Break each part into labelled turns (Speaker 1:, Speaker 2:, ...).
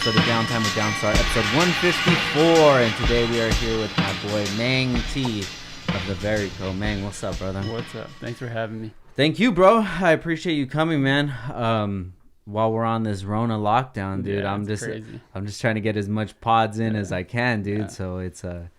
Speaker 1: episode of Downtime with Downstar, episode 154. And today we are here with my boy Meng Tea of the Very Co. Meng, what's up, brother?
Speaker 2: What's up? Thanks for having me.
Speaker 1: Thank you, bro. I appreciate you coming, man. While we're on this Rona lockdown, dude,
Speaker 2: Yeah,
Speaker 1: I'm
Speaker 2: crazy.
Speaker 1: just trying to get as much pods in as I can, dude.
Speaker 2: Yeah.
Speaker 1: So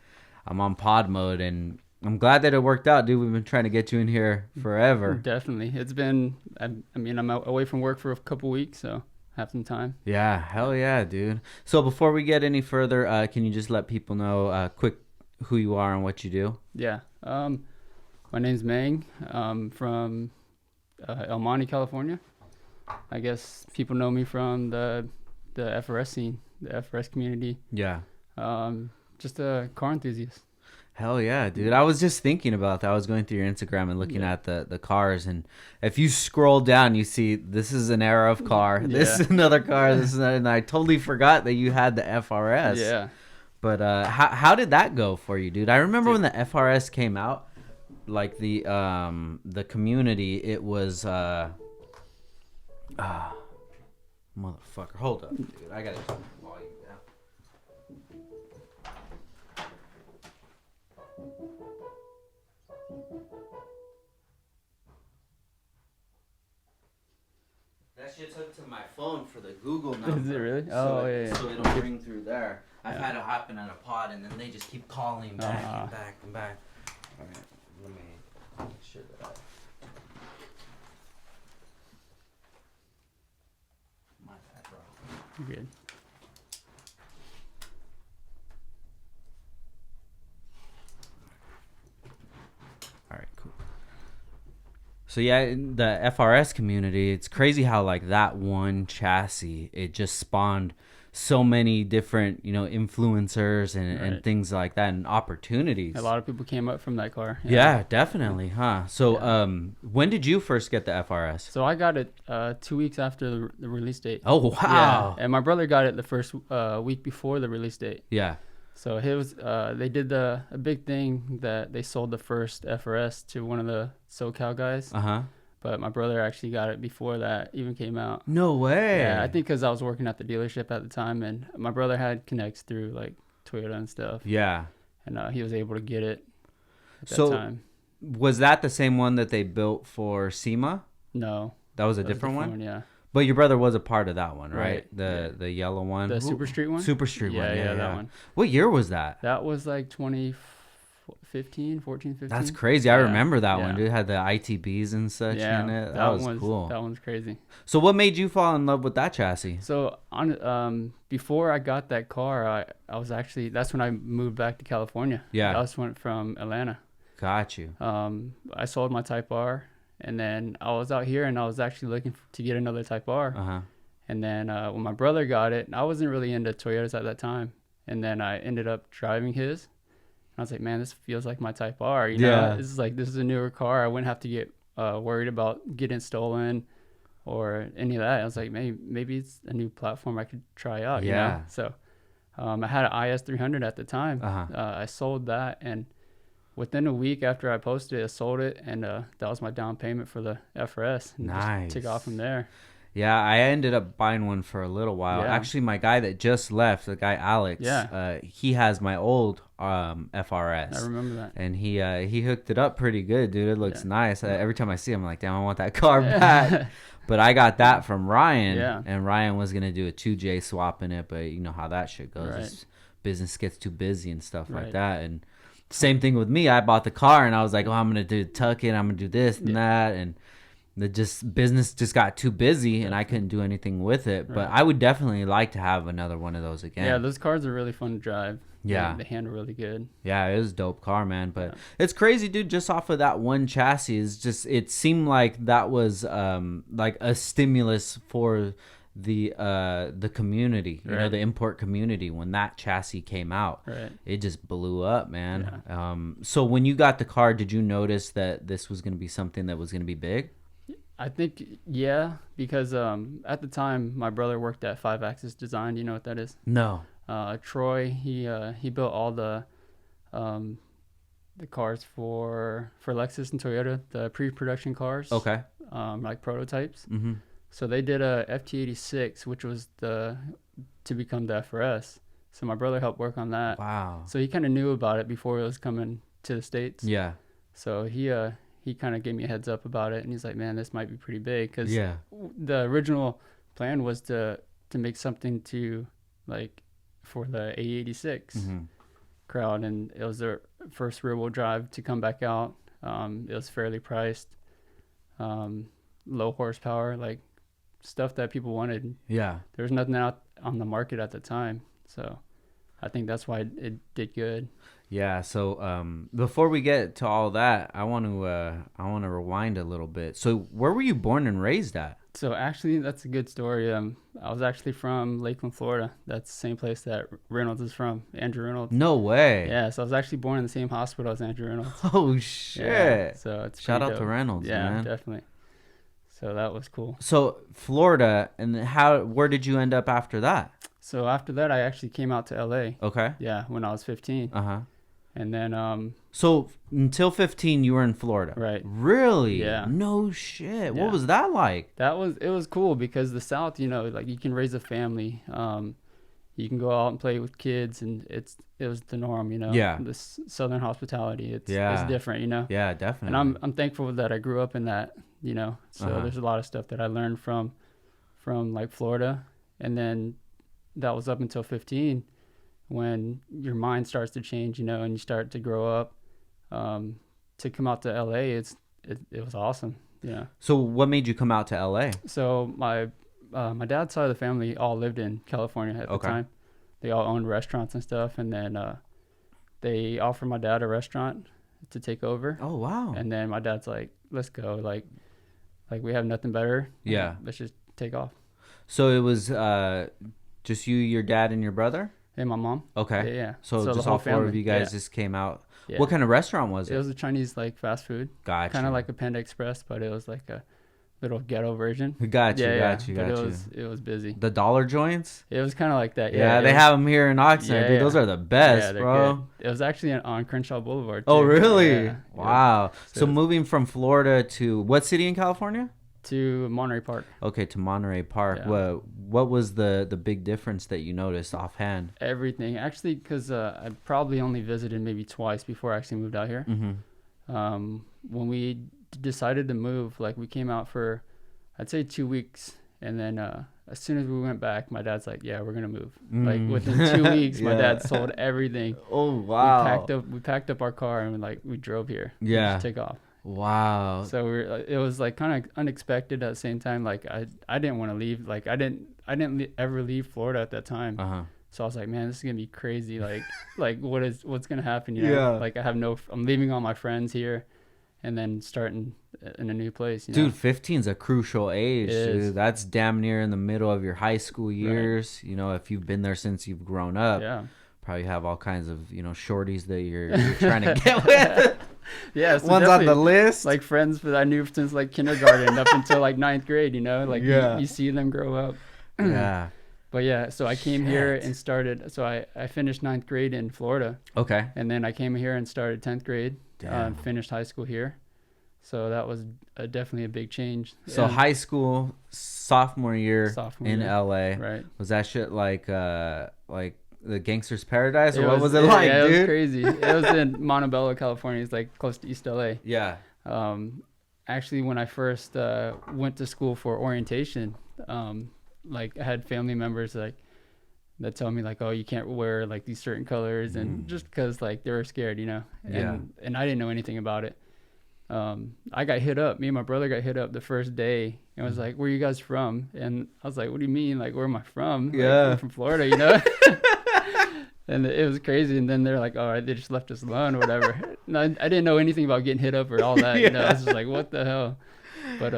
Speaker 1: I'm on pod mode, and I'm glad that it worked out, dude. We've been trying to get you in here forever.
Speaker 2: Definitely. It's been, I'm away from work for a couple weeks, so have some time.
Speaker 1: Yeah, hell yeah, dude. So before we get any further, can you just let people know quick who you are and what you do?
Speaker 2: Yeah. My name's Meng. I'm from El Monte, California. I guess people know me from the FRS scene, the FRS community.
Speaker 1: Yeah.
Speaker 2: Just a car enthusiast.
Speaker 1: Hell yeah, dude. I was just thinking about that. I was going through your Instagram and looking at the cars, and if you scroll down, you see this is an era of car. This is another car. This is another, and I totally forgot that you had the FRS.
Speaker 2: Yeah.
Speaker 1: But how did that go for you, dude? I remember when the FRS came out, like the community, it was motherfucker. Hold up, dude. I gotta turn the volume down. That shit's hooked to my phone for the Google number.
Speaker 2: Is it really?
Speaker 1: So
Speaker 2: Yeah.
Speaker 1: So it'll ring through there. I've had it happen at a pod, and then they just keep calling back and back and back. All right, let me make sure that my bad, bro.
Speaker 2: You're good.
Speaker 1: All right, cool. So yeah, in the FRS community, it's crazy how like that one chassis, it just spawned so many different, influencers and things like that, and opportunities.
Speaker 2: A lot of people came up from that car.
Speaker 1: Yeah, definitely, huh? So when did you first get the FRS?
Speaker 2: So I got it 2 weeks after the release date.
Speaker 1: Oh, wow.
Speaker 2: Yeah, and my brother got it the first week before the release date.
Speaker 1: Yeah.
Speaker 2: So they did a big thing that they sold the first FRS to one of the SoCal guys.
Speaker 1: Uh-huh.
Speaker 2: But my brother actually got it before that even came out.
Speaker 1: No way.
Speaker 2: Yeah, I think because I was working at the dealership at the time, and my brother had connects through like Toyota and stuff.
Speaker 1: Yeah.
Speaker 2: And he was able to get it at that
Speaker 1: So
Speaker 2: time.
Speaker 1: was that the same one that they built for SEMA?
Speaker 2: No.
Speaker 1: That was a different one?
Speaker 2: Yeah.
Speaker 1: But your brother was a part of that one, right?
Speaker 2: Right.
Speaker 1: The yellow one?
Speaker 2: The Super Street one?
Speaker 1: Super Street one, yeah,
Speaker 2: that one.
Speaker 1: What year was that?
Speaker 2: That was like 2015, 14, 15.
Speaker 1: That's crazy. I remember that one,
Speaker 2: yeah.
Speaker 1: dude. It had the ITBs and such in it. That was cool.
Speaker 2: That one's crazy.
Speaker 1: So what made you fall in love with that chassis?
Speaker 2: So before I got that car, I was actually, that's when I moved back to California.
Speaker 1: Yeah.
Speaker 2: I just went from Atlanta.
Speaker 1: Got you.
Speaker 2: I sold my Type R, and then I was out here and I was actually looking to get another Type R.
Speaker 1: Uh-huh.
Speaker 2: And then when my brother got it, I wasn't really into Toyotas at that time. And then I ended up driving his. I was like, man, this feels like my Type R. You know, this is a newer car. I wouldn't have to get worried about getting stolen or any of that. I was like, maybe it's a new platform I could try out.
Speaker 1: Yeah.
Speaker 2: You know? So I had an IS300 at the time.
Speaker 1: Uh-huh.
Speaker 2: I sold that, and within a week after I posted it, I sold it, and that was my down payment for the FRS. And
Speaker 1: Nice.
Speaker 2: just took off from there.
Speaker 1: Yeah, I ended up buying one for a little while.
Speaker 2: Yeah.
Speaker 1: Actually, my guy that just left, the guy Alex, he has my old FRS.
Speaker 2: I remember that.
Speaker 1: And he hooked it up pretty good, dude. It looks nice. Every time I see him, I'm like, damn, I want that car back. But I got that from Ryan, and Ryan was going to do a 2J swap in it, but you know how that shit goes.
Speaker 2: Right.
Speaker 1: Business gets too busy and stuff like that. And same thing with me. I bought the car, and I was like, oh, I'm going to do tuck it. I'm going to do this and that. And the business just got too busy, and I couldn't do anything with it. But I would definitely like to have another one of those again.
Speaker 2: Yeah, those cars are really fun to drive.
Speaker 1: Yeah.
Speaker 2: They handle really good.
Speaker 1: Yeah, it was a dope car, man. But it's crazy, dude. Just off of that one chassis, it seemed like that was like a stimulus for the community, you know, the import community. When that chassis came out, it just blew up, man.
Speaker 2: Yeah.
Speaker 1: So when you got the car, did you notice that this was going to be something that was going to be big?
Speaker 2: I think, because at the time, my brother worked at 5-Axis Design. Do you know what that is?
Speaker 1: No.
Speaker 2: Troy, he built all the cars for Lexus and Toyota, the pre-production cars.
Speaker 1: Okay.
Speaker 2: Like prototypes.
Speaker 1: Mm-hmm.
Speaker 2: So they did a FT86, which was the to become the FRS. So my brother helped work on that.
Speaker 1: Wow.
Speaker 2: So he kind of knew about it before it was coming to the States.
Speaker 1: Yeah.
Speaker 2: So he kind of gave me a heads up about it, and he's like, man, this might be pretty big, because
Speaker 1: Yeah.
Speaker 2: the original plan was to make something to, like, for the A86
Speaker 1: Mm-hmm.
Speaker 2: crowd, and it was their first rear-wheel drive to come back out. It was fairly priced, low horsepower, like stuff that people wanted.
Speaker 1: Yeah.
Speaker 2: There was nothing out on the market at the time, so I think that's why it did good.
Speaker 1: Yeah. So before we get to all that, I want to rewind a little bit. So where were you born and raised at?
Speaker 2: So actually, that's a good story. I was actually from Lakeland, Florida. That's the same place that Reynolds is from, Andrew Reynolds.
Speaker 1: No way.
Speaker 2: Yeah, so I was actually born in the same hospital as Andrew Reynolds.
Speaker 1: Oh shit.
Speaker 2: Yeah, so it's
Speaker 1: Shout
Speaker 2: pretty
Speaker 1: out to
Speaker 2: dope.
Speaker 1: Reynolds,
Speaker 2: Yeah,
Speaker 1: man.
Speaker 2: definitely. So that was cool.
Speaker 1: So Florida, and where did you end up after that?
Speaker 2: So after that, I actually came out to LA.
Speaker 1: Okay.
Speaker 2: Yeah, when I was 15.
Speaker 1: Uh-huh.
Speaker 2: And then
Speaker 1: So until 15 you were in Florida.
Speaker 2: Right.
Speaker 1: Really?
Speaker 2: Yeah.
Speaker 1: No shit.
Speaker 2: Yeah.
Speaker 1: What was that like?
Speaker 2: it was cool, because the South, like, you can raise a family. You can go out and play with kids, and it was the norm,
Speaker 1: Yeah.
Speaker 2: This Southern hospitality, it's
Speaker 1: Yeah.
Speaker 2: different,
Speaker 1: Yeah, definitely.
Speaker 2: And I'm thankful that I grew up in that, So
Speaker 1: Uh-huh.
Speaker 2: there's a lot of stuff that I learned from like Florida, and then that was up until 15, when your mind starts to change, and you start to grow up. To come out to LA, it was awesome. Yeah.
Speaker 1: So what made you come out to LA?
Speaker 2: So my dad's side of the family all lived in California at the time. They all owned restaurants and stuff, and then they offered my dad a restaurant to take over.
Speaker 1: Oh wow.
Speaker 2: And then my dad's like, "Let's go! Like we have nothing better.
Speaker 1: Yeah.
Speaker 2: Let's just take off."
Speaker 1: So it was just you, your dad, and your brother?
Speaker 2: And my mom.
Speaker 1: Okay.
Speaker 2: Yeah.
Speaker 1: So
Speaker 2: the
Speaker 1: just
Speaker 2: whole
Speaker 1: all four of
Speaker 2: family.
Speaker 1: you guys
Speaker 2: Yeah.
Speaker 1: just came out.
Speaker 2: Yeah.
Speaker 1: What kind of restaurant was it?
Speaker 2: It was a Chinese, like, fast food.
Speaker 1: Gotcha.
Speaker 2: Kind of like a Panda Express, but it was like a little ghetto version.
Speaker 1: Got you.
Speaker 2: But it was busy.
Speaker 1: The dollar joints?
Speaker 2: It was kind of like that.
Speaker 1: Yeah, they have them here in Oxnard,
Speaker 2: Yeah,
Speaker 1: dude.
Speaker 2: yeah.
Speaker 1: Those are the best,
Speaker 2: Yeah, they're
Speaker 1: bro.
Speaker 2: good. It was actually on Crenshaw Boulevard,
Speaker 1: Oh,
Speaker 2: too.
Speaker 1: really?
Speaker 2: Yeah.
Speaker 1: Wow.
Speaker 2: So
Speaker 1: So moving from Florida to what city in California?
Speaker 2: To Monterey Park.
Speaker 1: Okay, to Monterey Park.
Speaker 2: Yeah.
Speaker 1: What was the big difference that you noticed offhand?
Speaker 2: Everything. Actually, because I probably only visited maybe twice before I actually moved out here.
Speaker 1: Mm-hmm.
Speaker 2: When we decided to move, like, we came out for, I'd say, 2 weeks. And then as soon as we went back, my dad's like, yeah, we're going to move. Like, within 2 weeks, my dad sold everything.
Speaker 1: Oh, wow.
Speaker 2: We packed up our car, and we drove here.
Speaker 1: Yeah.
Speaker 2: Just take off.
Speaker 1: Wow.
Speaker 2: So it was, like, kind of unexpected at the same time. Like, I didn't want to leave. Like, I didn't ever leave Florida at that time.
Speaker 1: Uh-huh.
Speaker 2: So I was like, man, this is gonna be crazy. Like what's gonna happen?
Speaker 1: Yeah.
Speaker 2: Like, I'm leaving all my friends here, and then starting in a new place.
Speaker 1: Dude, 15's a crucial age,
Speaker 2: It is.
Speaker 1: dude. That's damn near in the middle of your high school years. Right. If you've been there since you've grown up,
Speaker 2: Yeah.
Speaker 1: probably have all kinds of, shorties that you're trying to get with.
Speaker 2: Yeah. So
Speaker 1: One's on the list.
Speaker 2: Like, friends that I knew since, like, kindergarten up until, like, 9th grade. Like, you see them grow up.
Speaker 1: Yeah.
Speaker 2: But yeah, so I came here and started. So I finished 9th grade in Florida.
Speaker 1: Okay.
Speaker 2: And then I came here and started 10th grade. Finished high school here. So that was definitely a big change.
Speaker 1: So high school, sophomore year in
Speaker 2: year.
Speaker 1: LA.
Speaker 2: Right.
Speaker 1: Was that shit like the Gangster's Paradise, or what was it
Speaker 2: Yeah,
Speaker 1: like,
Speaker 2: it
Speaker 1: dude?
Speaker 2: was crazy. It was in Montebello, California. It's like close to East LA.
Speaker 1: Yeah.
Speaker 2: Actually, when I first went to school for orientation, like, I had family members that tell me, like, oh, you can't wear, like, these certain colors, and just because, like, they were scared, and I didn't know anything about it. I got hit up. Me and my brother got hit up the first day, and was like, where are you guys from? And I was like, what do you mean? Like, where am I from?
Speaker 1: Yeah.
Speaker 2: Like, I'm from Florida, And it was crazy. And then they're like, all right, they just left us alone or whatever. And I didn't know anything about getting hit up or all that. I was just like, what the hell? But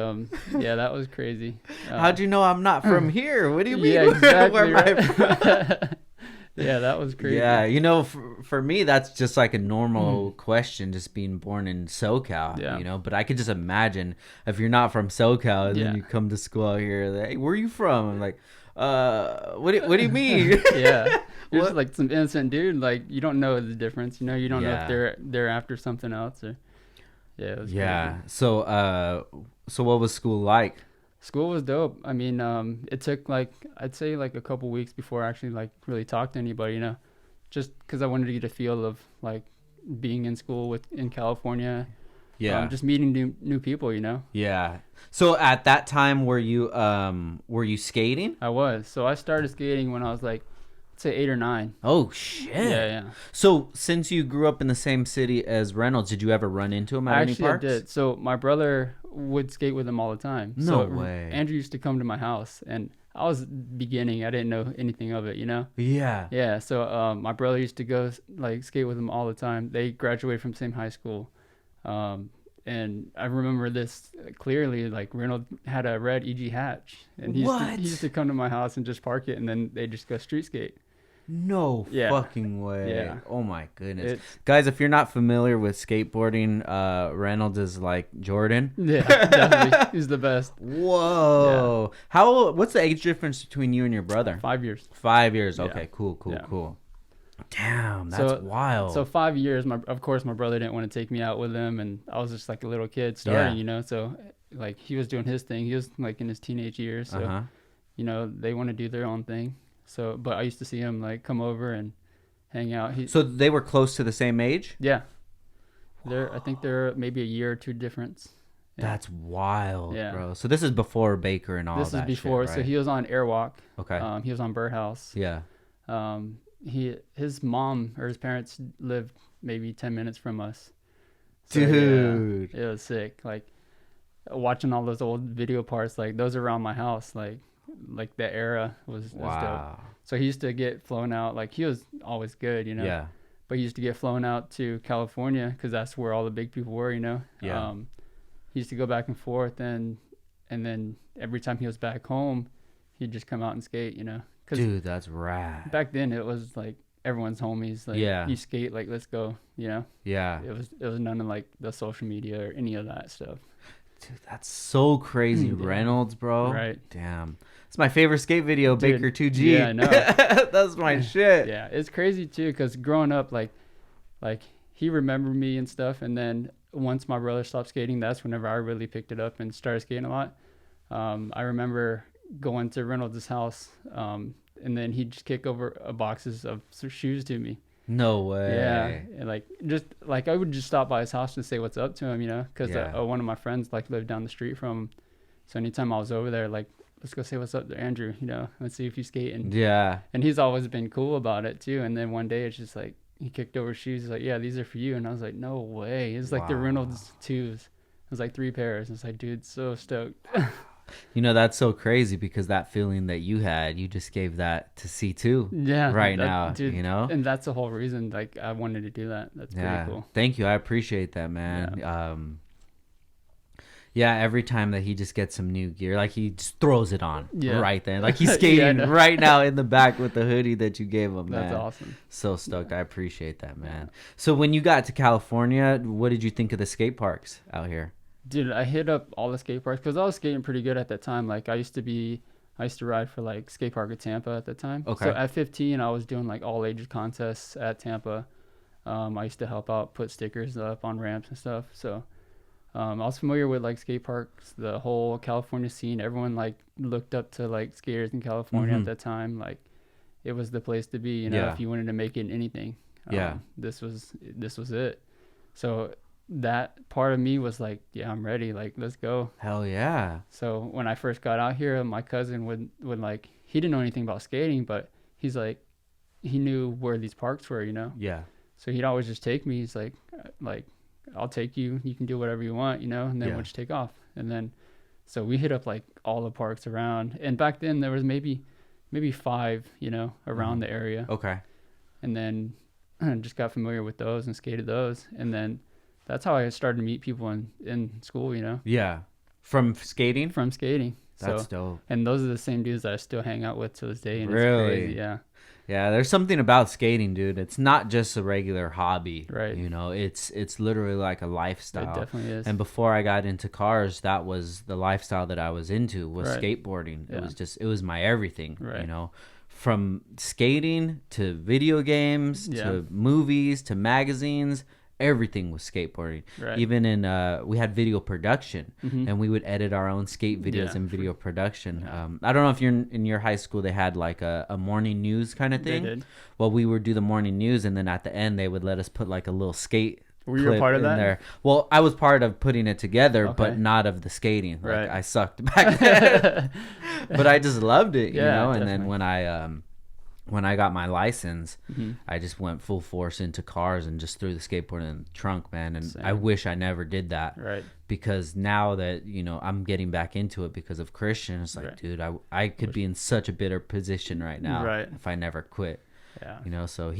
Speaker 2: yeah, that was crazy.
Speaker 1: How'd you know I'm not from here? What do you mean?
Speaker 2: Yeah, exactly.
Speaker 1: Where am I from?
Speaker 2: Yeah, that was crazy.
Speaker 1: Yeah, for me, that's just like a normal question, just being born in SoCal,
Speaker 2: Yeah.
Speaker 1: But I could just imagine if you're not from SoCal and then you come to school out here, hey, where are you from? I'm like, what do you mean?
Speaker 2: Yeah. You're just like some innocent dude. Like, you don't know the difference, you don't know if they're after something else or. Yeah. It was crazy.
Speaker 1: So what was school like?
Speaker 2: School was dope. I mean, it took like I'd say like a couple weeks before I actually like really talked to anybody, just because I wanted to get a feel of like being in school in California.
Speaker 1: Yeah.
Speaker 2: Just meeting new people,
Speaker 1: Yeah. So at that time, were you skating?
Speaker 2: I was. So I started skating when I was like, let's say 8 or 9.
Speaker 1: Oh shit.
Speaker 2: Yeah.
Speaker 1: So since you grew up in the same city as Reynolds, did you ever run into him at any parks?
Speaker 2: I did. So my brother would skate with him all the time.
Speaker 1: No
Speaker 2: so
Speaker 1: way.
Speaker 2: Andrew used to come to my house, and I was beginning. I didn't know anything of it,
Speaker 1: Yeah.
Speaker 2: Yeah. So my brother used to go like skate with him all the time. They graduated from the same high school. And I remember this clearly, like Reynolds had a red EG hatch, and he used to come to my house and just park it, and then they just go street skate.
Speaker 1: No
Speaker 2: Yeah.
Speaker 1: fucking way.
Speaker 2: Yeah.
Speaker 1: Oh my goodness. Guys, if you're not familiar with skateboarding, Reynolds is like Jordan.
Speaker 2: Yeah, definitely. He's the best.
Speaker 1: Whoa. Yeah. What's the age difference between you and your brother?
Speaker 2: 5 years.
Speaker 1: 5 years.
Speaker 2: Yeah.
Speaker 1: Okay, cool.
Speaker 2: Yeah.
Speaker 1: Damn, that's wild.
Speaker 2: So 5 years, of course, my brother didn't want to take me out with him, and I was just like a little kid starting, So like he was doing his thing. He was like in his teenage years, so they want to do their own thing. So, but I used to see him like come over and hang out.
Speaker 1: So they were close to the same age?
Speaker 2: Yeah, I think they're maybe a year or two difference. Yeah.
Speaker 1: That's wild, bro. So this is before Baker and all that.
Speaker 2: This is before.
Speaker 1: Shit, right?
Speaker 2: So he was on Airwalk.
Speaker 1: Okay.
Speaker 2: He was on Birdhouse.
Speaker 1: Yeah.
Speaker 2: His mom or his parents lived maybe 10 minutes from us. So,
Speaker 1: dude,
Speaker 2: it was sick. Like watching all those old video parts, like those around my house, like that era was dope. So he used to get flown out. Like he was always good,
Speaker 1: Yeah.
Speaker 2: But he used to get flown out to California because that's where all the big people were,
Speaker 1: Yeah.
Speaker 2: He used to go back and forth, and then every time he was back home, he'd just come out and skate,
Speaker 1: Dude, that's rad.
Speaker 2: Back then it was like everyone's homies. Like you skate, like let's go.
Speaker 1: Yeah.
Speaker 2: It was none of like the social media or any of that stuff.
Speaker 1: Dude, that's so crazy. Yeah. Reynolds, bro.
Speaker 2: Right.
Speaker 1: Damn. It's my favorite skate video, dude, Baker 2G.
Speaker 2: Yeah, I know.
Speaker 1: That's my shit.
Speaker 2: Yeah, it's crazy too because growing up, like he remembered me and stuff, and then once my brother stopped skating, that's whenever I really picked it up and started skating a lot. I remember going to Reynolds' house, and then he'd just kick over boxes of shoes to me.
Speaker 1: No way.
Speaker 2: Yeah, and I would just stop by his house and say what's up to him, because one of my friends lived down the street from him. So anytime I was over there, let's go say what's up to Andrew, let's see if he's skating.
Speaker 1: Yeah.
Speaker 2: And he's always been cool about it too. And then one day it's just like he kicked over shoes. He's like, yeah, these are for you. And I was like, no way. It's like the Reynolds 2s. It was like 3 pairs. It's like, dude, so stoked.
Speaker 1: That's so crazy because that feeling that you had, you just gave that to C2 now,
Speaker 2: dude, And that's the whole reason I wanted to do that. That's pretty cool.
Speaker 1: Thank you. I appreciate that, man. Yeah. Every time that he just gets some new gear, he just throws it on right then. Like he's skating right now in the back with the hoodie that you gave him, man.
Speaker 2: That's awesome.
Speaker 1: So stoked. I appreciate that, man. So when you got to California, what did you think of the skate parks out here?
Speaker 2: Dude, I hit up all the skate parks because I was skating pretty good at that time. I used to ride for skate park at Tampa at that time.
Speaker 1: Okay.
Speaker 2: So at 15, I was doing all ages contests at Tampa. I used to help out, put stickers up on ramps and stuff. So I was familiar with skate parks, the whole California scene. Everyone looked up to skaters in California at that time. It was the place to be, if you wanted to make it in anything. This was it. So that part of me was I'm ready, let's go.
Speaker 1: Hell yeah.
Speaker 2: So when I first got out here, my cousin would he didn't know anything about skating, but he's he knew where these parks were,
Speaker 1: Yeah.
Speaker 2: So he'd always just take me. He's like I'll take you, you can do whatever you want, and then we'll just take off. And then so we hit up all the parks around, and back then there was maybe 5 around the area.
Speaker 1: Okay.
Speaker 2: And then just got familiar with those and skated those, and then that's how I started to meet people in school,
Speaker 1: Yeah. From skating?
Speaker 2: From skating.
Speaker 1: That's dope.
Speaker 2: And those are the same dudes that I still hang out with to this day. And
Speaker 1: really?
Speaker 2: It's crazy. Yeah.
Speaker 1: Yeah, there's something about skating, dude. It's not just a regular hobby.
Speaker 2: Right.
Speaker 1: It's literally like a lifestyle.
Speaker 2: It definitely is.
Speaker 1: And before I got into cars, that was the lifestyle that I was into, was skateboarding.
Speaker 2: Yeah.
Speaker 1: It was my everything,
Speaker 2: right.
Speaker 1: From skating to video games to movies to magazines, everything was skateboarding.
Speaker 2: Right.
Speaker 1: Even in we had video production, and we would edit our own skate videos in video production. I don't know if you're in your high school they had like a morning news kind of thing.
Speaker 2: They did.
Speaker 1: Well, we would do the morning news, and then at the end they would let us put like a little skate.
Speaker 2: Were you a part of that?
Speaker 1: There. Well, I was part of putting it together, but not of the skating. Like, I sucked back then, but I just loved it, you know. And then when I got my license, I just went full force into cars and just threw the skateboard in the trunk, man. And I wish I never did that, because now that, you know, I'm getting back into it because of Christian, it's like, dude, I could be in such a better position right now if I never quit. Yeah. You know, so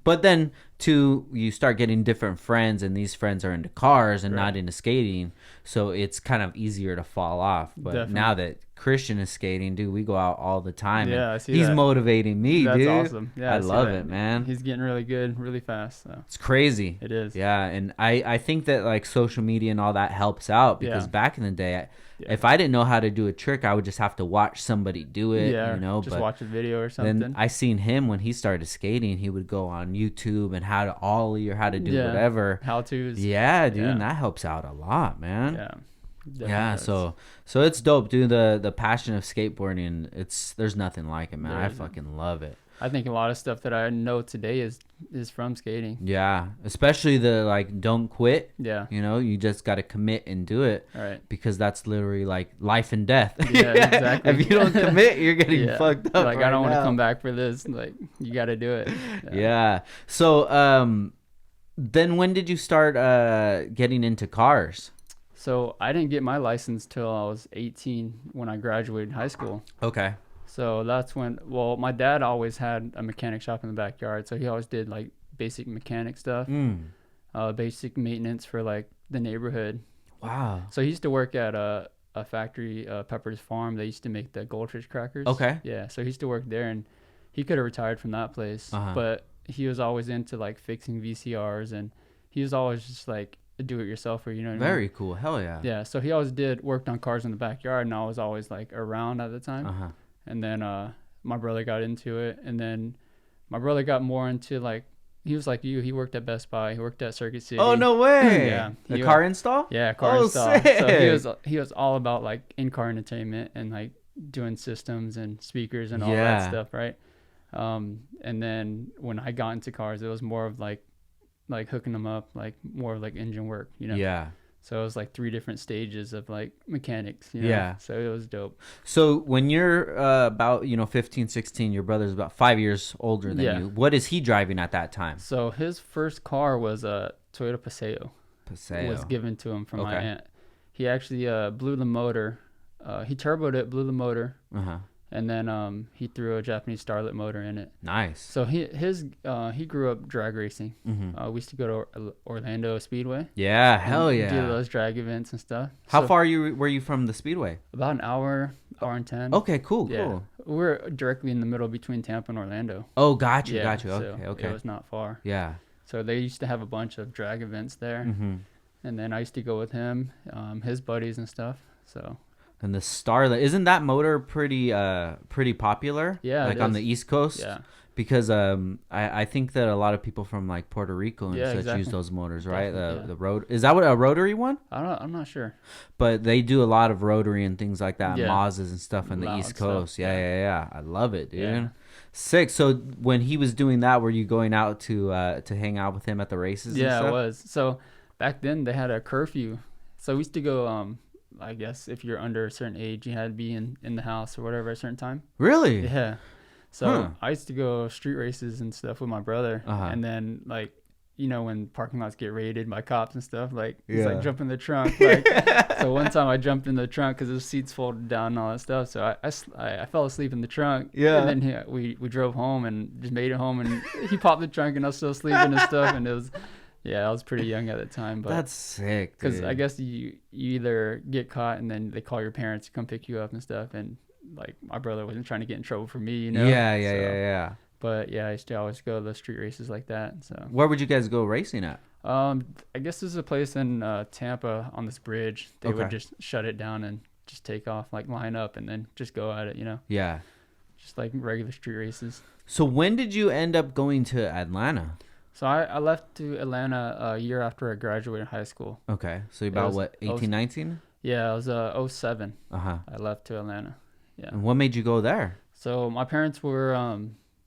Speaker 1: but then too, you start getting different friends, and these friends are into cars and not into skating, so it's kind of easier to fall off. But now that Christian is skating, dude, we go out all the time.
Speaker 2: Yeah, I see
Speaker 1: he's
Speaker 2: that.
Speaker 1: motivating me,
Speaker 2: That's
Speaker 1: dude.
Speaker 2: awesome. Yeah,
Speaker 1: I love it, man.
Speaker 2: He's getting really good, really fast. So.
Speaker 1: It's crazy.
Speaker 2: It is.
Speaker 1: Yeah, and I think that like social media and all that helps out, because back in the day, if I didn't know how to do a trick, I would just have to watch somebody do it. You know,
Speaker 2: just watch a video or something.
Speaker 1: Then I seen him when he started skating. He would go on YouTube and how to ollie or how to do whatever.
Speaker 2: How to's.
Speaker 1: Yeah, dude, and that helps out a lot, man.
Speaker 2: Yeah.
Speaker 1: Yeah, so it's dope, dude. The passion of skateboarding, there's nothing like it, man. I fucking love it.
Speaker 2: I think a lot of stuff that I know today is from skating.
Speaker 1: Yeah, especially the like don't quit.
Speaker 2: Yeah,
Speaker 1: you know, you just got to commit and do it.
Speaker 2: Right.
Speaker 1: Because that's literally like life and death.
Speaker 2: Yeah, exactly.
Speaker 1: If you don't commit, you're getting fucked up.
Speaker 2: Like, I don't want to come back for this. Like, you got to do it.
Speaker 1: Yeah. So then when did you start getting into cars?
Speaker 2: So I didn't get my license till I was 18 when I graduated high school.
Speaker 1: Okay.
Speaker 2: So that's when, my dad always had a mechanic shop in the backyard. So he always did like basic mechanic stuff, basic maintenance for like the neighborhood.
Speaker 1: Wow.
Speaker 2: So he used to work at a factory, Pepper's Farm. They used to make the Goldfish crackers.
Speaker 1: Okay.
Speaker 2: Yeah. So he used to work there, and he could have retired from that place, but he was always into like fixing VCRs, and he was always just like a do-it-yourselfer, you know what I mean?
Speaker 1: Very cool. Hell yeah.
Speaker 2: Yeah. So he always worked on cars in the backyard, and I was always like around at the time. And then my brother got into it, and then my brother got more into like, he was like you. He worked at Best Buy. He worked at Circuit City.
Speaker 1: Oh, no way.
Speaker 2: Yeah.
Speaker 1: The car install?
Speaker 2: Yeah, car install.
Speaker 1: Sick.
Speaker 2: So he was all about like in-car entertainment and like doing systems and speakers and all that stuff, right? And then when I got into cars, it was more of like hooking them up, like more of like engine work, you know?
Speaker 1: Yeah.
Speaker 2: So it was like 3 different stages of like mechanics, you know?
Speaker 1: Yeah.
Speaker 2: So it was dope.
Speaker 1: So when you're about, 15, 16, your brother's about 5 years older than you. What is he driving at that time?
Speaker 2: So his first car was a Toyota Paseo. It was given to him from my aunt. He actually blew the motor. He turboed it, blew the motor. And then he threw a Japanese Starlet motor in it. Nice. So he grew up drag racing. We used to go to Orlando Speedway.
Speaker 1: Yeah, hell yeah.
Speaker 2: Do those drag events and stuff.
Speaker 1: How far were you from the Speedway?
Speaker 2: About an hour and 10.
Speaker 1: Okay, cool.
Speaker 2: We're directly in the middle between Tampa and Orlando.
Speaker 1: Oh, got you. Okay.
Speaker 2: So it was not far.
Speaker 1: Yeah.
Speaker 2: So they used to have a bunch of drag events there. And then I used to go with him, his buddies and stuff. So...
Speaker 1: And the Starlet, isn't that motor pretty popular?
Speaker 2: Yeah,
Speaker 1: like on the East Coast.
Speaker 2: Yeah,
Speaker 1: because I think that a lot of people from like Puerto Rico and such use those motors, right? The road, is that what a rotary one?
Speaker 2: I'm not sure,
Speaker 1: but they do a lot of rotary and things like that, Mazdas and stuff on the
Speaker 2: Loud
Speaker 1: East Coast.
Speaker 2: Stuff.
Speaker 1: Yeah. I love it, dude. Sick. So when he was doing that, were you going out to hang out with him at the races?
Speaker 2: Yeah,
Speaker 1: and stuff?
Speaker 2: I was. So back then they had a curfew, so we used to go. I guess if you're under a certain age, you had to be in the house or whatever at a certain time.
Speaker 1: Really?
Speaker 2: Yeah. So I used to go street races and stuff with my brother. And then like, when parking lots get raided by cops and stuff, like it's like jump in the trunk. Like, so one time I jumped in the trunk because the seats folded down and all that stuff. So I fell asleep in the trunk. Yeah. And then we drove home and just made it home, and he popped the trunk and I was still sleeping and stuff. And it was... Yeah, I was pretty young at the time, but
Speaker 1: that's sick.
Speaker 2: Because I guess you either get caught and then they call your parents to come pick you up and stuff, and like my brother wasn't trying to get in trouble for me,
Speaker 1: Yeah.
Speaker 2: But yeah, I used to always go to the street races like that. So
Speaker 1: where would you guys go racing at?
Speaker 2: I guess there's a place in Tampa on this bridge. They would just shut it down and just take off, like line up and then just go at it,
Speaker 1: Yeah.
Speaker 2: Just like regular street races.
Speaker 1: So when did you end up going to Atlanta?
Speaker 2: So I left to Atlanta a year after I graduated high school.
Speaker 1: Okay. So
Speaker 2: It
Speaker 1: about
Speaker 2: was
Speaker 1: what,
Speaker 2: oh
Speaker 1: 18, 19?
Speaker 2: yeah, it was '07.
Speaker 1: Uh-huh.
Speaker 2: I left to Atlanta. Yeah.
Speaker 1: And what made you go there?
Speaker 2: So my parents were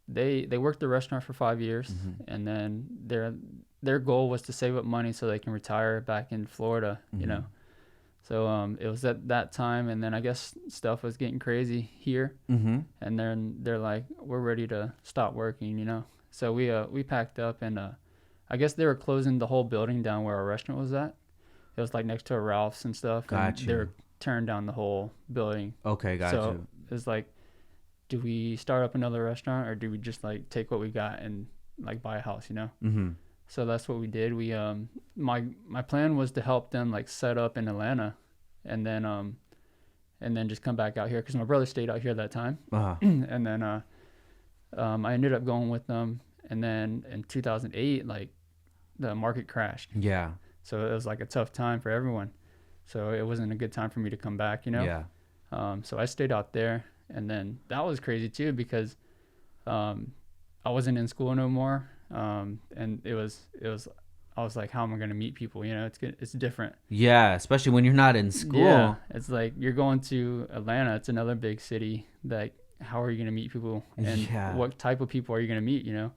Speaker 2: they worked the restaurant for 5 years,
Speaker 1: Mm-hmm.
Speaker 2: and then their goal was to save up money so they can retire back in Florida. You know. So it was at that time, and then I guess stuff was getting crazy here,
Speaker 1: Mm-hmm.
Speaker 2: and then they're like, we're ready to stop working, you know. So we packed up, and I guess they were closing the whole building down where our restaurant was at. It was like next to a Ralph's and stuff, and
Speaker 1: Got
Speaker 2: they
Speaker 1: you.
Speaker 2: were tearing down the whole building.
Speaker 1: Okay, got
Speaker 2: So
Speaker 1: you.
Speaker 2: it was like, do we start up another restaurant, or do we just like take what we got and like buy a house, you know?
Speaker 1: Mm-hmm.
Speaker 2: So that's what we did. We my plan was to help them like set up in Atlanta, and then just come back out here because my brother stayed out here at that time.
Speaker 1: Uh-huh.
Speaker 2: And then I ended up going with them, and then in 2008, like the market crashed,
Speaker 1: Yeah.
Speaker 2: so it was like a tough time for everyone. So it wasn't a good time for me to come back, you know.
Speaker 1: Yeah.
Speaker 2: So I stayed out there, and then that was crazy too because I wasn't in school no more, and it was I was like, how am I going to meet people? You know, it's different.
Speaker 1: Yeah, especially when you're not in school.
Speaker 2: Yeah, it's like you're going to Atlanta. It's another big city. Like, how are you going to meet people? And
Speaker 1: Yeah.
Speaker 2: what type of people are you going to meet, you know?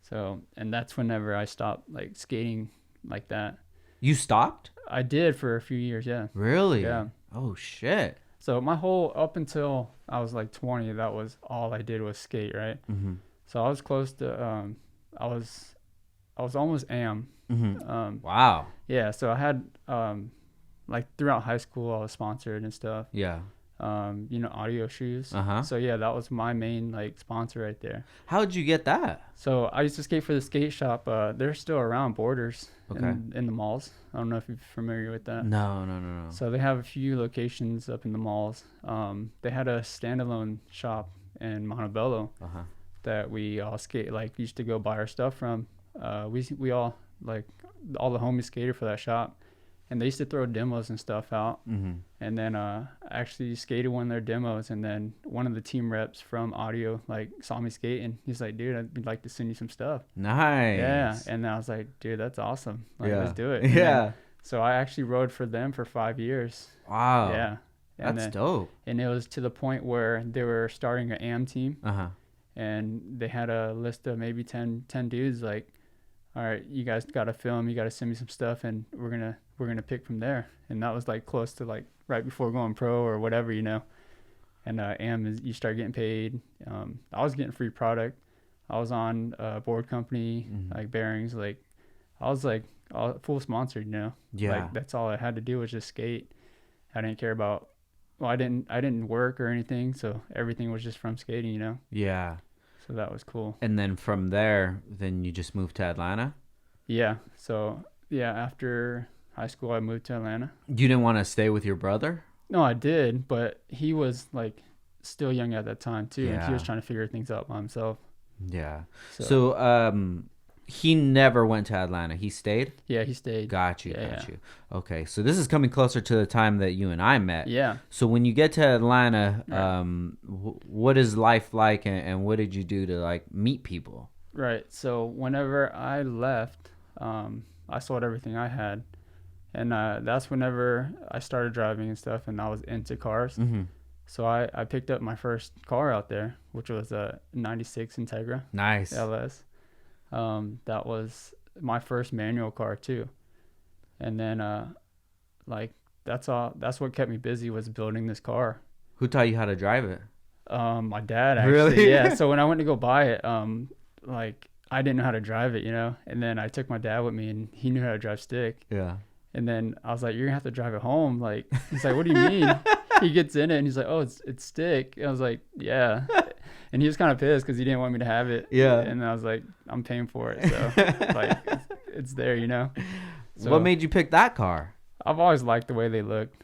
Speaker 2: So, and that's whenever I stopped, like, skating like that.
Speaker 1: You stopped?
Speaker 2: I did for a few years, yeah.
Speaker 1: Really?
Speaker 2: Yeah.
Speaker 1: Oh, shit.
Speaker 2: So my whole, up until I was, like, 20, that was all I did was skate, right?
Speaker 1: Mm-hmm.
Speaker 2: So I was close to, I was almost AM.
Speaker 1: Mm-hmm. Wow.
Speaker 2: Yeah, so I had, like, throughout high school, I was sponsored and stuff.
Speaker 1: Yeah.
Speaker 2: You know, audio shoes.
Speaker 1: Uh-huh.
Speaker 2: So yeah, that was my main like sponsor right there.
Speaker 1: How'd you get that?
Speaker 2: So I used to skate for the skate shop. They're still around, Borders,
Speaker 1: Okay.
Speaker 2: in the malls. I don't know if you're familiar with that.
Speaker 1: No.
Speaker 2: So they have a few locations up in the malls. They had a standalone shop in Montebello
Speaker 1: Uh-huh.
Speaker 2: that we all skate like used to go buy our stuff from. We all like all the homies skated for that shop. And they used to throw demos and stuff out.
Speaker 1: Mm-hmm.
Speaker 2: And then I actually skated one of their demos. And then one of the team reps from audio like saw me skating. He's like, dude, I'd like to send you some stuff.
Speaker 1: Nice.
Speaker 2: Yeah. And I was like, dude, that's awesome. Like,
Speaker 1: Yeah.
Speaker 2: let's do it. And
Speaker 1: Yeah.
Speaker 2: then, so I actually rode for them for 5 years.
Speaker 1: Wow.
Speaker 2: Yeah. And
Speaker 1: That's
Speaker 2: then,
Speaker 1: dope.
Speaker 2: and it was to the point where they were starting an AM team.
Speaker 1: Uh-huh.
Speaker 2: And they had a list of maybe 10 dudes like, all right, you guys got to film, you got to send me some stuff, and we're gonna pick from there. And that was like close to like right before going pro or whatever, you know. And AM is you start getting paid. I was getting free product. I was on a board company like Bearings. Like I was like full sponsored, you know.
Speaker 1: Yeah.
Speaker 2: Like that's all I had to do was just skate. I didn't care about. Well, I didn't work or anything, so everything was just from skating, you know.
Speaker 1: Yeah.
Speaker 2: So that was cool.
Speaker 1: And then from there, then you just moved to Atlanta?
Speaker 2: Yeah. So yeah, after high school, I moved to Atlanta.
Speaker 1: You didn't want to stay with your brother?
Speaker 2: No, I did, but he was like still young at that time too, and he
Speaker 1: Yeah.
Speaker 2: was trying to figure things out by himself.
Speaker 1: Yeah.
Speaker 2: So,
Speaker 1: So he never went to Atlanta. He stayed?
Speaker 2: yeah, he stayed.
Speaker 1: Got you.
Speaker 2: Yeah,
Speaker 1: Got you. Okay. So this is coming closer to the time that you and I met.
Speaker 2: Yeah.
Speaker 1: So when you get to Atlanta,
Speaker 2: Right.
Speaker 1: what is life like, and what did you do to like meet people?
Speaker 2: Right. So whenever I left, I sold everything I had, and that's whenever I started driving and stuff, and I was into cars.
Speaker 1: Mm-hmm.
Speaker 2: So I picked up my first car out there, which was a '96 Integra
Speaker 1: Nice.
Speaker 2: LS. That was my first manual car too, and then like that's what kept me busy was building this car.
Speaker 1: Who taught you how to drive it?
Speaker 2: My dad actually.
Speaker 1: Really?
Speaker 2: Yeah. So when I went to go buy it, like I didn't know how to drive it, you know, and then I took my dad with me, and he knew how to drive stick.
Speaker 1: Yeah.
Speaker 2: And then I was like, "You're gonna have to drive it home." Like he's like, "What do you mean?" He gets in it and he's like, "Oh, it's stick." And I was like, "Yeah." And he was kind of pissed because he didn't want me to have it.
Speaker 1: Yeah.
Speaker 2: And I was like, "I'm paying for it, so like it's there, you know." So
Speaker 1: What made you pick that car?
Speaker 2: I've always liked the way they looked.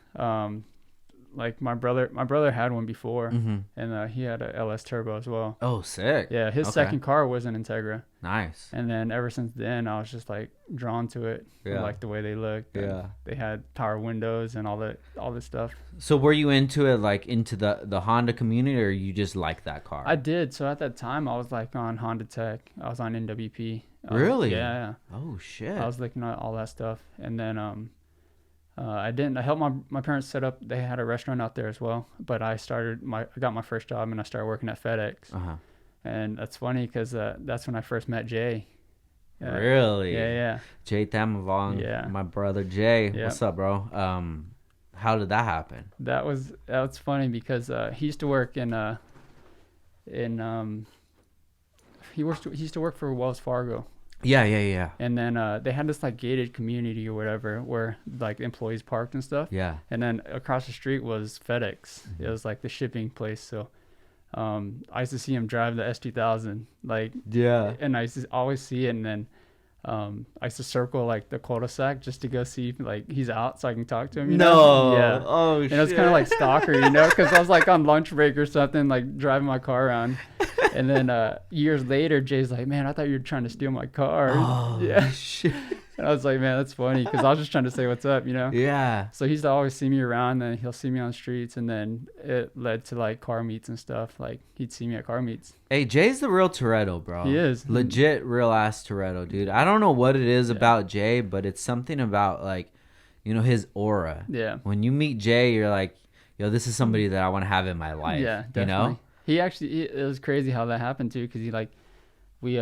Speaker 2: Like my brother had one before,
Speaker 1: Mm-hmm.
Speaker 2: and he had a LS Turbo as well.
Speaker 1: Oh, sick.
Speaker 2: Yeah, his
Speaker 1: Okay.
Speaker 2: second car was an Integra,
Speaker 1: Nice.
Speaker 2: and then ever since then, I was just like drawn to it.
Speaker 1: Yeah.
Speaker 2: I liked the way they looked. and
Speaker 1: Yeah.
Speaker 2: they had power windows and all this stuff.
Speaker 1: So were you into it, like into the Honda community, or you just like that car?
Speaker 2: I did. So at that time, I was like on Honda Tech. I was on NWP,
Speaker 1: Really?
Speaker 2: Yeah.
Speaker 1: Oh shit.
Speaker 2: I was looking at all that stuff, and then I helped my parents set up. They had a restaurant out there as well, but I got my first job and I started working at FedEx. And that's funny because that's when I first met Jay.
Speaker 1: Really?
Speaker 2: Yeah.
Speaker 1: Jay Thamavong. Yeah. My brother Jay. Yeah. What's up, bro? How did that happen?
Speaker 2: That was funny because he used to work he used to work for Wells Fargo.
Speaker 1: Yeah.
Speaker 2: And then they had this like gated community or whatever where like employees parked and stuff.
Speaker 1: Yeah.
Speaker 2: And then across the street was FedEx. Mm-hmm. It was like the shipping place. So I used to see him drive the S2000, like, yeah. And I used to always see it. And then I used to circle like the cul-de-sac just to go see if like he's out so I can talk to him. You know? Yeah.
Speaker 1: Oh shit.
Speaker 2: And it was kind of like stalker, you know, because I was like on lunch break or something, like driving my car around. And then years later, Jay's like, man, I thought you were trying to steal my car.
Speaker 1: Oh,
Speaker 2: yeah.
Speaker 1: Shit.
Speaker 2: And I was like, man, that's funny because I was just trying to say what's up, you know?
Speaker 1: Yeah.
Speaker 2: So he used to always see me around, and he'll see me on the streets, and then it led to like car meets and stuff. Like he'd see me at car meets.
Speaker 1: Hey, Jay's the real Toretto, bro.
Speaker 2: He is.
Speaker 1: Legit real ass Toretto, dude. I don't know what it is about Jay, but it's something about like, you know, his aura.
Speaker 2: Yeah.
Speaker 1: When you meet Jay, you're like, yo, this is somebody that I want to have in my life.
Speaker 2: Yeah, definitely.
Speaker 1: You know?
Speaker 2: It was crazy how that happened too, because we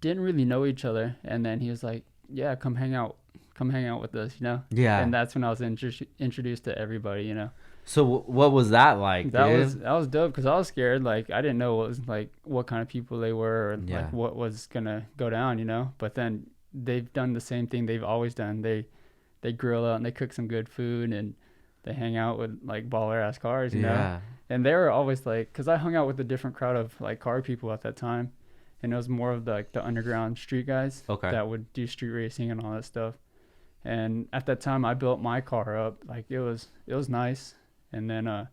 Speaker 2: didn't really know each other, and then he was like, yeah, come hang out with us, you know?
Speaker 1: Yeah.
Speaker 2: And that's when I was introduced to everybody, you know?
Speaker 1: So what was that like?
Speaker 2: That was dope because I was scared. Like I didn't know what kind of people they were, or like what was gonna go down, you know? But then they've done the same thing they've always done. They grill out and they cook some good food, and they hang out with like baller ass cars, you know? And they were always like, because I hung out with a different crowd of like car people at that time, and it was more of the underground street guys that would do street racing and all that stuff. And at that time, I built my car up. Like it was nice. And then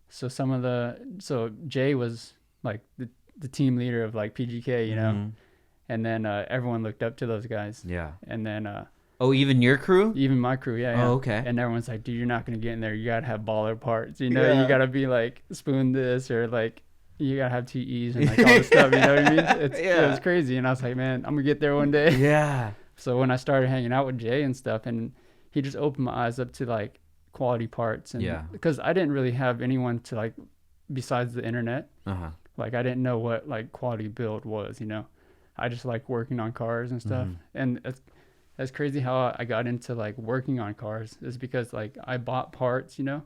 Speaker 2: so Jay was like the team leader of like PGK, you know, mm-hmm. And then everyone looked up to those guys. Yeah. And then
Speaker 1: even your crew?
Speaker 2: Even my crew, yeah.
Speaker 1: Oh, okay.
Speaker 2: And everyone's like, dude, you're not gonna get in there. You gotta have baller parts, you know. You gotta be like spoon this, or like you gotta have TEs and like all this stuff. You know what I mean? It was crazy. And I was like, man, I'm gonna get there one day.
Speaker 1: Yeah.
Speaker 2: So when I started hanging out with Jay and stuff, and he just opened my eyes up to like quality parts, and because I didn't really have anyone to like besides the internet. Like I didn't know what like quality build was, you know. I just like working on cars and stuff, mm-hmm. And that's crazy how I got into like working on cars is because like I bought parts, you know,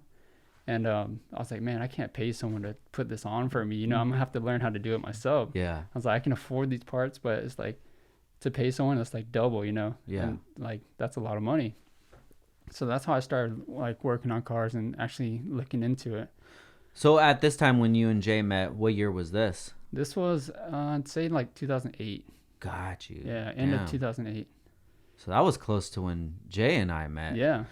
Speaker 2: and I was like, man, I can't pay someone to put this on for me, you know. I'm gonna have to learn how to do it myself. Yeah. I was like, I can afford these parts, but it's like to pay someone that's like double, you know. Yeah. And like that's a lot of money. So that's how I started like working on cars and actually looking into it.
Speaker 1: So at this time when you and Jay met, what year was this?
Speaker 2: This was I'd say like 2008.
Speaker 1: Got you.
Speaker 2: Yeah, end of 2008.
Speaker 1: So that was close to when Jay and I met.
Speaker 2: Yeah.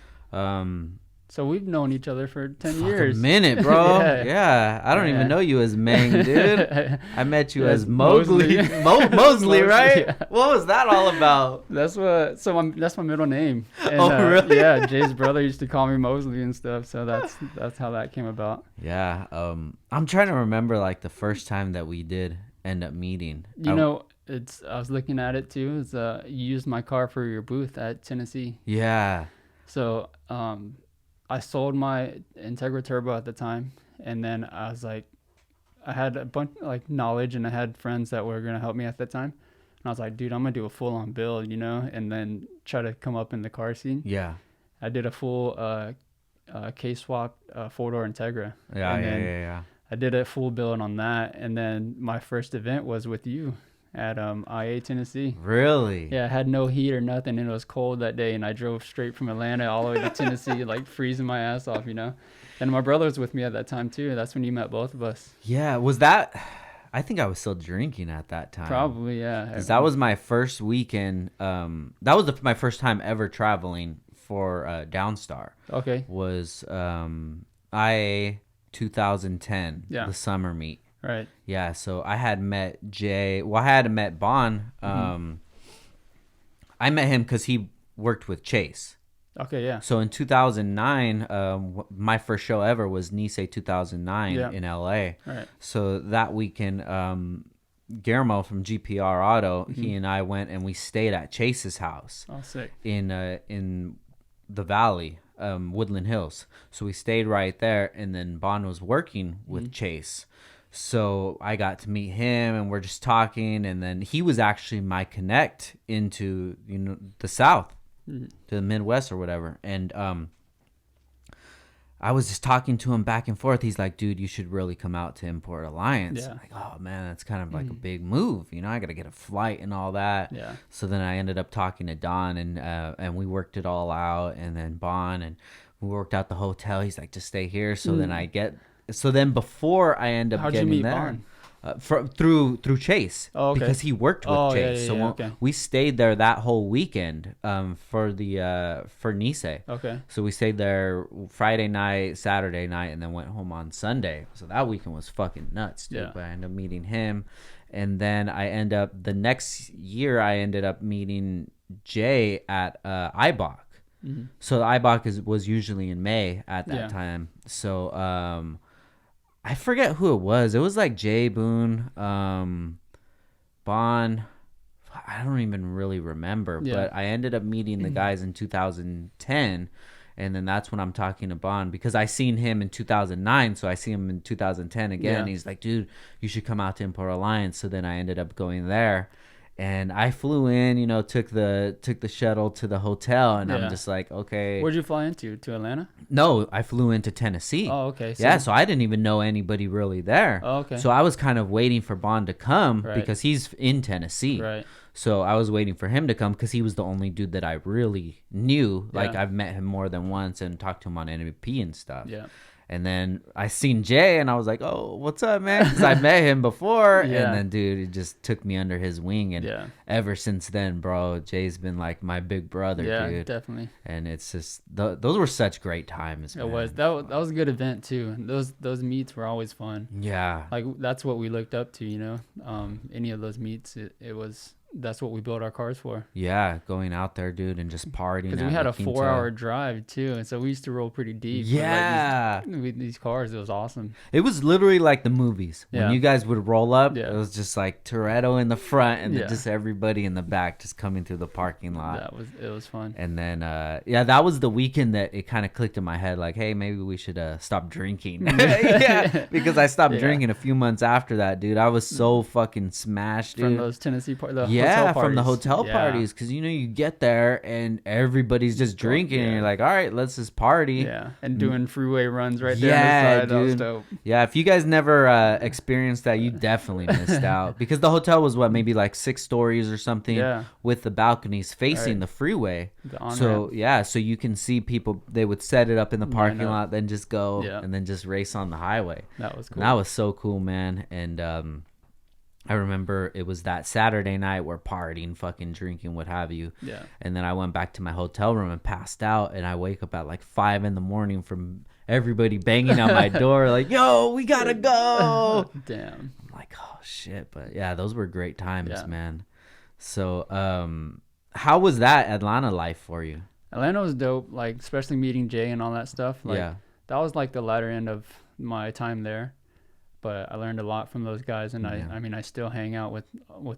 Speaker 2: So we've known each other for 10 years.
Speaker 1: A minute, bro. Yeah. I don't even know you as Meng, dude. I met you as Mowgli. Mowgli, right? Yeah. What was that all about?
Speaker 2: That's my middle name. And,
Speaker 1: really?
Speaker 2: Yeah. Jay's brother used to call me Mosley and stuff. So that's how that came about.
Speaker 1: Yeah. I'm trying to remember like the first time that we did end up meeting.
Speaker 2: You know, I was looking at it too. You used my car for your booth at Tennessee.
Speaker 1: Yeah.
Speaker 2: So I sold my Integra Turbo at the time, and then I was like, I had a bunch like knowledge, and I had friends that were gonna help me at that time. And I was like, dude, I'm gonna do a full on build, you know, and then try to come up in the car scene. Yeah. I did a full case swap 4-door Integra. Yeah. I did a full build on that, and then my first event was with you at IA Tennessee.
Speaker 1: Really?
Speaker 2: Yeah, I had no heat or nothing, and it was cold that day, and I drove straight from Atlanta all the way to Tennessee, like freezing my ass off, you know. And my brother was with me at that time too. That's when you met both of us.
Speaker 1: Yeah, was that? I think I was still drinking at that time.
Speaker 2: Probably, yeah.
Speaker 1: Because that was my first weekend. That was my first time ever traveling for Downstar. Okay. Was IA 2010, the summer meet. Right. Yeah, so I had met Jay. Well, I had met Bon. I met him because he worked with Chase.
Speaker 2: Okay, yeah.
Speaker 1: So in 2009, my first show ever was Nice 2009 in LA. Right. So that weekend, Guillermo from GPR Auto, he and I went and we stayed at Chase's house.
Speaker 2: Oh, sick.
Speaker 1: In the valley, Woodland Hills. So we stayed right there, and then Bond was working with Chase. So I got to meet him, and we're just talking, and then he was actually my connect into the South, to the Midwest or whatever, and I was just talking to him back and forth. He's like, dude, you should really come out to Import Alliance.
Speaker 2: Yeah.
Speaker 1: I'm like, oh, man, that's kind of like a big move. I got to get a flight and all that.
Speaker 2: Yeah.
Speaker 1: So then I ended up talking to Don, and we worked it all out. And then Bon, and we worked out the hotel. He's like, just stay here. So then before I end up
Speaker 2: How'd
Speaker 1: getting
Speaker 2: you meet
Speaker 1: there.
Speaker 2: Bon?
Speaker 1: Through Chase,
Speaker 2: okay.
Speaker 1: Because he worked with Chase, so
Speaker 2: okay.
Speaker 1: we stayed there that whole weekend for Nice.
Speaker 2: Okay.
Speaker 1: So we stayed there Friday night, Saturday night, and then went home on Sunday. So that weekend was fucking nuts, dude.
Speaker 2: Yeah.
Speaker 1: But I ended up meeting him, and then the next year I ended up meeting Jay at IBOC. So the IBOC was usually in May at that time. So I forget who it was. It was like Jay Boone, Bon. I don't even really remember.
Speaker 2: Yeah.
Speaker 1: But I ended up meeting the guys in 2010. And then that's when I'm talking to Bon, because I seen him in 2009. So I see him in 2010 again. He's like, dude, you should come out to Import Alliance. So then I ended up going there. And I flew in, took the shuttle to the hotel, and I'm just like, okay.
Speaker 2: Where'd you fly into? To Atlanta?
Speaker 1: No, I flew into Tennessee.
Speaker 2: Oh, okay.
Speaker 1: So I didn't even know anybody really there.
Speaker 2: Oh, okay.
Speaker 1: So I was kind of waiting for Bond to come because he's in Tennessee.
Speaker 2: Right.
Speaker 1: So I was waiting for him to come because he was the only dude that I really knew. Like, I've met him more than once and talked to him on NVP and stuff.
Speaker 2: Yeah.
Speaker 1: And then I seen Jay, and I was like, "Oh, what's up, man?" Because I met him before, and then, dude, he just took me under his wing, and ever since then, bro, Jay's been like my big brother, dude.
Speaker 2: Yeah, definitely.
Speaker 1: And it's just those were such great times, man.
Speaker 2: It was that was a good event too. Those meets were always fun.
Speaker 1: Yeah,
Speaker 2: like that's what we looked up to, any of those meets, that's what we built our cars for.
Speaker 1: Yeah, going out there, dude, and just partying.
Speaker 2: Because we had a 4-hour drive too, and so we used to roll pretty deep.
Speaker 1: Yeah,
Speaker 2: with these cars, it was awesome.
Speaker 1: It was literally like the movies. When you guys would roll up, it was just like Toretto in the front, and then just everybody in the back just coming through the parking lot.
Speaker 2: It was fun.
Speaker 1: And then that was the weekend that it kind of clicked in my head, like, hey, maybe we should stop drinking. Because I stopped drinking a few months after that, dude. I was so fucking smashed, dude.
Speaker 2: From those Tennessee parties.
Speaker 1: From the hotel parties, because you get there and everybody's just drinking, and you're like, all right, let's just party.
Speaker 2: Yeah, and doing freeway runs right there. Yeah, dude. That was dope.
Speaker 1: Yeah, if you guys never experienced that, you definitely missed out, because the hotel was maybe like 6 stories or something, with the balconies facing the freeway. So you can see people. They would set it up in the parking lot, then just go and then just race on the highway.
Speaker 2: That was cool.
Speaker 1: And that was so cool, man. And I remember it was that Saturday night we're partying, fucking drinking, what have you. Yeah. And then I went back to my hotel room and passed out, and I wake up at like 5 a.m. from everybody banging on my door, like, yo, we gotta go.
Speaker 2: Damn.
Speaker 1: I'm like, oh shit. But yeah, those were great times, man. So how was that Atlanta life for you?
Speaker 2: Atlanta was dope, like especially meeting Jay and all that stuff. Like, that was like the latter end of my time there. But I learned a lot from those guys, and I still hang out with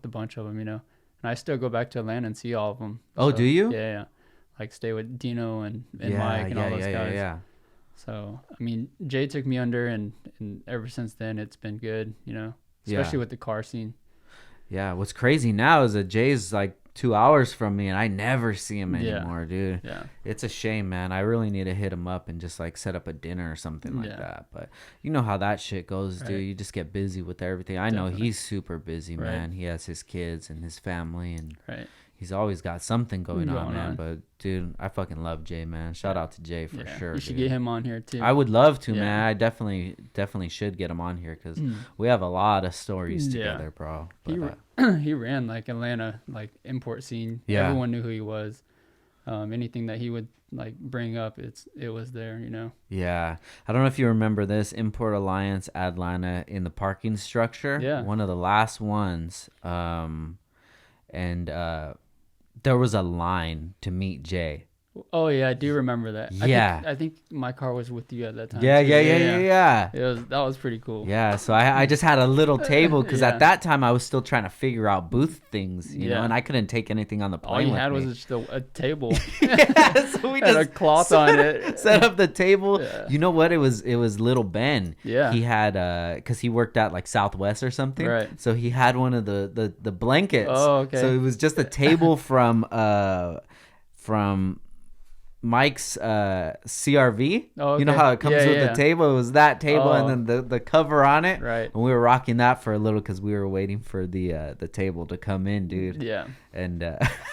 Speaker 2: a bunch of them, and I still go back to Atlanta and see all of them.
Speaker 1: Oh, so, do you?
Speaker 2: Yeah, like stay with Dino and Mike and all those guys. Yeah. So Jay took me under, and ever since then it's been good, especially with the car scene. Yeah,
Speaker 1: what's crazy now is that Jay's like 2 hours from me, and I never see him anymore, dude. Yeah, it's a shame, man. I really need to hit him up and just like set up a dinner or something like that. But you know how that shit goes, dude. You just get busy with everything. I know he's super busy, man. He has his kids and his family, and he's always got something going on, man. But dude, I fucking love Jay, man. Shout out to Jay for sure.
Speaker 2: You should get him on here too.
Speaker 1: I would love to, man. I definitely should get him on here, because we have a lot of stories together, bro. But,
Speaker 2: he ran like Atlanta, like import scene. Yeah, everyone knew who he was. Anything that he would like bring up, it was there,
Speaker 1: Yeah, I don't know if you remember this Import Alliance Atlanta in the parking structure. Yeah, one of the last ones. And there was a line to meet Jay.
Speaker 2: Oh yeah, I do remember that.
Speaker 1: Yeah.
Speaker 2: I think my car was with you at that time.
Speaker 1: Yeah,
Speaker 2: too.
Speaker 1: yeah.
Speaker 2: That was pretty cool.
Speaker 1: Yeah, so I just had a little table because
Speaker 2: Yeah.
Speaker 1: at that time I was still trying to figure out booth things, you know,
Speaker 2: Yeah.
Speaker 1: and I couldn't take anything on the
Speaker 2: All
Speaker 1: plane
Speaker 2: you
Speaker 1: with
Speaker 2: had
Speaker 1: me.
Speaker 2: was just a table
Speaker 1: Yeah, so we
Speaker 2: and a
Speaker 1: just
Speaker 2: cloth on it.
Speaker 1: set up the table.
Speaker 2: Yeah.
Speaker 1: You know what? It was little Ben.
Speaker 2: Yeah.
Speaker 1: He had because he worked at like Southwest or something.
Speaker 2: Right.
Speaker 1: So he had one of the blankets.
Speaker 2: Oh, okay.
Speaker 1: So it was just a table from Mike's CRV.
Speaker 2: Oh,
Speaker 1: You know
Speaker 2: okay.
Speaker 1: how it comes
Speaker 2: Yeah,
Speaker 1: with
Speaker 2: yeah.
Speaker 1: the table? It was that table
Speaker 2: Oh.
Speaker 1: and then the cover on it.
Speaker 2: Right.
Speaker 1: And we were rocking that for a little because we were waiting for the table to come in, dude.
Speaker 2: Yeah.
Speaker 1: And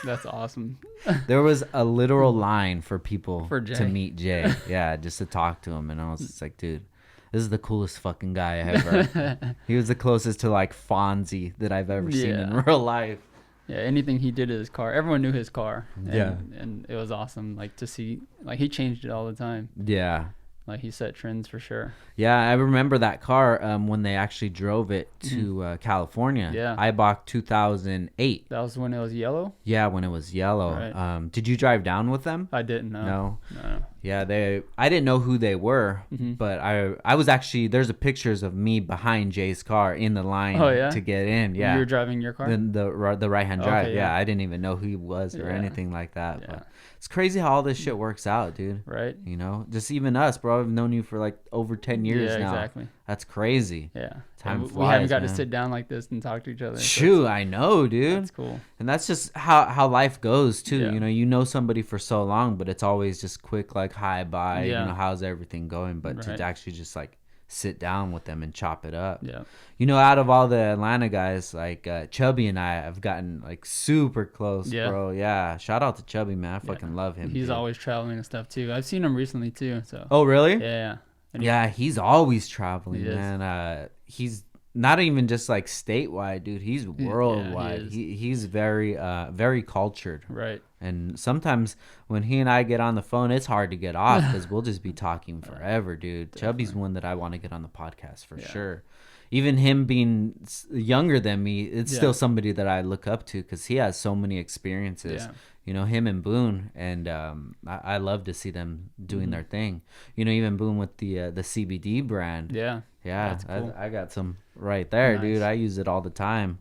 Speaker 2: That's awesome.
Speaker 1: there was a literal line for people
Speaker 2: For Jay.
Speaker 1: to meet Jay. Yeah, just to talk to him. And I was just like, dude, this is the coolest fucking guy ever. He was the closest to like Fonzie that I've ever seen in real life.
Speaker 2: Yeah, anything he did to his car, everyone knew his car.
Speaker 1: Yeah.
Speaker 2: And it was awesome, like, to see, like, he changed it all the time.
Speaker 1: Yeah.
Speaker 2: Like, he set trends for sure.
Speaker 1: Yeah, I remember that car when they actually drove it to California.
Speaker 2: Yeah.
Speaker 1: Ibach 2008.
Speaker 2: That was when it was yellow?
Speaker 1: Yeah, when it was yellow.
Speaker 2: Right.
Speaker 1: Did you drive down with them?
Speaker 2: I didn't know. No.
Speaker 1: Yeah, I didn't know who they were,
Speaker 2: Mm-hmm.
Speaker 1: but I was actually, there's pictures of me behind Jay's car in the line to get in. Yeah.
Speaker 2: You were driving your car?
Speaker 1: The right-hand drive.
Speaker 2: Okay,
Speaker 1: yeah,
Speaker 2: yeah.
Speaker 1: I didn't even know who he was or
Speaker 2: Yeah.
Speaker 1: anything like that.
Speaker 2: Yeah.
Speaker 1: But it's crazy how all this shit works out, dude.
Speaker 2: Right?
Speaker 1: You know, just even us, bro. I've known you for like over 10 years now.
Speaker 2: Exactly.
Speaker 1: That's crazy.
Speaker 2: Yeah.
Speaker 1: Time
Speaker 2: we
Speaker 1: flies,
Speaker 2: haven't got
Speaker 1: man.
Speaker 2: to sit down like this and talk to each other.
Speaker 1: Shoot, I know, dude.
Speaker 2: That's cool.
Speaker 1: And that's just how life goes too.
Speaker 2: Yeah.
Speaker 1: You know somebody for so long, but it's always just quick, like hi, bye.
Speaker 2: Yeah.
Speaker 1: You know, how's everything going? But
Speaker 2: Right.
Speaker 1: to actually just like sit down with them and chop it up.
Speaker 2: Yeah.
Speaker 1: You know, out of all the Atlanta guys, like Chubby and I have gotten like super close,
Speaker 2: Yeah.
Speaker 1: bro. Yeah. Shout out to Chubby, man. I fucking love him.
Speaker 2: He's
Speaker 1: dude.
Speaker 2: always traveling and stuff too. I've seen him recently too. So.
Speaker 1: Oh, really?
Speaker 2: Yeah. And
Speaker 1: Yeah, he's always traveling,
Speaker 2: He is.
Speaker 1: man. He's not even just like statewide, dude. He's worldwide.
Speaker 2: he
Speaker 1: He's very very cultured.
Speaker 2: Right.
Speaker 1: And sometimes when he and I get on the phone, it's hard to get off because we'll just be talking forever, dude. Chubby's one that I want to get on the podcast for sure. Even him being younger than me, it's still somebody that I look up to because he has so many experiences.
Speaker 2: Yeah.
Speaker 1: You know, him and Boone, and I love to see them doing their thing. You know, even Boone with the CBD brand.
Speaker 2: Yeah.
Speaker 1: Yeah,
Speaker 2: That's cool.
Speaker 1: I got some right there,
Speaker 2: Nice.
Speaker 1: dude. I use it all the time.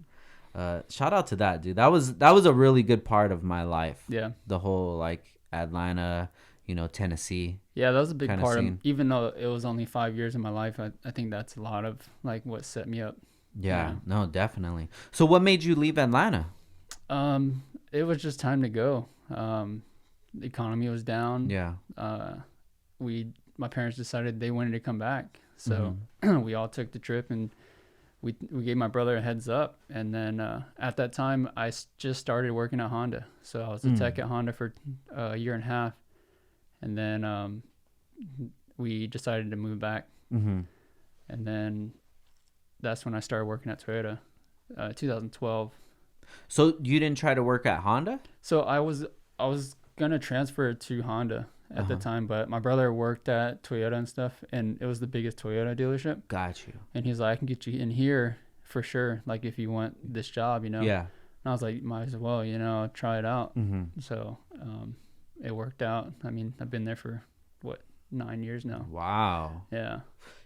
Speaker 1: Shout out to that, dude. That was a really good part of my life.
Speaker 2: Yeah.
Speaker 1: The whole like Atlanta, you know, Tennessee.
Speaker 2: Yeah, that was a big
Speaker 1: kinda
Speaker 2: part
Speaker 1: scene.
Speaker 2: of, even though it was only 5 years of my life, I think that's a lot of like what set me up.
Speaker 1: Yeah, no, definitely. So what made you leave Atlanta?
Speaker 2: It was just time to go. The economy was down.
Speaker 1: Yeah.
Speaker 2: My parents decided they wanted to come back. So we all took the trip and we gave my brother a heads up. And then at that time, I just started working at Honda. So I was a tech at Honda for a year and a half. And then we decided to move back.
Speaker 1: Mm-hmm.
Speaker 2: And then that's when I started working at Toyota, 2012.
Speaker 1: So you didn't try to work at Honda?
Speaker 2: So I was gonna transfer to Honda at the time, but my brother worked at Toyota and stuff, and it was the biggest Toyota dealership.
Speaker 1: Got you.
Speaker 2: And he's like, I can get you in here for sure, like if you want this job, you know.
Speaker 1: Yeah.
Speaker 2: And I was like, might as well, you know, try it out.
Speaker 1: Mm-hmm.
Speaker 2: So it worked out. I mean, I've been there for 9 years now.
Speaker 1: Wow.
Speaker 2: Yeah.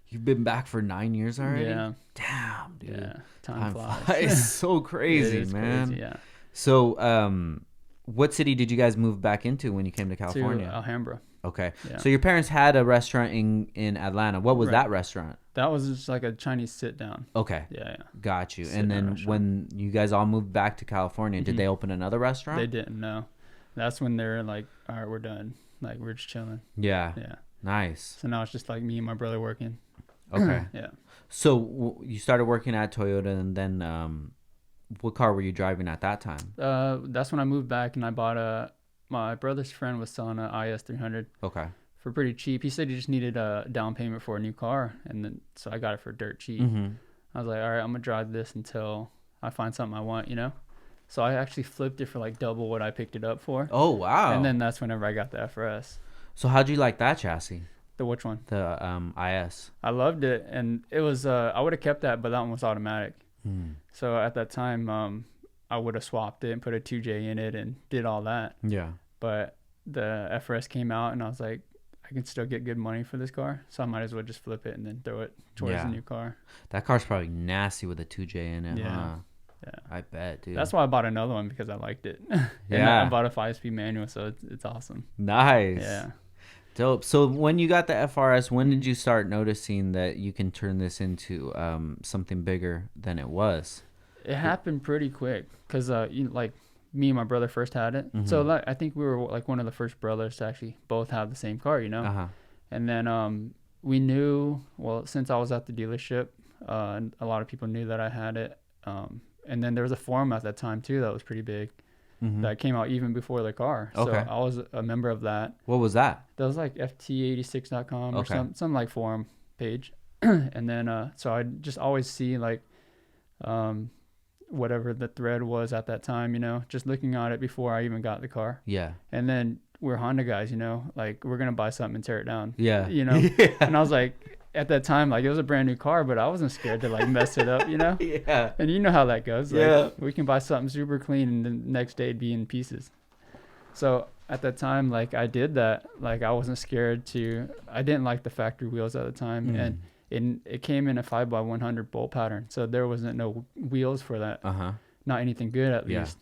Speaker 1: You've been back for 9 years already?
Speaker 2: Yeah.
Speaker 1: Damn, dude.
Speaker 2: Yeah. Time
Speaker 1: Time
Speaker 2: flies.
Speaker 1: flies so crazy,
Speaker 2: It is
Speaker 1: man.
Speaker 2: crazy, yeah.
Speaker 1: So, what city did you guys move back into when you came to California?
Speaker 2: To Alhambra.
Speaker 1: Okay.
Speaker 2: Yeah.
Speaker 1: So your parents had a restaurant in Atlanta. What was
Speaker 2: Right.
Speaker 1: that restaurant?
Speaker 2: That was just like a Chinese sit down.
Speaker 1: Okay.
Speaker 2: Yeah.
Speaker 1: Got you.
Speaker 2: Sit
Speaker 1: And
Speaker 2: down
Speaker 1: then
Speaker 2: restaurant.
Speaker 1: when you guys all moved back to California, did they open another restaurant?
Speaker 2: They didn't know. That's when they're like, all right, we're done. Like, we're just chilling.
Speaker 1: Yeah.
Speaker 2: Yeah.
Speaker 1: Nice.
Speaker 2: So now it's just like me and my brother working.
Speaker 1: Okay.
Speaker 2: Yeah.
Speaker 1: So you started working at Toyota, and then what car were you driving at that time?
Speaker 2: That's when I moved back and I bought my brother's friend was selling an IS 300
Speaker 1: Okay.
Speaker 2: for pretty cheap. He said he just needed a down payment for a new car. And then, so I got it for dirt cheap.
Speaker 1: Mm-hmm.
Speaker 2: I was like, all right, I'm going to drive this until I find something I want, you know? So I actually flipped it for like double what I picked it up for.
Speaker 1: Oh, wow.
Speaker 2: And then that's whenever I got the FRS.
Speaker 1: So how'd you like that chassis?
Speaker 2: The which one?
Speaker 1: The IS.
Speaker 2: I loved it. And it was, I would have kept that, but that one was automatic. So at that time, I would have swapped it and put a 2J in it and did all that.
Speaker 1: Yeah.
Speaker 2: But the FRS came out, and I was like, I can still get good money for this car, so I might as well just flip it and then throw it towards a new car.
Speaker 1: That car's probably nasty with a 2J in it,
Speaker 2: Yeah.
Speaker 1: huh?
Speaker 2: Yeah.
Speaker 1: I bet, dude.
Speaker 2: That's why I bought another one, because I liked it.
Speaker 1: Yeah.
Speaker 2: I bought a 5-speed manual, so it's awesome.
Speaker 1: Nice.
Speaker 2: Yeah.
Speaker 1: Dope. So when you got the FRS, when did you start noticing that you can turn this into something bigger than it was?
Speaker 2: It happened pretty quick, because like me and my brother first had it.
Speaker 1: Mm-hmm.
Speaker 2: So like, I think we were like one of the first brothers to actually both have the same car,
Speaker 1: Uh-huh.
Speaker 2: And then we knew, well, since I was at the dealership, and a lot of people knew that I had it. And then there was a forum at that time too that was pretty big, that came out even before the car. So I was a member of that.
Speaker 1: What was that?
Speaker 2: That was like ft86.com or some like forum page. And then so I just always see like whatever the thread was at that time, just looking at it before I even got the car.
Speaker 1: Yeah.
Speaker 2: And then we're Honda guys, like we're gonna buy something and tear it down.
Speaker 1: Yeah.
Speaker 2: Yeah. And I was like, at that time, like it was a brand new car, but I wasn't scared to like mess it up,
Speaker 1: Yeah.
Speaker 2: And you know how that goes. Like,
Speaker 1: Yeah.
Speaker 2: we can buy something super clean and the next day it'd be in pieces. So at that time, like I did that. Like I wasn't scared I didn't like the factory wheels at the time. And it came in a 5x100 bolt pattern. So there wasn't no wheels for that.
Speaker 1: Uh-huh.
Speaker 2: Not anything good at least.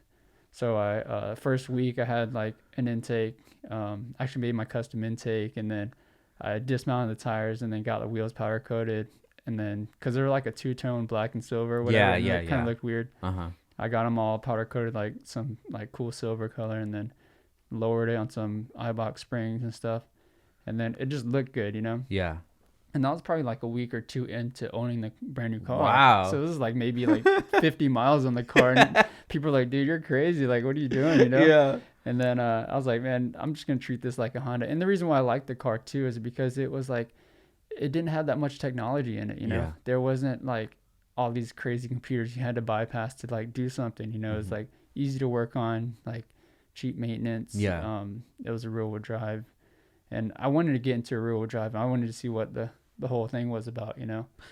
Speaker 2: So I first week I had like an intake, actually made my custom intake, and then I dismounted the tires and then got the wheels powder coated, and then because they were like a two-tone black and silver, whatever, it kind of looked weird. I got them all powder coated like some like cool silver color, and then lowered it on some Ibach springs and stuff, and then it just looked good,
Speaker 1: Yeah.
Speaker 2: And that was probably like a week or two into owning the brand new car.
Speaker 1: Wow.
Speaker 2: So this is like maybe like 50 miles on the car, and people are like, dude, you're crazy, like what are you doing,
Speaker 1: Yeah.
Speaker 2: And then I was like, man, I'm just going to treat this like a Honda. And the reason why I liked the car too is because it was like, it didn't have that much technology in it,
Speaker 1: Yeah.
Speaker 2: There wasn't like all these crazy computers you had to bypass to like do something, It was like easy to work on, like cheap maintenance.
Speaker 1: Yeah.
Speaker 2: It was a rear wheel drive. And I wanted to get into a rear wheel drive. I wanted to see what the whole thing was about,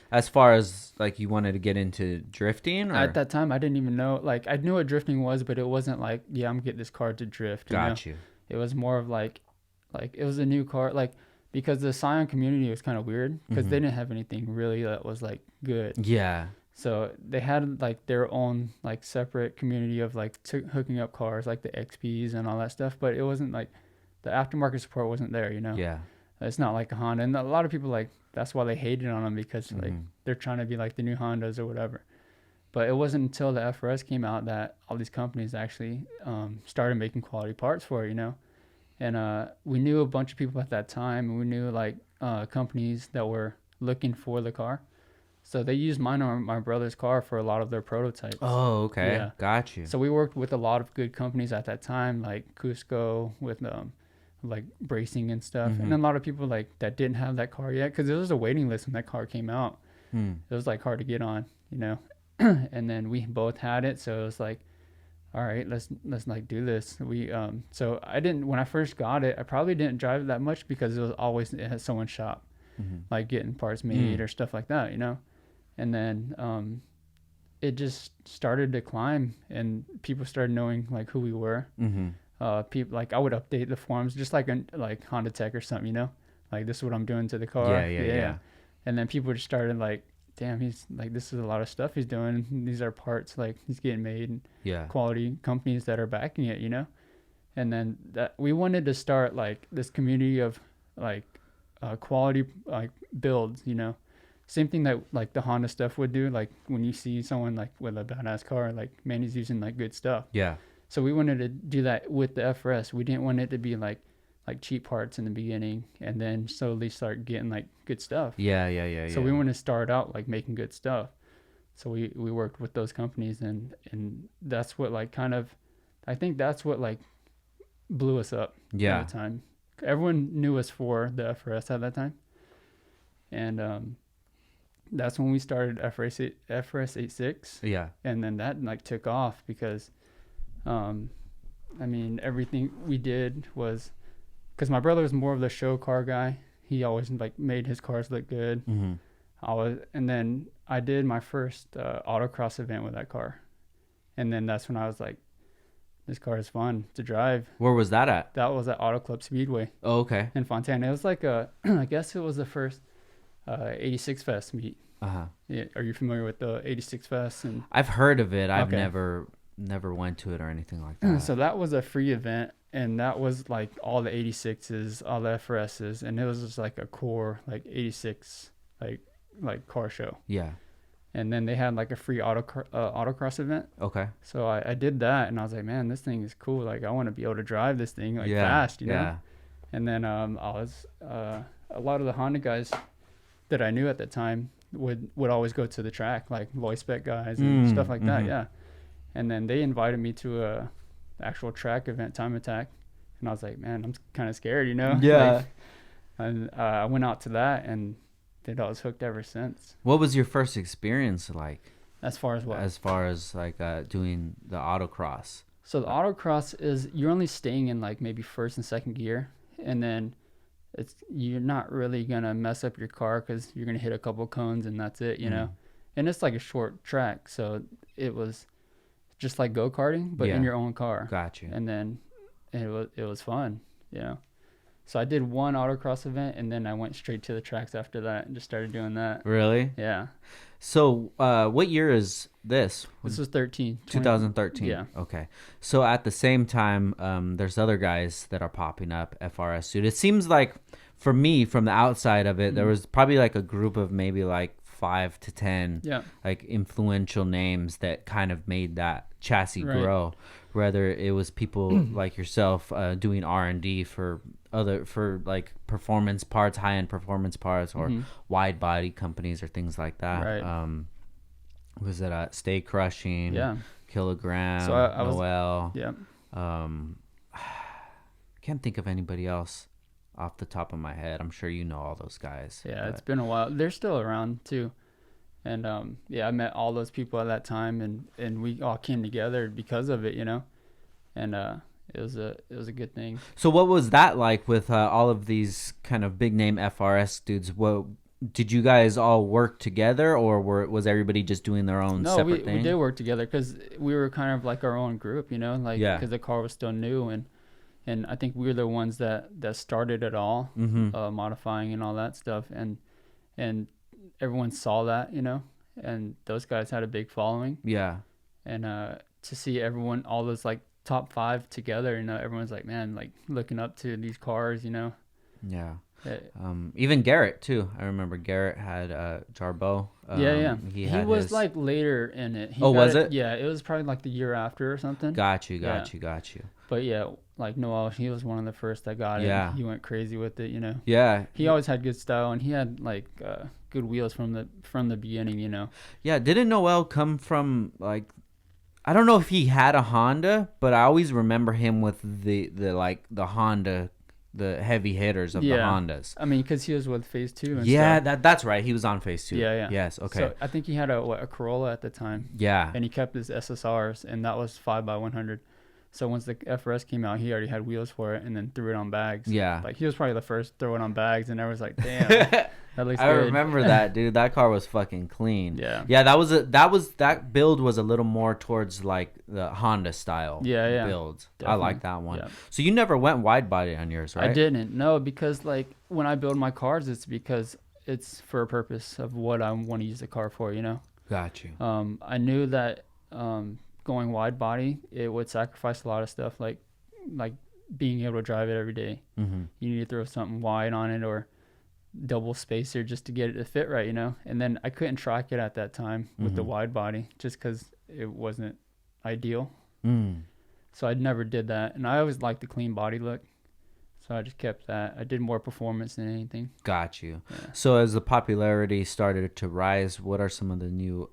Speaker 1: As far as like you wanted to get into drifting, or?
Speaker 2: At that time I didn't even know, like I knew what drifting was, but it wasn't like, yeah, I'm gonna get this car to drift.
Speaker 1: Got you.
Speaker 2: It was more of like it was a new car, like because the Scion community was kind of weird because they didn't have anything really that was like good.
Speaker 1: Yeah.
Speaker 2: So they had like their own like separate community of like hooking up cars, like the XPs and all that stuff, but it wasn't like the aftermarket support wasn't there,
Speaker 1: Yeah.
Speaker 2: It's not like a Honda, and a lot of people like that's why they hated on them, because like they're trying to be like the new Hondas or whatever. But it wasn't until the FRS came out that all these companies actually started making quality parts for it, And we knew a bunch of people at that time, and we knew like companies that were looking for the car. So they used mine or my brother's car for a lot of their prototypes.
Speaker 1: Oh, okay.
Speaker 2: Yeah.
Speaker 1: Got you.
Speaker 2: So we worked with a lot of good companies at that time, like Cusco with like bracing and stuff, and a lot of people like that didn't have that car yet, because there was a waiting list when that car came out. It was like hard to get on, And then we both had it, so it was like, all right, let's like do this. We so I didn't, when I first got it, I probably didn't drive it that much because it had someone's shop, like getting parts made or stuff like that, And then it just started to climb, and people started knowing like who we were. People like, I would update the forums just like Honda Tech or something, like this is what I'm doing to the car.
Speaker 1: Yeah.
Speaker 2: And then people just started like, damn, he's like, this is a lot of stuff he's doing. These are parts like he's getting made, and quality companies that are backing it, And then that we wanted to start like this community of like quality like builds, Same thing that like the Honda stuff would do. Like when you see someone like with a badass car, like man, he's using like good stuff.
Speaker 1: Yeah.
Speaker 2: So we wanted to do that with the FRS. We didn't want it to be like cheap parts in the beginning and then slowly start getting like good stuff.
Speaker 1: Yeah.
Speaker 2: So we want to start out like making good stuff. So we worked with those companies, and that's what like kind of, I think that's what like blew us up at the time. Everyone knew us for the FRS at that time. And that's when we started FRS 86.
Speaker 1: Yeah.
Speaker 2: And then that like took off because I mean, everything we did was, because my brother was more of the show car guy. He always like made his cars look good. And then I did my first autocross event with that car, and then that's when I was like, this car is fun to drive.
Speaker 1: Where was that at?
Speaker 2: That was at Auto Club Speedway
Speaker 1: Oh, okay.
Speaker 2: in Fontana. It was like I guess it was the first 86 Fest meet. Yeah, are you familiar with the 86 Fest? And
Speaker 1: I've heard of it. I've
Speaker 2: Okay.
Speaker 1: never went to it or anything like that.
Speaker 2: so that was a free event, and that was like all the 86s, all the FRSs, and it was just like a core like 86 like car show.
Speaker 1: Yeah.
Speaker 2: And then they had like a free autocross event.
Speaker 1: Okay.
Speaker 2: So I did that, and I was like, man, this thing is cool. Like I want to be able to drive this thing like
Speaker 1: Yeah.
Speaker 2: fast, you know.
Speaker 1: Yeah.
Speaker 2: And then I was a lot of the Honda guys that I knew at the time would always go to the track, like Loispec guys and stuff like that. Yeah. And then they invited me to a actual track event, Time Attack, and I was like, man, I'm kind of scared, you know.
Speaker 1: Yeah.
Speaker 2: Like, and I went out to that, and I was hooked ever since.
Speaker 1: What was your first experience like?
Speaker 2: As far as what?
Speaker 1: As far as like doing the autocross.
Speaker 2: So the autocross is you're only staying in like maybe first and second gear, and then you're not really gonna mess up your car because you're gonna hit a couple cones and that's it, you know. And it's like a short track, so it was just like go-karting, but in your own car.
Speaker 1: Got you.
Speaker 2: And then it was fun, you know. So I did one autocross event, and then I went straight to the tracks after that and just started doing that.
Speaker 1: Really?
Speaker 2: Yeah.
Speaker 1: So what year is this?
Speaker 2: This was
Speaker 1: 2013.
Speaker 2: Yeah.
Speaker 1: Okay. So at the same time, there's other guys that are popping up, FRS dude. It seems like, for me, from the outside of it, there was probably like a group of maybe like 5 to 10 like influential names that kind of made that chassis grow. Whether it was people like yourself doing R&D for like performance parts, high-end performance parts, or wide body companies or things like that.
Speaker 2: Right.
Speaker 1: Was it Stay Crushing?
Speaker 2: Yeah.
Speaker 1: Kilogram.
Speaker 2: So I
Speaker 1: Noel.
Speaker 2: Yeah.
Speaker 1: Can't think of anybody else off the top of my head. I'm sure you know all those guys.
Speaker 2: Yeah,
Speaker 1: but
Speaker 2: it's been a while. They're still around too. And I met all those people at that time, and we all came together because of it, you know. And it was a good thing.
Speaker 1: So what was that like with all of these kind of big name FRS dudes? What did you guys all work together, or was everybody just doing their own separate thing?
Speaker 2: We did work together because we were kind of like our own group, you know, like because the car was still new, and I think we were the ones that started it all, modifying and all that stuff, and everyone saw that, you know, and those guys had a big following.
Speaker 1: Yeah.
Speaker 2: And to see everyone, all those like top 5 together, you know, everyone's like, man, like looking up to these cars, you know.
Speaker 1: Yeah. Even Garrett too. I remember Garrett had Jarbo.
Speaker 2: He was like later in it.
Speaker 1: Was it?
Speaker 2: Yeah, it was probably like the year after or something.
Speaker 1: Got you.
Speaker 2: But yeah, like Noel, he was one of the first that got it. He went crazy with it, you know.
Speaker 1: Yeah.
Speaker 2: He always had good style, and he had like good wheels from the beginning, you know.
Speaker 1: Yeah, didn't Noel come from like, I don't know if he had a Honda, but I always remember him with the Honda, the heavy hitters of the Hondas.
Speaker 2: I mean, because he was with Phase 2 and
Speaker 1: stuff. That's right. He was on Phase 2.
Speaker 2: Yeah.
Speaker 1: Yes, okay.
Speaker 2: So I think he had a Corolla at the time.
Speaker 1: Yeah.
Speaker 2: And he kept his SSRs, and that was 5x100. So once the FRS came out, he already had wheels for it, and then threw it on bags. Yeah. Like, he was probably the first to throw it on bags, and everyone's like, damn, that looks
Speaker 1: I
Speaker 2: good.
Speaker 1: remember that, dude. That car was fucking clean.
Speaker 2: Yeah.
Speaker 1: Yeah, that build was a little more towards, like, the Honda style build. Definitely. I like that one. Yeah. So you never went wide body on yours, right?
Speaker 2: I didn't. No, because, like, when I build my cars, it's because it's for a purpose of what I want to use the car for, you know?
Speaker 1: Got you.
Speaker 2: I knew that going wide body, it would sacrifice a lot of stuff, like being able to drive it every day. You need to throw something wide on it or double spacer just to get it to fit right, you know. And then I couldn't track it at that time with the wide body just because it wasn't ideal. So I never did that, and I always liked the clean body look, so I just kept that. I did more performance than anything.
Speaker 1: Got you. Yeah. So as the popularity started to rise, what are some of the new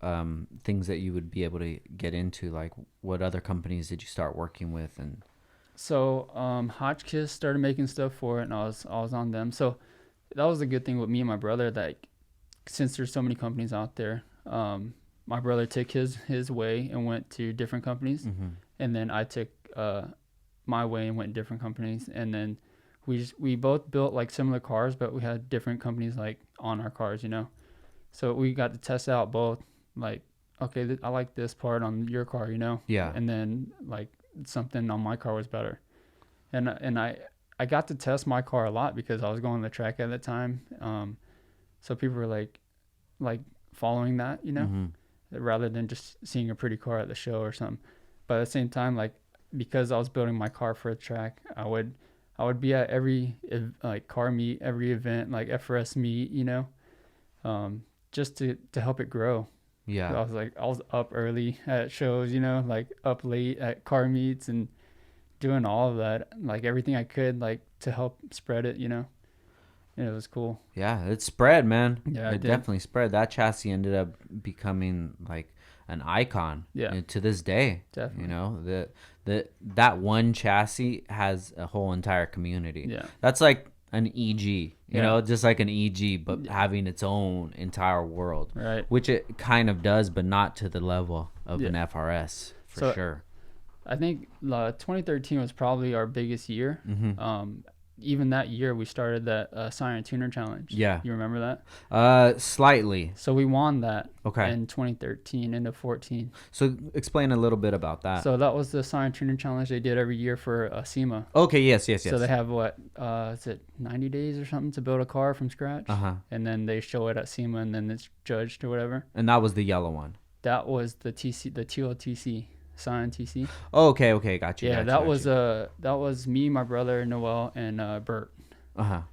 Speaker 1: things that you would be able to get into? Like, what other companies did you start working with? And
Speaker 2: so Hotchkiss started making stuff for it, and I was on them. So that was a good thing with me and my brother, that since there's so many companies out there, my brother took his way and went to different companies, and then I took my way and went to different companies, and then we both built like similar cars, but we had different companies like on our cars, you know. So we got to test out both, like, okay, I like this part on your car, you know.
Speaker 1: Yeah.
Speaker 2: And then like something on my car was better. And I got to test my car a lot because I was going on the track at the time. So people were like following that, rather than just seeing a pretty car at the show or something. But at the same time, like, because I was building my car for the track, I would be at every like car meet, every event, like FRS meet, just to help it grow.
Speaker 1: Yeah.
Speaker 2: So I was up early at shows, like up late at car meets and doing all of that, like everything I could, like to help spread it, and it was cool.
Speaker 1: Yeah, it spread, man.
Speaker 2: Yeah,
Speaker 1: it definitely spread. That chassis ended up becoming like an icon.
Speaker 2: Yeah,
Speaker 1: to this day.
Speaker 2: Definitely.
Speaker 1: That one chassis has a whole entire community.
Speaker 2: Yeah,
Speaker 1: that's like an EG, just like an EG, but having its own entire world.
Speaker 2: Right.
Speaker 1: Which it kind of does, but not to the level of an FRS for sure.
Speaker 2: I think 2013 was probably our biggest year.
Speaker 1: Mm-hmm.
Speaker 2: Even that year, we started that Siren Tuner Challenge.
Speaker 1: Yeah.
Speaker 2: You remember that?
Speaker 1: Slightly.
Speaker 2: So we won that
Speaker 1: Okay.
Speaker 2: in 2013 into 14.
Speaker 1: So explain a little bit about that.
Speaker 2: So that was the Siren Tuner Challenge they did every year for SEMA.
Speaker 1: Okay, yes.
Speaker 2: So they have is it 90 days or something to build a car from scratch?
Speaker 1: Uh-huh.
Speaker 2: And then they show it at SEMA and then it's judged or whatever.
Speaker 1: And that was the yellow one.
Speaker 2: That was the TLTC. Scion TC.
Speaker 1: Oh, okay, got you.
Speaker 2: Yeah, that was me, my brother Noel, and Bert.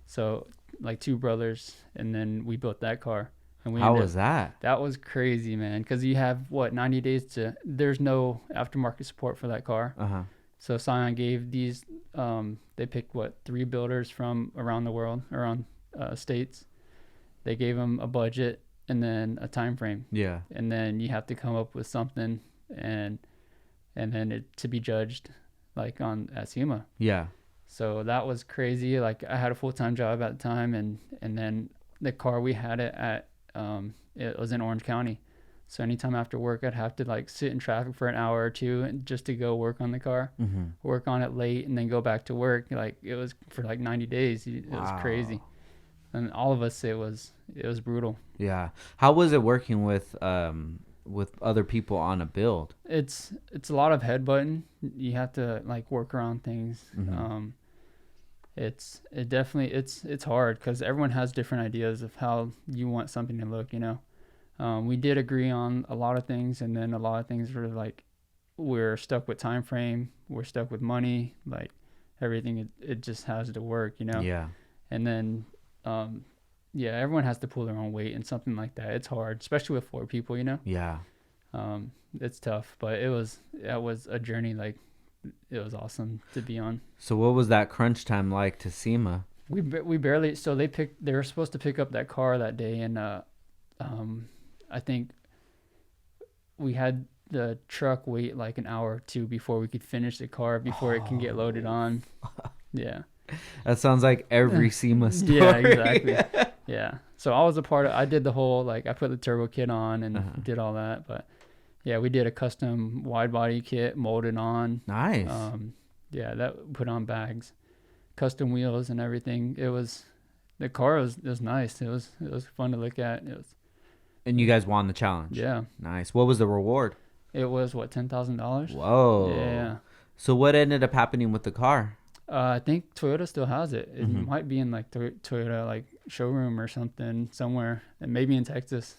Speaker 2: So like two brothers, and then we built that car. And
Speaker 1: how was that?
Speaker 2: That was crazy, man. Because you have 90 days to. There's no aftermarket support for that car. So Scion gave these. They picked 3 builders from around the world, around states. They gave them a budget and then a time frame.
Speaker 1: Yeah.
Speaker 2: And then you have to come up with something and then it to be judged like at SEMA.
Speaker 1: Yeah.
Speaker 2: So that was crazy. Like I had a full-time job at the time and then the car we had it at it was in Orange County. So anytime after work I'd have to like sit in traffic for an hour or two and just to go work on the car, work on it late and then go back to work. Like it was for like 90 days. It was crazy. And all of us, it was brutal.
Speaker 1: Yeah. How was it working with other people on a build?
Speaker 2: It's a lot of headbutting. You have to like work around things. It's hard because everyone has different ideas of how you want something to look. We did agree on a lot of things, and then a lot of things were like we're stuck with time frame, we're stuck with money, like everything. It just has to work.
Speaker 1: Yeah.
Speaker 2: And then everyone has to pull their own weight and something like that. It's hard, especially with 4 people,
Speaker 1: Yeah.
Speaker 2: It's tough, but that was a journey. Like it was awesome to be on.
Speaker 1: So what was that crunch time like to SEMA?
Speaker 2: We barely, so they were supposed to pick up that car that day. And, I think we had the truck wait like an hour or 2 before we could finish the car before it can get loaded on. Yeah.
Speaker 1: That sounds like every SEMA story.
Speaker 2: Yeah, exactly. Yeah. So I was I did the whole, like, I put the turbo kit on and did all that. But yeah, we did a custom wide body kit, molded on.
Speaker 1: Nice.
Speaker 2: That put on bags, custom wheels and everything. The car was nice. It was fun to look at.
Speaker 1: And you guys won the challenge.
Speaker 2: Yeah.
Speaker 1: Nice. What was the reward?
Speaker 2: It was $10,000.
Speaker 1: Whoa.
Speaker 2: Yeah.
Speaker 1: So what ended up happening with the car?
Speaker 2: I think Toyota still has it. It might be in like Toyota like showroom or something somewhere, and maybe in Texas.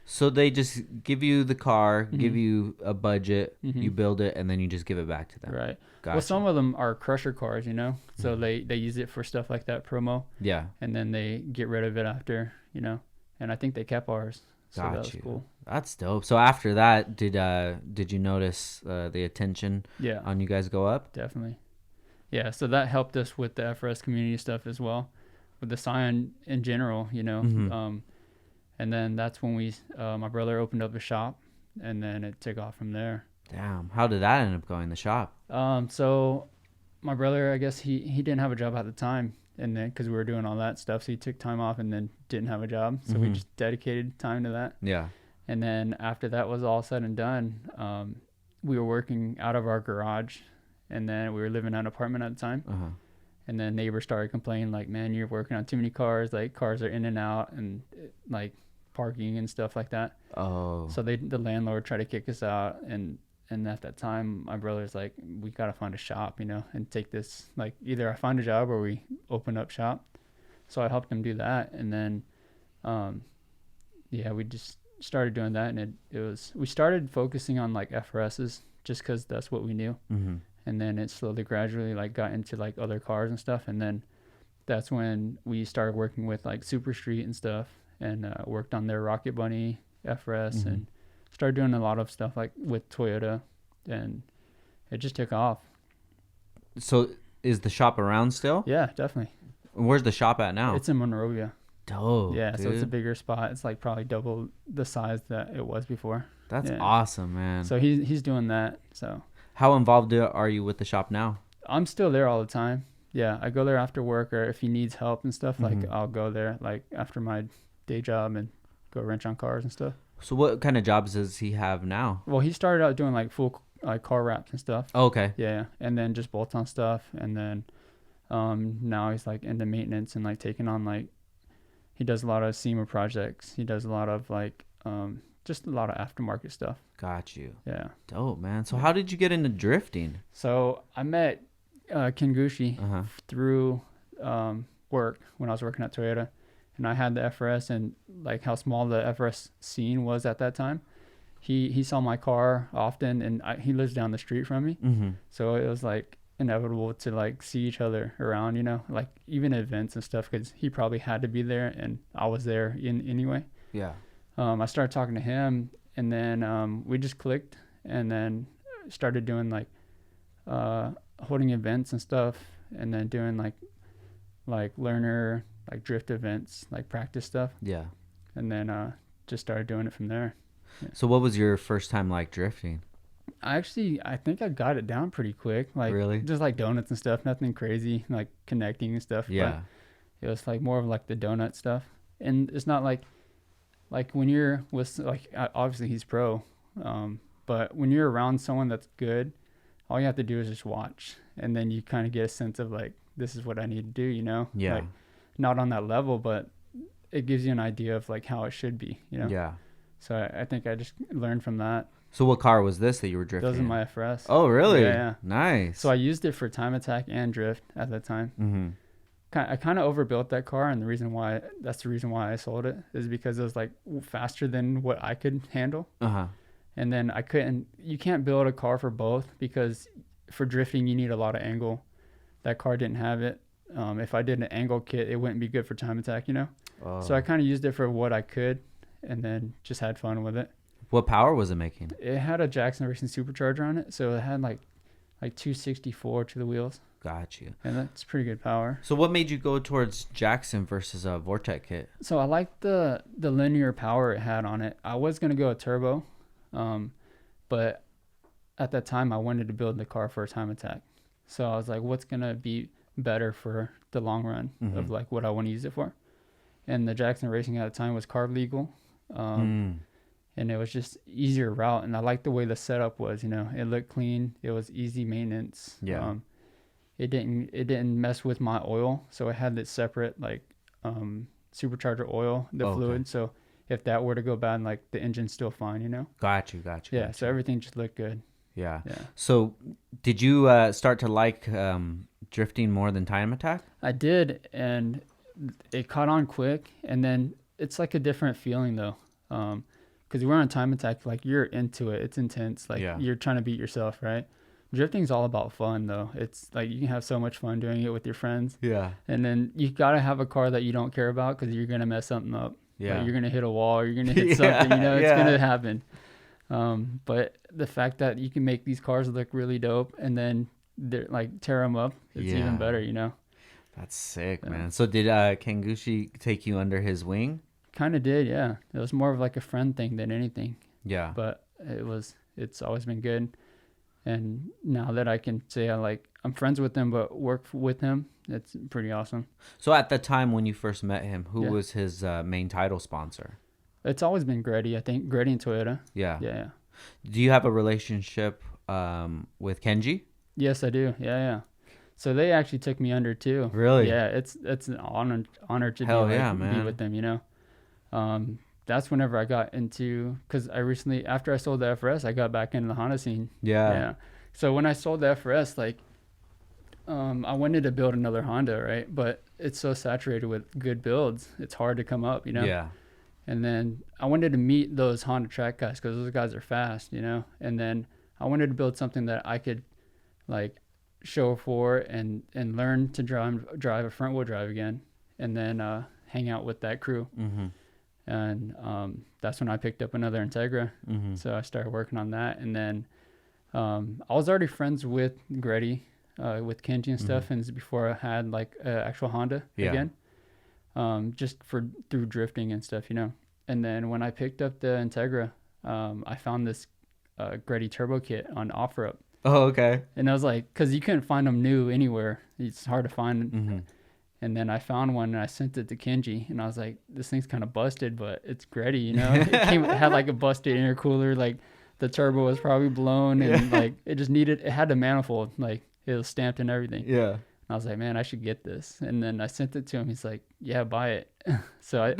Speaker 1: So they just give you the car, give you a budget, you build it, and then you just give it back to them.
Speaker 2: Right.
Speaker 1: Gotcha.
Speaker 2: Well, some of them are crusher cars, so they use it for stuff like that promo.
Speaker 1: Yeah.
Speaker 2: And then they get rid of it after, and I think they kept ours. So that was cool.
Speaker 1: That's dope. So after that, did you notice the attention on you guys go up?
Speaker 2: Definitely. Yeah, so that helped us with the FRS community stuff as well, with the Scion in general, and then that's when my brother opened up a shop, and then it took off from there.
Speaker 1: Damn, how did that end up going, the shop?
Speaker 2: So my brother, I guess he didn't have a job at the time, and then because we were doing all that stuff, so he took time off and then didn't have a job, so we just dedicated time to that.
Speaker 1: Yeah.
Speaker 2: And then after that was all said and done, we were working out of our garage. And then we were living in an apartment at the time. And then neighbors started complaining, like, man, you're working on too many cars. Like, cars are in and out and, like, parking and stuff like that.
Speaker 1: Oh.
Speaker 2: So the landlord tried to kick us out. And And at that time, my brother's like, we got to find a shop, and take this, like, either I find a job or we open up shop. So I helped him do that. And then, we just started doing that. And we started focusing on like FRSs just because that's what we knew.
Speaker 1: Mm-hmm.
Speaker 2: And then it slowly, gradually like got into like other cars and stuff. And then that's when we started working with like Super Street and stuff, and worked on their Rocket Bunny FRS,
Speaker 1: Mm-hmm.
Speaker 2: and started doing a lot of stuff like with Toyota, and it just took off.
Speaker 1: So is the shop around still?
Speaker 2: Yeah, definitely.
Speaker 1: Where's the shop at now?
Speaker 2: It's in Monrovia.
Speaker 1: Dope.
Speaker 2: Yeah,
Speaker 1: dude.
Speaker 2: so it's a bigger spot. It's like probably double the size that it was before.
Speaker 1: That's
Speaker 2: Yeah.
Speaker 1: awesome, man.
Speaker 2: So he's doing that. So
Speaker 1: how involved are you with the shop now?
Speaker 2: I'm still there all the time. Yeah, I go there after work, or if he needs help and stuff, like
Speaker 1: Mhm.
Speaker 2: I'll go there like after my day job and go wrench on cars and stuff.
Speaker 1: So what kind of jobs does he have now?
Speaker 2: Well, he started out doing like full like car wraps and stuff.
Speaker 1: Oh, okay.
Speaker 2: Yeah, and then just bolt on stuff, and then now he's like into maintenance and like taking on like, he does a lot of SEMA projects. He does a lot of like just a lot of aftermarket stuff.
Speaker 1: Got you.
Speaker 2: Yeah.
Speaker 1: Dope, man. So how did you get into drifting?
Speaker 2: So I met Kengushi
Speaker 1: Uh-huh.
Speaker 2: through work when I was working at Toyota, and I had the FRS, and like how small the FRS scene was at that time. He saw my car often, and he lives down the street from me,
Speaker 1: Mm-hmm.
Speaker 2: so it was like inevitable to like see each other around, like even events and stuff, because he probably had to be there and I was there anyway.
Speaker 1: Yeah.
Speaker 2: I started talking to him, and then we just clicked, and then started doing like holding events and stuff, and then doing like learner, like drift events, like practice stuff,
Speaker 1: Yeah.
Speaker 2: and then just started doing it from there.
Speaker 1: So what was your first time like drifting?
Speaker 2: I think I got it down pretty quick, like
Speaker 1: Really?
Speaker 2: just like donuts and stuff, nothing crazy, like connecting and stuff.
Speaker 1: Yeah.
Speaker 2: But it was like more of like the donut stuff, and it's not like when you're with like obviously he's pro, but when you're around someone that's good, all you have to do is just watch, and then you kind of get a sense of like, this is what I need to do,
Speaker 1: Yeah.
Speaker 2: like not on that level, but it gives you an idea of like how it should be,
Speaker 1: Yeah.
Speaker 2: So I think I just learned from that.
Speaker 1: So what car was this that you were drifting?
Speaker 2: Those are my FRS.
Speaker 1: Oh, really?
Speaker 2: Yeah.
Speaker 1: Nice.
Speaker 2: So I used it for time attack and drift at that time.
Speaker 1: Mm-hmm.
Speaker 2: I kind of overbuilt that car, and that's the reason why I sold it, is because it was like faster than what I could handle.
Speaker 1: Uh-huh.
Speaker 2: And then you can't build a car for both, because for drifting you need a lot of angle. That car didn't have it. If I did an angle kit, it wouldn't be good for time attack,
Speaker 1: Oh.
Speaker 2: So I kind of used it for what I could, and then just had fun with it.
Speaker 1: What power was it making?
Speaker 2: It had a Jackson Racing supercharger on it, so it had like 264 to the wheels,
Speaker 1: Got you.
Speaker 2: and that's pretty good power.
Speaker 1: So what made you go towards Jackson versus a Vortec kit?
Speaker 2: So I liked the linear power it had on it. I was gonna go a turbo, but at that time I wanted to build the car for a time attack. So I was like, what's gonna be better for the long run of like what I want to use it for? And the Jackson Racing at the time was carb legal, and it was just easier route. And I liked the way the setup was. It looked clean. It was easy maintenance.
Speaker 1: Yeah.
Speaker 2: It didn't mess with my oil, so it had this separate like supercharger oil, the fluid. So if that were to go bad, like the engine's still fine.
Speaker 1: Got you.
Speaker 2: Yeah. So everything just looked good.
Speaker 1: Yeah.
Speaker 2: Yeah.
Speaker 1: So did you start to like drifting more than time attack?
Speaker 2: I did, and it caught on quick. And then it's like a different feeling though, because we're on time attack. Like you're into it. It's intense. Like you're trying to beat yourself, right? Drifting's all about fun though. It's like you can have so much fun doing it with your friends.
Speaker 1: Yeah.
Speaker 2: And then you gotta have a car that you don't care about, because you're gonna mess something up.
Speaker 1: Yeah.
Speaker 2: Like you're gonna hit a wall. You're gonna hit something. It's gonna happen. But the fact that you can make these cars look really dope, and then they're like tear them up, it's even better.
Speaker 1: That's sick, man. So did Kengushi take you under his wing?
Speaker 2: Kind of did, yeah. It was more of like a friend thing than anything.
Speaker 1: Yeah.
Speaker 2: But it's always been good. And now that I can say I'm friends with him, but work with him, it's pretty awesome.
Speaker 1: So at the time when you first met him, who was his main title sponsor?
Speaker 2: It's always been Greddy, I think. Greddy and Toyota.
Speaker 1: Yeah.
Speaker 2: Yeah.
Speaker 1: Do you have a relationship with Kenji?
Speaker 2: Yes, I do. Yeah. So they actually took me under too.
Speaker 1: Really?
Speaker 2: Yeah, it's an honor to
Speaker 1: Hell
Speaker 2: be
Speaker 1: man.
Speaker 2: with them, that's whenever I got into, because I recently, after I sold the FRS, I got back into the Honda scene.
Speaker 1: Yeah.
Speaker 2: So when I sold the FRS, like, I wanted to build another Honda, right? But it's so saturated with good builds, it's hard to come up,
Speaker 1: Yeah.
Speaker 2: And then I wanted to meet those Honda track guys because those guys are fast, And then I wanted to build something that I could like show for and learn to drive a front wheel drive again, and then hang out with that crew.
Speaker 1: Mm-hmm.
Speaker 2: And that's when I picked up another Integra.
Speaker 1: Mm-hmm.
Speaker 2: So I started working on that, and then I was already friends with Gretty, with Kenji and stuff, and this is before I had like an actual Honda again. Just through drifting and stuff, And then when I picked up the Integra, I found this Gretty turbo kit on OfferUp.
Speaker 1: Oh, okay.
Speaker 2: And I was like, because you couldn't find them new anywhere. It's hard to find.
Speaker 1: Mm-hmm.
Speaker 2: And then I found one and I sent it to Kenji. And I was like, this thing's kind of busted, but it's Gretty, It had like a busted intercooler. Like the turbo was probably blown, and like it had the manifold. Like it was stamped and everything.
Speaker 1: Yeah.
Speaker 2: I was like, man, I should get this. And then I sent it to him. He's like, yeah, buy it. So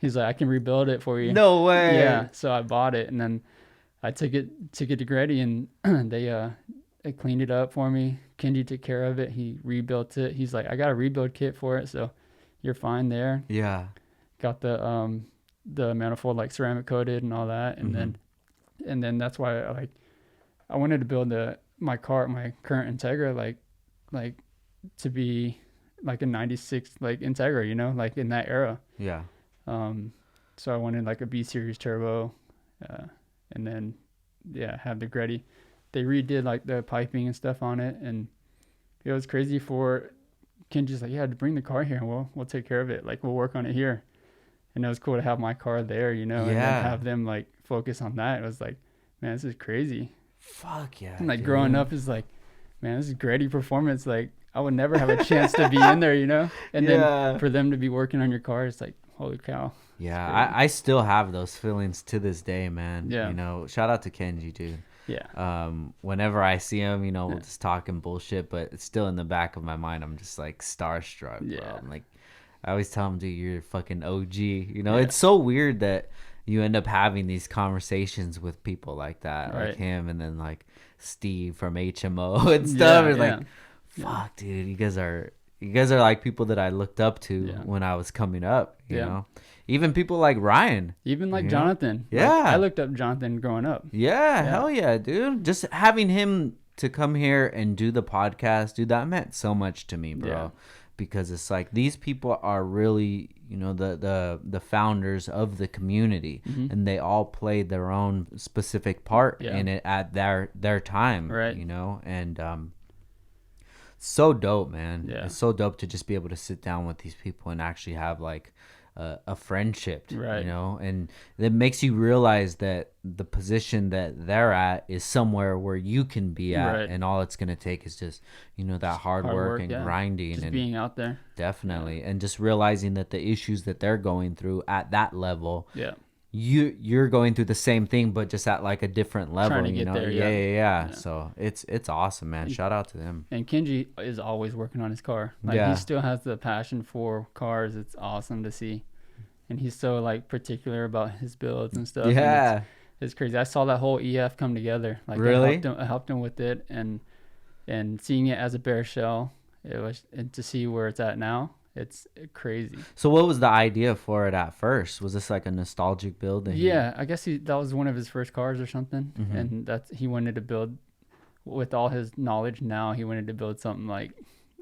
Speaker 2: he's like, I can rebuild it for you.
Speaker 1: No way.
Speaker 2: Yeah. So I bought it, and then I took it to Gretty, and they cleaned it up for me. Kenji took care of it. He rebuilt it. He's like, I got a rebuild kit for it, so you're fine there.
Speaker 1: Yeah.
Speaker 2: Got the manifold like ceramic coated and all that, and then that's why I wanted to build my current Integra like to be like a 96 like Integra, like in that era.
Speaker 1: Yeah.
Speaker 2: So I wanted like a B series turbo, and then have the Gretty. They redid like the piping and stuff on it, and it was crazy for Kenji's like, yeah, to bring the car here, and we'll take care of it. Like we'll work on it here. And it was cool to have my car there, and then have them like focus on that. It was like, man, this is crazy.
Speaker 1: Fuck yeah.
Speaker 2: And like
Speaker 1: dude.
Speaker 2: growing up is like, man, this is Gretty performance. Like I would never have a chance to be in there, And then for them to be working on your car, it's like, holy cow.
Speaker 1: Yeah, I still have those feelings to this day, man.
Speaker 2: Yeah.
Speaker 1: Shout out to Kenji, dude.
Speaker 2: Yeah.
Speaker 1: Whenever I see him, we'll just talking bullshit, but it's still in the back of my mind. I'm just like starstruck, bro.
Speaker 2: Yeah.
Speaker 1: I'm like, I always tell him, dude, you're a fucking OG. It's so weird that you end up having these conversations with people like that,
Speaker 2: right.
Speaker 1: like him, and then like Steve from HMO and stuff. It's like, fuck, dude, you guys are like people that I looked up to when I was coming up. You know, even people like Ryan,
Speaker 2: even like Jonathan.
Speaker 1: Yeah,
Speaker 2: like, I looked up Jonathan growing up.
Speaker 1: Yeah, hell yeah, dude. Just having him to come here and do the podcast, dude, that meant so much to me, bro. Yeah. Because it's like these people are really, the founders of the community, and they all played their own specific part in it at their time,
Speaker 2: right?
Speaker 1: And so dope, man.
Speaker 2: Yeah.
Speaker 1: It's so dope to just be able to sit down with these people and actually have like a friendship,
Speaker 2: right?
Speaker 1: And it makes you realize that the position that they're at is somewhere where you can be at,
Speaker 2: right.
Speaker 1: and all it's gonna take is just that hard work and grinding,
Speaker 2: just
Speaker 1: and
Speaker 2: being out there,
Speaker 1: definitely, and just realizing that the issues that they're going through at that level, you're going through the same thing, but just at like a different level.
Speaker 2: Trying to get there,
Speaker 1: yeah. So it's awesome, man. Shout out to them.
Speaker 2: And Kenji is always working on his car. Like he still has the passion for cars. It's awesome to see, and he's so like particular about his builds and stuff.
Speaker 1: Yeah,
Speaker 2: and it's crazy. I saw that whole EF come together. Like
Speaker 1: really,
Speaker 2: I helped him with it, and seeing it as a bare shell, and to see where it's at now. It's crazy.
Speaker 1: So what was the idea for it at first? Was this like a nostalgic build?
Speaker 2: I guess that was one of his first cars or something. And he wanted to build, with all his knowledge now, he wanted to build something like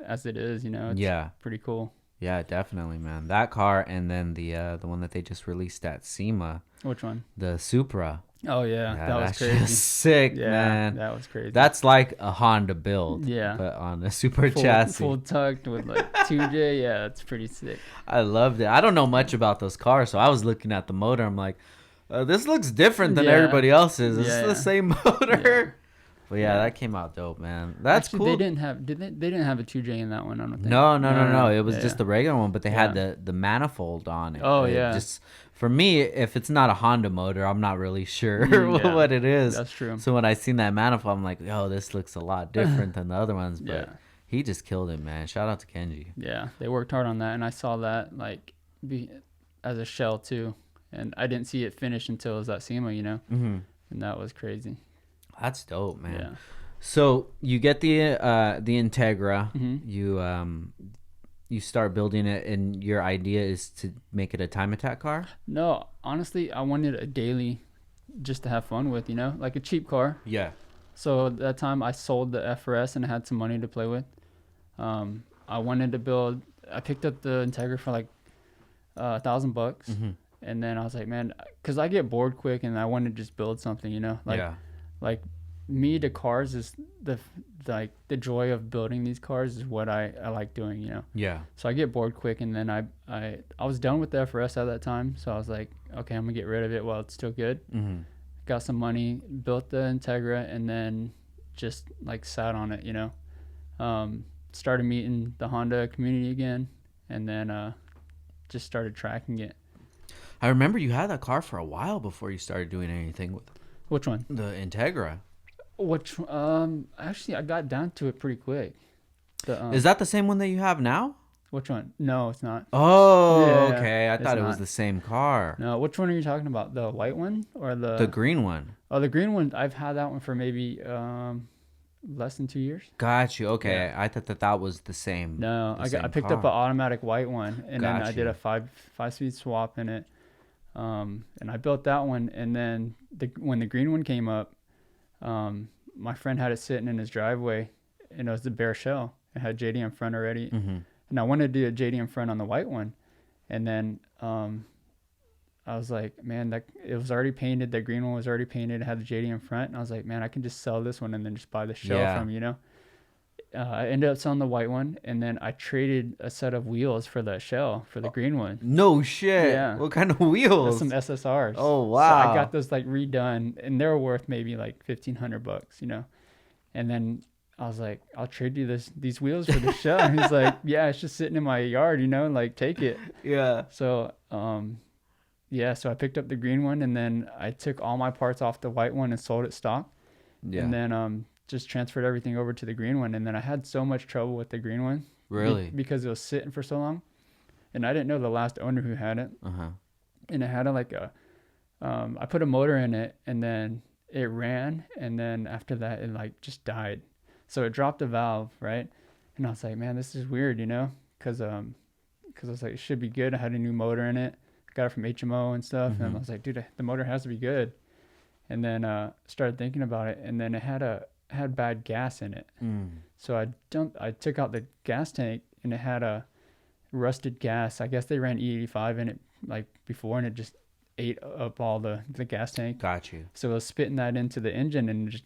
Speaker 2: as it is, It's pretty cool.
Speaker 1: Yeah, definitely, man. That car, and then the one that they just released at SEMA.
Speaker 2: Which one?
Speaker 1: The Supra.
Speaker 2: Oh yeah, that was crazy.
Speaker 1: Just sick, man.
Speaker 2: That was crazy.
Speaker 1: That's like a Honda build, but on a Super chassis,
Speaker 2: full tucked with like 2J. Yeah, it's pretty sick.
Speaker 1: I loved it. I don't know much about those cars, so I was looking at the motor. I'm like, this looks different than everybody else's. Is this the same motor? But that came out dope, man. That's
Speaker 2: actually,
Speaker 1: cool.
Speaker 2: They didn't have they didn't have a 2J in that one, I don't think.
Speaker 1: No. It was just the regular one, but they had the manifold on it.
Speaker 2: Oh,
Speaker 1: Just for me, if it's not a Honda motor, I'm not really sure what it is.
Speaker 2: That's true.
Speaker 1: So when I seen that manifold, I'm like, yo, this looks a lot different than the other ones. But he just killed it, man. Shout out to Kenji.
Speaker 2: Yeah, they worked hard on that, and I saw that like be as a shell too. and I didn't see it finish until it was at SEMA, you know, and that was crazy.
Speaker 1: That's dope, man.
Speaker 2: Yeah.
Speaker 1: So you get the Integra,
Speaker 2: Mm-hmm.
Speaker 1: you start building it, and your idea is to make it a time attack car?
Speaker 2: No, honestly, I wanted a daily just to have fun with, you know, like a cheap car.
Speaker 1: Yeah.
Speaker 2: So at that time I sold the FRS and had some money to play with. I wanted to build, I picked up the Integra for like $1,000 bucks. And then I was like, man, cause I get bored quick and I want to just build something, you know, like me to cars is the joy of building these cars is what I like doing, you know?
Speaker 1: Yeah.
Speaker 2: So I get bored quick, and then I was done with the FRS at that time. So I was like, okay, I'm gonna get rid of it while it's still good. Got some money, built the Integra, and then just like sat on it, you know. Started meeting the Honda community again, and then just started tracking it.
Speaker 1: I remember you had that car for a while before you started doing anything with
Speaker 2: Which one?
Speaker 1: the Integra.
Speaker 2: Actually, I got down to it pretty quick.
Speaker 1: Is that the same one that you have now?
Speaker 2: Which one? No, it's not.
Speaker 1: Oh,
Speaker 2: Yeah,
Speaker 1: okay. I thought it was
Speaker 2: not.
Speaker 1: the same car.
Speaker 2: No, which one are you talking about? The white one or
Speaker 1: The green one.
Speaker 2: Oh, the green one. I've had that one for maybe less than 2 years.
Speaker 1: Got you. Okay,
Speaker 2: Yeah.
Speaker 1: I thought that was the same.
Speaker 2: No,
Speaker 1: the same
Speaker 2: I picked
Speaker 1: car.
Speaker 2: up an automatic white one, and then
Speaker 1: Got
Speaker 2: I did
Speaker 1: you.
Speaker 2: a five-speed swap in it. And I built that one, and then when the green one came up, my friend had it sitting in his driveway, and it was the bare shell. It had JDM front already, and I wanted to do a JDM front on the white one, and then I was like, man, it was already painted. The green one was already painted. It had the JDM front, and I was like, man, I can just sell this one and then just buy the shell from, you know. I ended up selling the white one, and then I traded a set of wheels for the shell for the green one.
Speaker 1: No shit.
Speaker 2: Yeah.
Speaker 1: What kind of wheels?
Speaker 2: Some SSRs.
Speaker 1: Oh wow.
Speaker 2: So I got those like redone, and they were worth maybe like $1,500, you know. And then I was like, I'll trade you these wheels for the shell. And he's like, yeah, it's just sitting in my yard, you know, like take it.
Speaker 1: Yeah.
Speaker 2: So yeah, so I picked up the green one, and then I took all my parts off the white one and sold it stock.
Speaker 1: Yeah.
Speaker 2: And then just transferred everything over to the green one, and then I had so much trouble with the green one.
Speaker 1: Really?
Speaker 2: Because it was sitting for so long, and I didn't know the last owner who had it. And it had I put a motor in it, and then it ran, and then after that it like just died. So it dropped a valve, right? And I was like, man, this is weird, you know, because I was like, it should be good. I had a new motor in it, got it from HMO and stuff, and I was like, dude, the motor has to be good. And then started thinking about it, and then it had bad gas in it. So I took out the gas tank, and it had a rusted gas. I guess they ran E85 in it like before, and it just ate up all the gas tank.
Speaker 1: Got you.
Speaker 2: So I was spitting that into the engine, and it just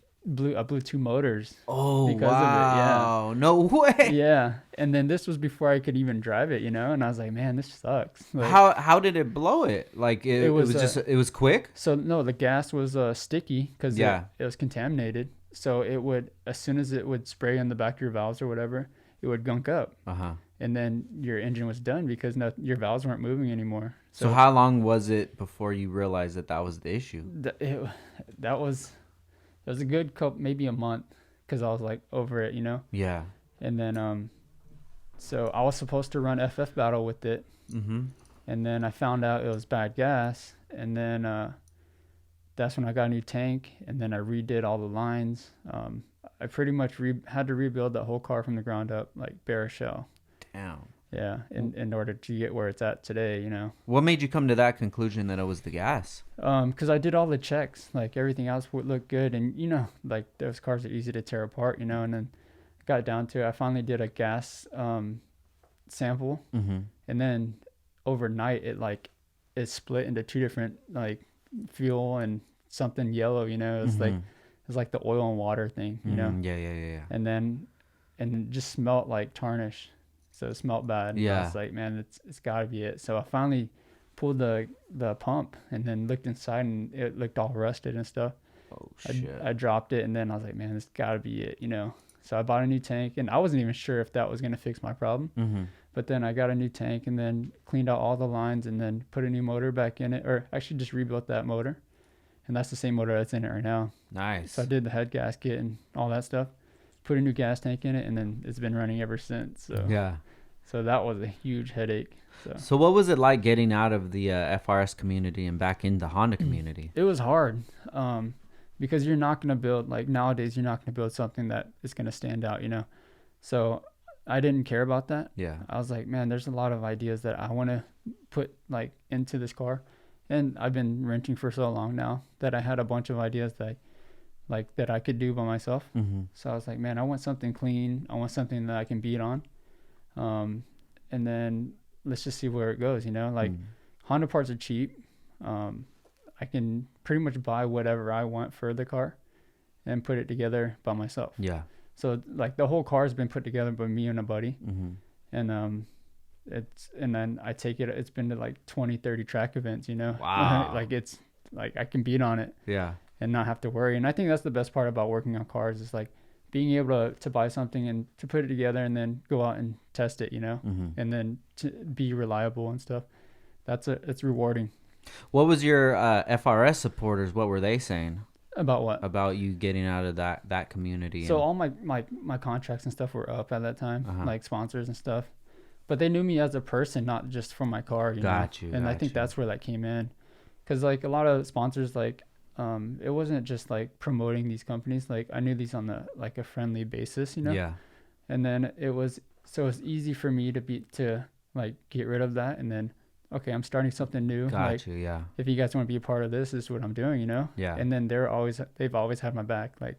Speaker 2: I blew 2 motors.
Speaker 1: Oh,
Speaker 2: because
Speaker 1: wow.
Speaker 2: of it. Yeah.
Speaker 1: No way.
Speaker 2: Yeah. And then this was before I could even drive it, you know? And I was like, man, this sucks. Like,
Speaker 1: How did it blow it? Like it was just it was quick?
Speaker 2: So no, the gas was sticky because it was contaminated. So it would, as soon as it would spray on the back of your valves or whatever, it would gunk up. And then your engine was done because your valves weren't moving anymore.
Speaker 1: So how long was it before you realized that was the issue?
Speaker 2: That was a good couple, maybe a month, because I was like over it, you know?
Speaker 1: Yeah.
Speaker 2: And then, so I was supposed to run FF battle with it. And then I found out it was bad gas. And then that's when I got a new tank. And then I redid all the lines. I pretty much had to rebuild that whole car from the ground up, like bare shell.
Speaker 1: Damn.
Speaker 2: Yeah, in order to get where it's at today, you know.
Speaker 1: What made you come to that conclusion that it was the gas?
Speaker 2: Because I did all the checks, like everything else would look good, and you know, like those cars are easy to tear apart, you know. And then got it down to it. I finally did a gas sample, and then overnight it split into 2 different like fuel and something yellow, you know. It's like the oil and water thing, you know.
Speaker 1: Yeah.
Speaker 2: And then it just smelled like tarnish. So it smelled bad.
Speaker 1: Yeah.
Speaker 2: I was like, man, it's got to be it. So I finally pulled the pump and then looked inside, and it looked all rusted and stuff.
Speaker 1: Oh, shit.
Speaker 2: I dropped it, and then I was like, man, this got to be it, you know. So I bought a new tank, and I wasn't even sure if that was going to fix my problem. But then I got a new tank and then cleaned out all the lines and then put a new motor back in it, or actually just rebuilt that motor. And that's the same motor that's in it right now.
Speaker 1: Nice.
Speaker 2: So I did the head gasket and all that stuff. Put a new gas tank in it, and then it's been running ever since. So
Speaker 1: yeah,
Speaker 2: So that was a huge headache.
Speaker 1: So what was it like getting out of the FRS community and back into Honda community?
Speaker 2: It was hard, because you're not going to build, like nowadays, you're not going to build something that is going to stand out, So I didn't care about that.
Speaker 1: Yeah.
Speaker 2: I was like, man, there's a lot of ideas that I want to put like into this car. And I've been renting for so long now that I had a bunch of ideas that I could do by myself.
Speaker 1: Mm-hmm.
Speaker 2: So I was like, man, I want something clean. I want something that I can beat on. And then let's just see where it goes, Honda parts are cheap. I can pretty much buy whatever I want for the car and put it together by myself.
Speaker 1: Yeah.
Speaker 2: So like the whole car has been put together by me and a buddy.
Speaker 1: Mm-hmm.
Speaker 2: And and then I take it, it's been to like 20, 30 track events,
Speaker 1: Wow.
Speaker 2: Like it's like I can beat on it.
Speaker 1: Yeah.
Speaker 2: And not have to worry. And I think that's the best part about working on cars is like being able to buy something and to put it together and then go out and test it,
Speaker 1: Mm-hmm.
Speaker 2: and then to be reliable and stuff. It's rewarding.
Speaker 1: What was your FRS supporters? What were they saying
Speaker 2: About what?
Speaker 1: about you getting out of that community?
Speaker 2: So all my contracts and stuff were up at that time,
Speaker 1: Uh-huh.
Speaker 2: like sponsors and stuff. But they knew me as a person, not just for my car.
Speaker 1: Got you.
Speaker 2: And I think that's where that came in, because like a lot of sponsors, like it wasn't just like promoting these companies. Like I knew these on a friendly basis,
Speaker 1: Yeah.
Speaker 2: And then it's easy for me to like get rid of that, and then okay, I'm starting something new.
Speaker 1: Got you. Yeah.
Speaker 2: If you guys want to be a part of this, this is what I'm doing,
Speaker 1: Yeah.
Speaker 2: And then they've always had my back, like,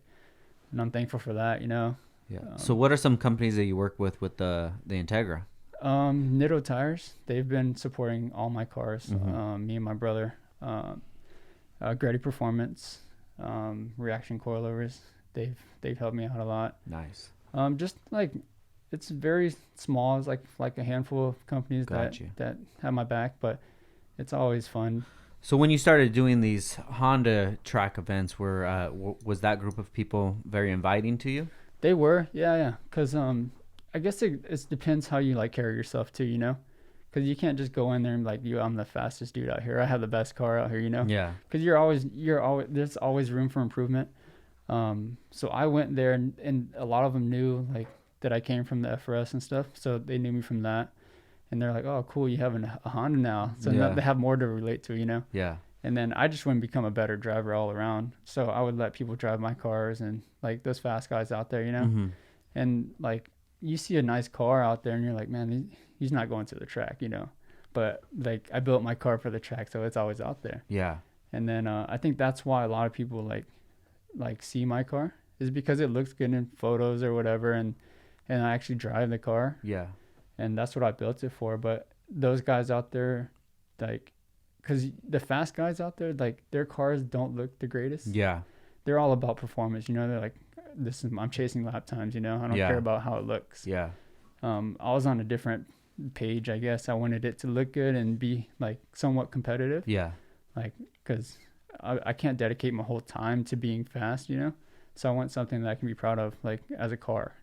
Speaker 2: and I'm thankful for that,
Speaker 1: Yeah. So what are some companies that you work with the Integra?
Speaker 2: Nitto Tires, they've been supporting all my cars.
Speaker 1: Mm-hmm.
Speaker 2: Me and my brother. Grady Performance, Reaction Coilovers, they've helped me out a lot.
Speaker 1: Nice.
Speaker 2: Just like it's very small. It's like a handful of companies that have my back, but it's always fun.
Speaker 1: So when you started doing these Honda track events, was that group of people very inviting to you?
Speaker 2: They were, yeah. Because I guess it depends how you like carry yourself too, Because you can't just go in there and like, I'm the fastest dude out here. I have the best car out here,
Speaker 1: Yeah.
Speaker 2: Because there's always room for improvement. So I went there and a lot of them knew like that I came from the FRS and stuff. So they knew me from that. And they're like, oh, cool, you have a Honda now. So now they have more to relate to,
Speaker 1: Yeah.
Speaker 2: And then I just want to become a better driver all around. So I would let people drive my cars and like those fast guys out there,
Speaker 1: Mm-hmm.
Speaker 2: And like you see a nice car out there and you're like, man, he's not going to the track, But like I built my car for the track, so it's always out there.
Speaker 1: Yeah.
Speaker 2: And then I think that's why a lot of people like see my car is because it looks good in photos or whatever, and I actually drive the car.
Speaker 1: Yeah.
Speaker 2: And that's what I built it for. But those guys out there, like, because the fast guys out there, like their cars don't look the greatest.
Speaker 1: Yeah.
Speaker 2: They're all about performance. They're like, I'm chasing lap times. I don't care about how it looks.
Speaker 1: Yeah.
Speaker 2: I was on a different page, I guess. I wanted it to look good and be like somewhat competitive.
Speaker 1: Yeah.
Speaker 2: Like, because I can't dedicate my whole time to being fast, So I want something that I can be proud of, like as a car.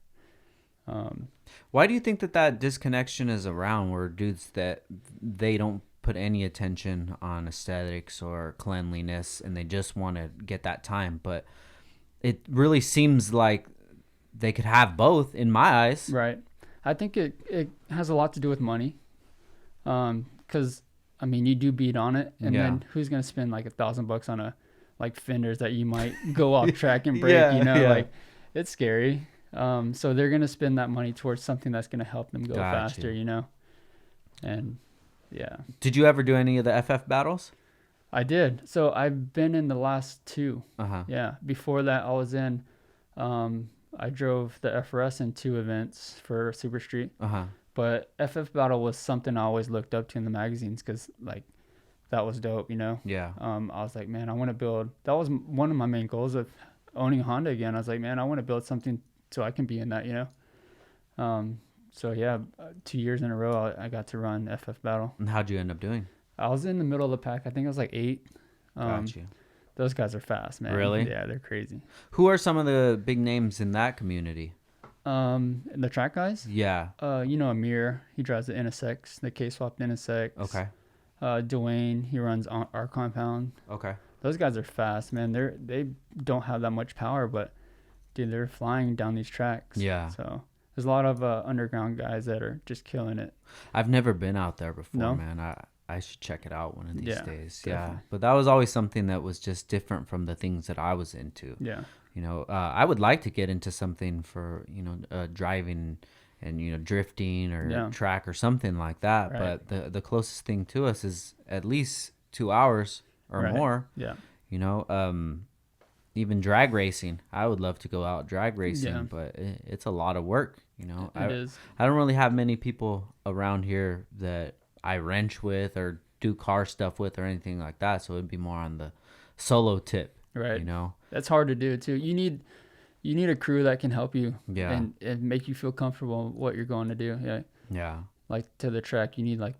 Speaker 1: Why do you think that disconnection is around, where dudes that they don't put any attention on aesthetics or cleanliness and they just want to get that time? But it really seems like they could have both in my eyes.
Speaker 2: Right. I think it has a lot to do with money. Because I mean, you do beat on it, and then who's gonna spend like $1,000 on a like fenders that you might go off track and break? Like it's scary. So they're gonna spend that money towards something that's gonna help them go faster. And yeah.
Speaker 1: Did you ever do any of the FF battles?
Speaker 2: I did. So I've been in the last two.
Speaker 1: Uh-huh.
Speaker 2: Yeah. Before that, I was in. I drove the FRS in 2 events for Super Street.
Speaker 1: Uh-huh.
Speaker 2: But FF Battle was something I always looked up to in the magazines because, like, that was dope,
Speaker 1: Yeah.
Speaker 2: I was like, man, I want to build. That was one of my main goals of owning a Honda again. I was like, man, I want to build something so I can be in that, So, yeah, 2 years in a row, I got to run FF Battle.
Speaker 1: And how'd you end up doing?
Speaker 2: I was in the middle of the pack. I think I was like 8.
Speaker 1: Got you.
Speaker 2: Those guys are fast, man.
Speaker 1: Really?
Speaker 2: Yeah, they're crazy.
Speaker 1: Who are some of the big names in that community?
Speaker 2: The track guys?
Speaker 1: Yeah.
Speaker 2: Amir, he drives the NSX, the K-swapped NSX.
Speaker 1: Okay.
Speaker 2: Dwayne, he runs our compound.
Speaker 1: Okay.
Speaker 2: Those guys are fast, man. They don't have that much power, but dude, they're flying down these tracks.
Speaker 1: Yeah.
Speaker 2: So There's a lot of underground guys that are just killing it.
Speaker 1: I've never been out there before,
Speaker 2: No?
Speaker 1: man. I should check it out one of these
Speaker 2: Yeah,
Speaker 1: days.
Speaker 2: definitely.
Speaker 1: Yeah, but that was always something that was just different from the things that I was into.
Speaker 2: Yeah.
Speaker 1: I would like to get into something for driving and drifting or
Speaker 2: Yeah.
Speaker 1: track or something like that.
Speaker 2: Right.
Speaker 1: But the closest thing to us is at least 2 hours or
Speaker 2: Right.
Speaker 1: more.
Speaker 2: Yeah.
Speaker 1: Even drag racing. I would love to go out drag racing,
Speaker 2: Yeah.
Speaker 1: but it's a lot of work.
Speaker 2: It is.
Speaker 1: I don't really have many people around here that I wrench with or do car stuff with or anything like that. So it'd be more on the solo tip.
Speaker 2: Right. That's hard to do too. You need a crew that can help you.
Speaker 1: Yeah.
Speaker 2: And make you feel comfortable in what you're going to do. Yeah.
Speaker 1: Yeah.
Speaker 2: Like to the track, you need like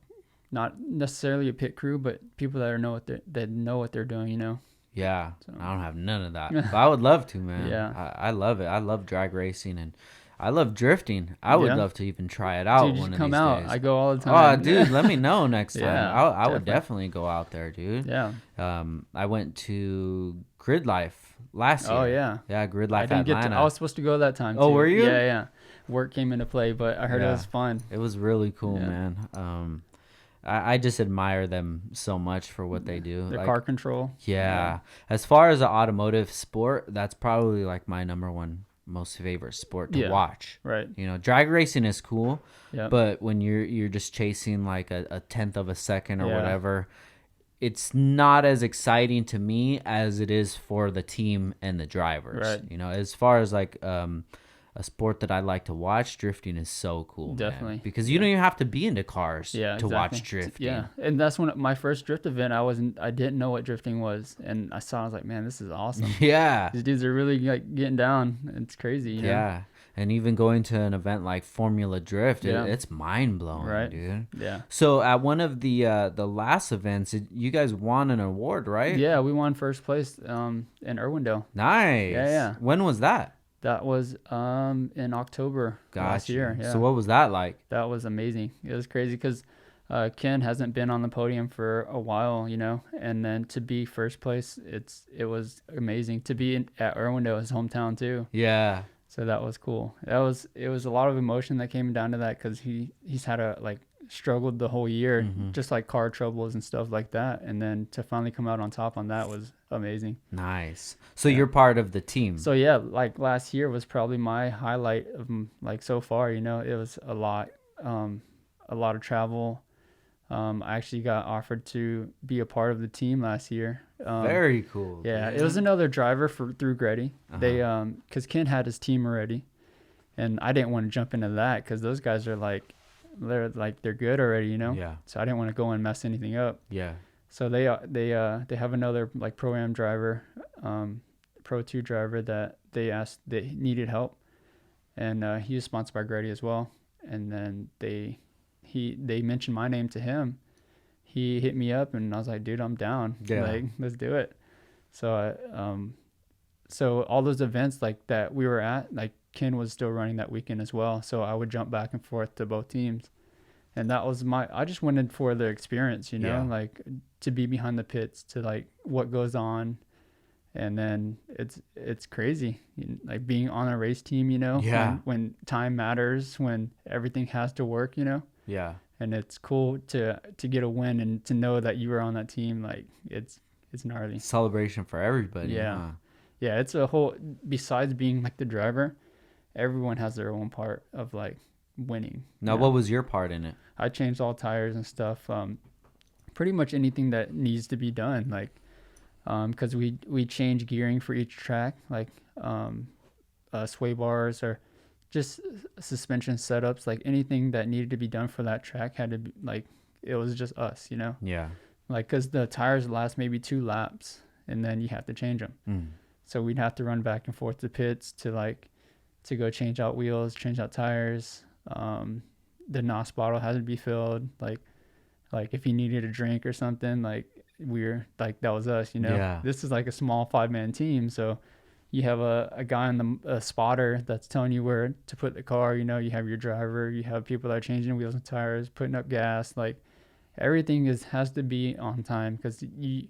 Speaker 2: not necessarily a pit crew, but people that know what they're doing.
Speaker 1: Yeah.
Speaker 2: So.
Speaker 1: I don't have none of that. But I would love to, man.
Speaker 2: Yeah.
Speaker 1: I love it. I love drag racing and I love drifting. I would love to even try it out.
Speaker 2: Dude,
Speaker 1: one of
Speaker 2: come
Speaker 1: these
Speaker 2: out.
Speaker 1: days.
Speaker 2: I go all the time.
Speaker 1: Oh, dude, let me know next time.
Speaker 2: Yeah,
Speaker 1: I would definitely go out there, dude.
Speaker 2: Yeah.
Speaker 1: I went to Grid Life last year.
Speaker 2: Oh yeah.
Speaker 1: Yeah, Grid Life
Speaker 2: I didn't
Speaker 1: Atlanta.
Speaker 2: I was supposed to go that time.
Speaker 1: Oh,
Speaker 2: too.
Speaker 1: were you?
Speaker 2: Yeah. Work came into play, but I heard it was fun.
Speaker 1: It was really cool,
Speaker 2: Yeah.
Speaker 1: man. I just admire them so much for what they do.
Speaker 2: The car control.
Speaker 1: Yeah. As far as an automotive sport, that's probably like my number one most favorite sport to watch.
Speaker 2: Right.
Speaker 1: Drag racing is cool,
Speaker 2: Yeah.
Speaker 1: but when you're just chasing like a tenth of a second or whatever, it's not as exciting to me as it is for the team and the drivers.
Speaker 2: Right.
Speaker 1: As far as like a sport that I like to watch, drifting is so cool.
Speaker 2: Definitely.
Speaker 1: Man, because you don't even have to be into cars to watch drifting.
Speaker 2: Yeah, and that's when my first drift event. I didn't know what drifting was, and I was like, man, this is awesome.
Speaker 1: Yeah.
Speaker 2: These dudes are really like getting down. It's crazy.
Speaker 1: Yeah. And even going to an event like Formula Drift, it's mind blowing,
Speaker 2: Right.
Speaker 1: dude.
Speaker 2: Yeah.
Speaker 1: So at one of the last events, you guys won an award, right?
Speaker 2: Yeah, we won first place in Irwindale.
Speaker 1: Nice.
Speaker 2: Yeah.
Speaker 1: When was that?
Speaker 2: That was in October last year. Yeah.
Speaker 1: So what was that like?
Speaker 2: That was amazing. It was crazy because Ken hasn't been on the podium for a while, and then to be first place, it was amazing. To be at Irwindale, his hometown too.
Speaker 1: Yeah.
Speaker 2: So that was cool. It was a lot of emotion that came down to that because he's had struggled the whole year, just like car troubles and stuff like that, and then to finally come out on top on that was amazing.
Speaker 1: Nice. So you're part of the team.
Speaker 2: So yeah, like last year was probably my highlight of like so far. It was a lot of travel. I actually got offered to be a part of the team last year.
Speaker 1: Very cool.
Speaker 2: Yeah, it was another driver through Gretty. They because Ken had his team already, and I didn't want to jump into that because those guys are they're good already,
Speaker 1: Yeah.
Speaker 2: So I didn't want to go and mess anything up.
Speaker 1: Yeah.
Speaker 2: So they have another like Pro-Am driver, Pro 2 driver that they needed help, and he was sponsored by Gretty as well. And then they mentioned my name to him. He hit me up and I was like, dude, I'm down.
Speaker 1: Yeah.
Speaker 2: Like, let's do it. So so all those events like that we were at, like Ken was still running that weekend as well. So I would jump back and forth to both teams. And that was I just went in for the experience, like to be behind the pits, to like what goes on. And then it's crazy, like being on a race team, when time matters, when everything has to work,
Speaker 1: Yeah.
Speaker 2: and it's cool to get a win and to know that you were on that team. Like it's gnarly.
Speaker 1: Celebration for everybody.
Speaker 2: Yeah.
Speaker 1: Huh?
Speaker 2: Yeah. It's a whole, besides being like the driver, everyone has their own part of like winning.
Speaker 1: Now, what was your part in it?
Speaker 2: I changed all tires and stuff. Pretty much anything that needs to be done. Like, cause we change gearing for each track, like, sway bars or just suspension setups, like anything that needed to be done for that track had to be like, it was just us,
Speaker 1: Yeah.
Speaker 2: like, cause the tires last maybe 2 laps and then you have to change them. So we'd have to run back and forth to pits to go change out wheels, change out tires. The NOS bottle had to be filled. Like if he needed a drink or something, like that was us,
Speaker 1: Yeah.
Speaker 2: This is like a small 5-man team. So you have a guy on a spotter that's telling you where to put the car, you have your driver, you have people that are changing wheels and tires, putting up gas, like everything has to be on time. Cause you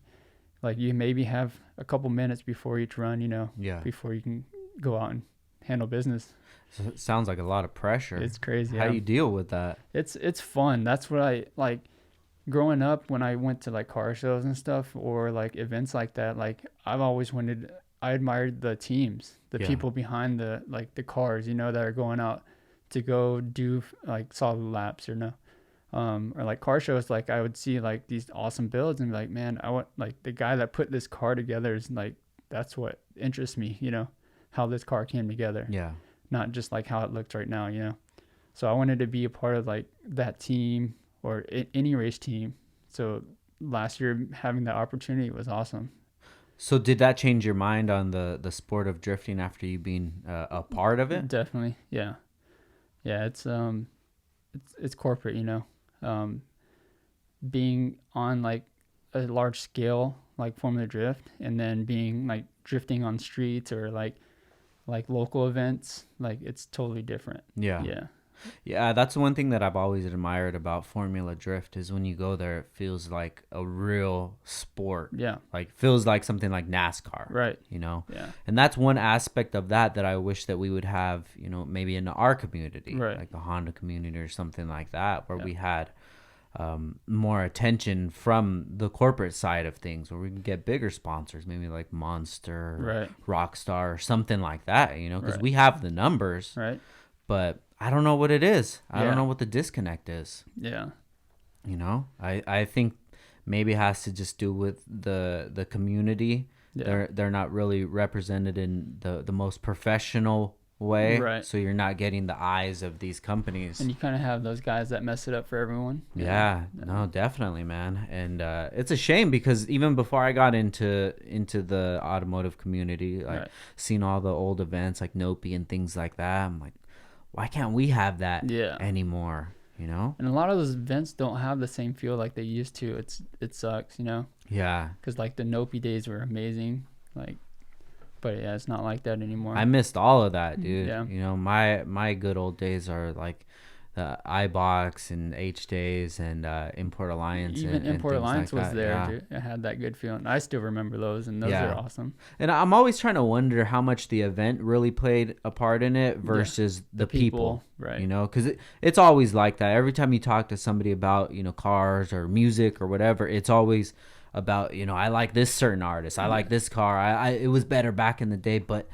Speaker 2: maybe have a couple minutes before each run,
Speaker 1: Yeah.
Speaker 2: before you can go out and handle business.
Speaker 1: So it sounds like a lot of pressure.
Speaker 2: It's crazy.
Speaker 1: How do you deal with that?
Speaker 2: It's fun. That's what I like. Growing up, when I went to like car shows and stuff, or like events like that, like I admired the teams, the people behind the cars, that are going out to go do like solid laps or like car shows. Like I would see like these awesome builds and be like, man, I want like the guy that put this car together is like, that's what interests me, how this car came together.
Speaker 1: Yeah.
Speaker 2: Not just like how it looks right now. So I wanted to be a part of like that team or any race team. So last year having that opportunity was awesome.
Speaker 1: So did that change your mind on the sport of drifting after you being a part of it?
Speaker 2: Definitely. Yeah. Yeah. It's corporate, being on like a large scale, like Formula Drift, and then being like drifting on streets or like local events, like it's totally different.
Speaker 1: Yeah, that's one thing that I've always admired about Formula Drift is when you go there, it feels like a real sport.
Speaker 2: Yeah.
Speaker 1: Like feels like something like NASCAR.
Speaker 2: Right.
Speaker 1: Yeah.
Speaker 2: And
Speaker 1: that's one aspect of that I wish that we would have, maybe in our community,
Speaker 2: right.
Speaker 1: like the Honda community or something like that, where we had more attention from the corporate side of things, where we can get bigger sponsors, maybe like Monster,
Speaker 2: right.
Speaker 1: Rockstar, or something like that, because we have the numbers.
Speaker 2: Right.
Speaker 1: But I don't know what it is. I don't know what the disconnect is.
Speaker 2: Yeah.
Speaker 1: I think maybe it has to just do with the community. Yeah. They're not really represented in the most professional way.
Speaker 2: Right.
Speaker 1: So you're not getting the eyes of these companies.
Speaker 2: And you kind of have those guys that mess it up for everyone.
Speaker 1: Yeah. No, definitely, man. And it's a shame because even before I got into the automotive community, like seeing all the old events like Nopi and things like that, I'm like, why can't we have that anymore? And
Speaker 2: a lot of those events don't have the same feel like they used to. It sucks,
Speaker 1: Yeah.
Speaker 2: Because like the Nopi days were amazing, like, but yeah, it's not like that anymore.
Speaker 1: I missed all of that, dude.
Speaker 2: Yeah.
Speaker 1: My good old days are like the iBox and H Days and Import Alliance.
Speaker 2: Even Import Alliance
Speaker 1: like
Speaker 2: was
Speaker 1: that.
Speaker 2: there, dude. I had that good feeling. I still remember those, and those are awesome.
Speaker 1: And I'm always trying to wonder how much the event really played a part in it versus the people.
Speaker 2: Right.
Speaker 1: Because it's always like that. Every time you talk to somebody about, cars or music or whatever, it's always about, I like this certain artist. I like this car. It was better back in the day. But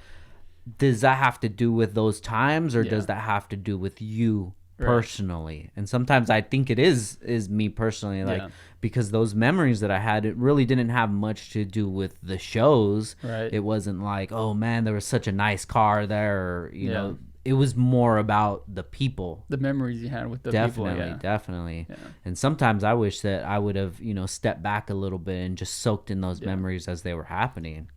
Speaker 1: does that have to do with those times or does that have to do with you personally? And sometimes I think it is me personally, like because those memories that I had, it really didn't have much to do with the shows.
Speaker 2: Right.
Speaker 1: It wasn't like, oh man, there was such a nice car there, or you know, it was more about the people,
Speaker 2: the memories you had with the people.
Speaker 1: Definitely. And sometimes I wish that I would have stepped back a little bit and just soaked in those memories as they were happening.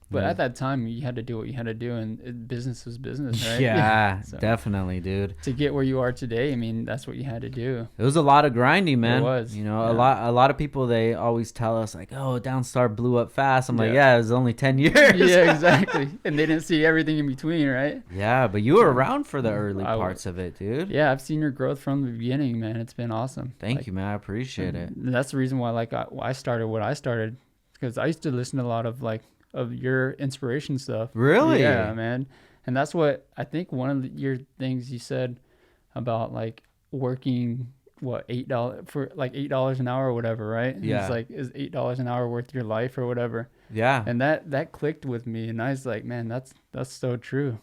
Speaker 2: But at that time, you had to do what you had to do, and business was business, right?
Speaker 1: Yeah, so, definitely, dude.
Speaker 2: To get where you are today, I mean, that's what you had to do.
Speaker 1: It was a lot of grinding, man.
Speaker 2: It was.
Speaker 1: A lot of people, they always tell us, like, oh, Downstar blew up fast. I'm like, it was only 10 years.
Speaker 2: Yeah, exactly. And they didn't see everything in between, right?
Speaker 1: Yeah, but you were around for the early parts of it, dude.
Speaker 2: Yeah, I've seen your growth from the beginning, man. It's been awesome.
Speaker 1: Thank you, man. I appreciate it.
Speaker 2: That's the reason why, I started what I started, because I used to listen to a lot of, of your inspiration stuff.
Speaker 1: Really?
Speaker 2: Yeah, man. And that's what I think one of your things you said about working $8 for $8 an hour or whatever, right?
Speaker 1: Yeah.
Speaker 2: It's like, is $8 an hour worth your life or whatever?
Speaker 1: Yeah.
Speaker 2: And that clicked with me, and I was like, man, that's so true.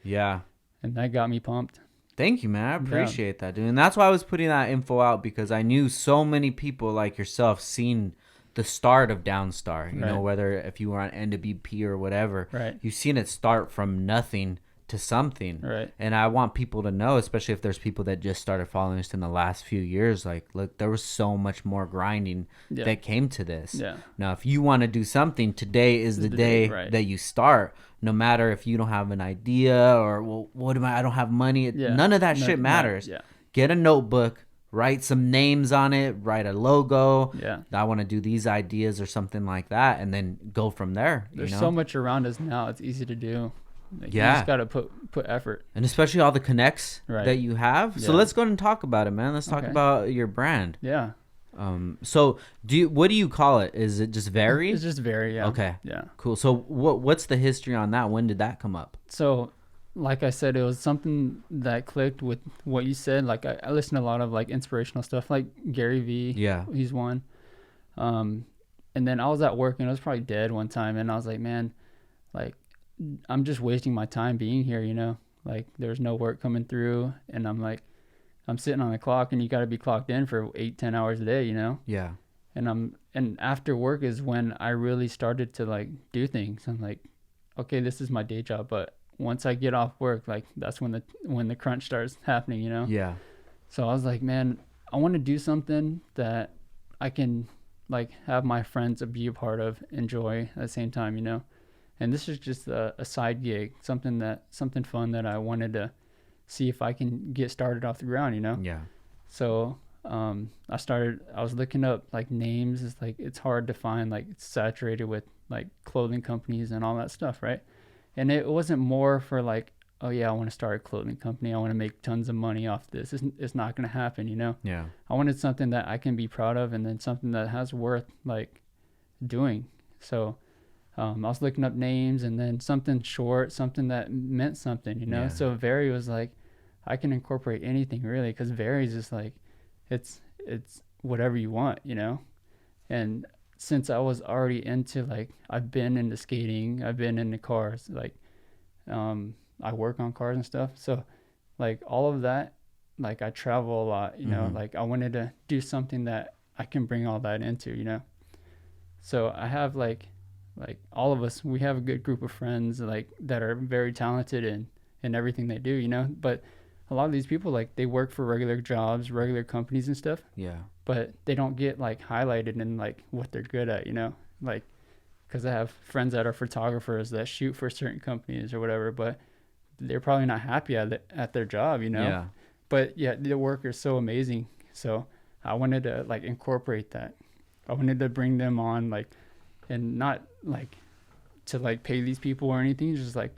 Speaker 1: Yeah.
Speaker 2: And that got me pumped.
Speaker 1: Thank you, man. I appreciate that, dude. And that's why I was putting that info out, because I knew so many people like yourself seen the start of Downstar, you know, whether if you were on NWP or whatever, you've seen it start from nothing to something.
Speaker 2: Right.
Speaker 1: And I want people to know, especially if there's people that just started following us in the last few years, like, look, there was so much more grinding that came to this.
Speaker 2: Yeah.
Speaker 1: Now, if you want to do something, today is the day that you start. No matter if you don't have an idea or, well, I don't have money. None of that shit matters. Get a notebook. Write some names on it, write a logo.
Speaker 2: Yeah.
Speaker 1: I want to do these ideas or something like that, and then go from there.
Speaker 2: There's so much around us now. It's easy to do. You just got to put effort.
Speaker 1: And especially all the connects that you have. So let's go ahead and talk about it, man. Let's talk about your brand.
Speaker 2: Yeah.
Speaker 1: So what do you call it? Is it just Very?
Speaker 2: It's just Very, yeah.
Speaker 1: Okay.
Speaker 2: Yeah.
Speaker 1: Cool. So what's the history on that? When did that come up?
Speaker 2: So like I said, it was something that clicked with what you said. Like I listen to a lot of like inspirational stuff, like Gary V.
Speaker 1: Yeah.
Speaker 2: He's one. And then I was at work and I was probably dead one time, and I was like, man, like I'm just wasting my time being here, you know? Like there's no work coming through, and I'm like, I'm sitting on the clock, and you got to be clocked in for 8-10 hours a day, you know?
Speaker 1: Yeah.
Speaker 2: And after work is when I really started to like do things. I'm like, okay, this is my day job, but once I get off work, like that's when the crunch starts happening, you know?
Speaker 1: Yeah.
Speaker 2: So I was like, man, I want to do something that I can like have my friends be a part of, enjoy at the same time, you know? And this is just a side gig, something fun that I wanted to see if I can get started off the ground, you know?
Speaker 1: Yeah.
Speaker 2: So I was looking up like names. It's like, it's hard to find, like it's saturated with like clothing companies and all that stuff, right? And it wasn't more for like, oh yeah, I want to start a clothing company, I want to make tons of money off this. It's not going to happen, you know?
Speaker 1: Yeah.
Speaker 2: I wanted something that I can be proud of, and then something that has worth like doing. So I was looking up names, and then something short, something that meant something, you know?
Speaker 1: Yeah.
Speaker 2: So Very was like, I can incorporate anything really, because Very is just like, it's whatever you want, you know? And since I was already into, like, I've been into skating, I've been into cars, like, I work on cars and stuff. So like all of that, like I travel a lot, you know, like I wanted to do something that I can bring all that into, you know? So I have like all of us, we have a good group of friends like that are very talented in everything they do, you know? But a lot of these people, like they work for regular jobs, regular companies and stuff.
Speaker 1: Yeah.
Speaker 2: But they don't get like highlighted in like what they're good at, you know? Like, because I have friends that are photographers that shoot for certain companies or whatever, but they're probably not happy at their job, you know?
Speaker 1: Yeah.
Speaker 2: But yeah, the work is so amazing. So I wanted to like incorporate that. I wanted to bring them on, like, and not like to like pay these people or anything. It's just like,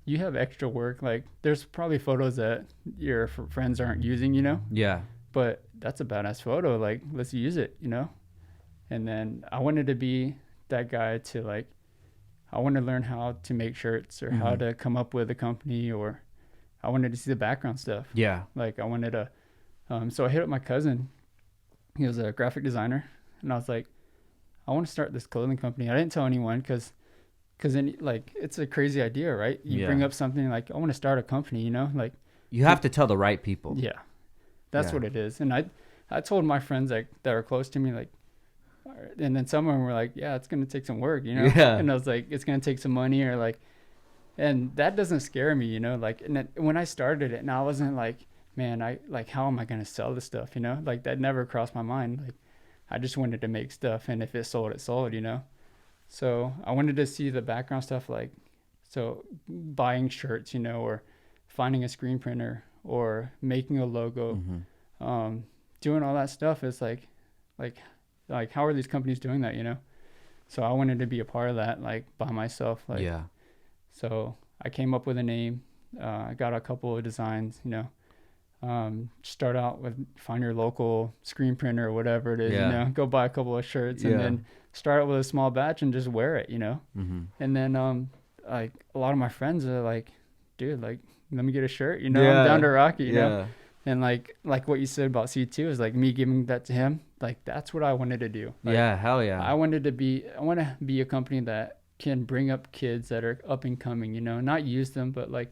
Speaker 2: you have extra work. Like there's probably photos that your friends aren't using, you know?
Speaker 1: Yeah.
Speaker 2: But that's a badass photo. Like, let's use it, you know? And then I wanted to be that guy to like, I wanted to learn how to make shirts or how to come up with a company, or I wanted to see the background stuff.
Speaker 1: Yeah.
Speaker 2: Like I wanted to, so I hit up my cousin. He was a graphic designer, and I was like, I want to start this clothing company. I didn't tell anyone because then like, it's a crazy idea, right? You bring up something like, I want to start a company, you know, like
Speaker 1: you have to tell the right people.
Speaker 2: Yeah, that's what it is. And I told my friends like that are close to me, like, and then some of them were like, yeah, it's going to take some work, you know?
Speaker 1: Yeah.
Speaker 2: And I was like, it's going to take some money, or like, and that doesn't scare me, you know? Like, and then when I started it, and I wasn't like, man, how am I going to sell this stuff, you know? Like that never crossed my mind. Like I just wanted to make stuff, and if it sold, you know? So I wanted to see the background stuff, like, so buying shirts, you know, or finding a screen printer or making a logo, doing all that stuff is like how are these companies doing that, you know? So I wanted to be a part of that, like by myself. Like,
Speaker 1: yeah.
Speaker 2: So I came up with a name. I got a couple of designs, you know. Start out with find your local screen printer or whatever it is, you know, go buy a couple of shirts and then start out with a small batch and just wear it, you know? And then, like a lot of my friends are like, dude, like, let me get a shirt, you know, I'm down to rock it, you know? And like what you said about C2 is like me giving that to him. Like, that's what I wanted to do. Like,
Speaker 1: yeah. Hell yeah.
Speaker 2: I want to be a company that can bring up kids that are up and coming, you know, not use them, but like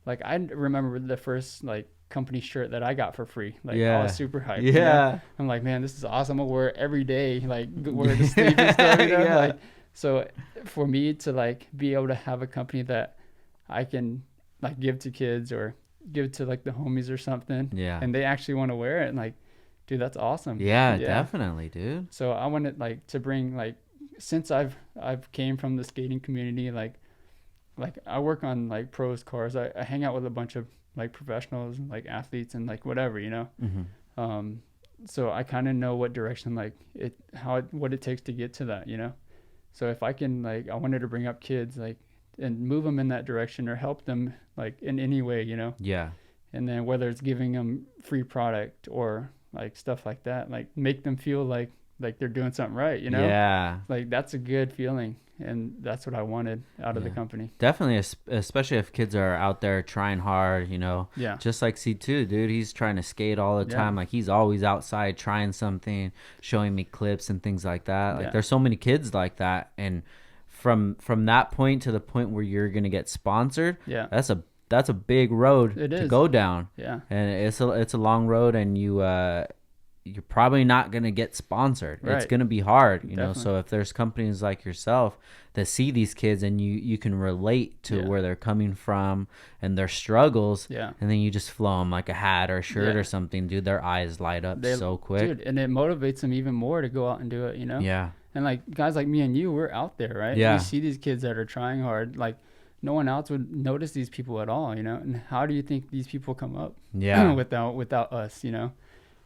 Speaker 2: I remember the first like company shirt that I got for free. Like I was super hyped.
Speaker 1: Yeah.
Speaker 2: You know? I'm like, man, this is awesome. I'll wear it every day. Like wear it to sleep and stuff, you know? Like, so for me to like be able to have a company that I can like give to kids or give to like the homies or something.
Speaker 1: Yeah.
Speaker 2: And they actually want to wear it. And like, dude, that's awesome.
Speaker 1: Yeah, definitely, dude.
Speaker 2: So I wanted like to bring like, since I've came from the skating community, like I work on like pros cars. I hang out with a bunch of like professionals and like athletes and like whatever, you know? So I kind of know what direction, like what it takes to get to that, you know? So if I can, like, I wanted to bring up kids, like, and move them in that direction or help them like in any way, you know?
Speaker 1: Yeah.
Speaker 2: And then whether it's giving them free product or like stuff like that, like make them feel like like they're doing something right, you know?
Speaker 1: Yeah.
Speaker 2: Like that's a good feeling, and that's what I wanted out of the company.
Speaker 1: Definitely, especially if kids are out there trying hard, you know.
Speaker 2: Yeah.
Speaker 1: Just like C2, dude, he's trying to skate all the time. Like he's always outside trying something, showing me clips and things like that. Like there's so many kids like that, and from that point to the point where you're gonna get sponsored, that's a big road to go down.
Speaker 2: Yeah.
Speaker 1: And it's a long road, and you're probably not going to get sponsored. Right. It's going to be hard, you know. So if there's companies like yourself that see these kids and you can relate to where they're coming from and their struggles, and then you just flow them like a hat or a shirt or something, dude, their eyes light up so quick.
Speaker 2: Dude, and it motivates them even more to go out and do it, you know?
Speaker 1: Yeah.
Speaker 2: And like guys like me and you, we're out there, right?
Speaker 1: Yeah.
Speaker 2: We see these kids that are trying hard. Like no one else would notice these people at all, you know? And how do you think these people come up without us, you know?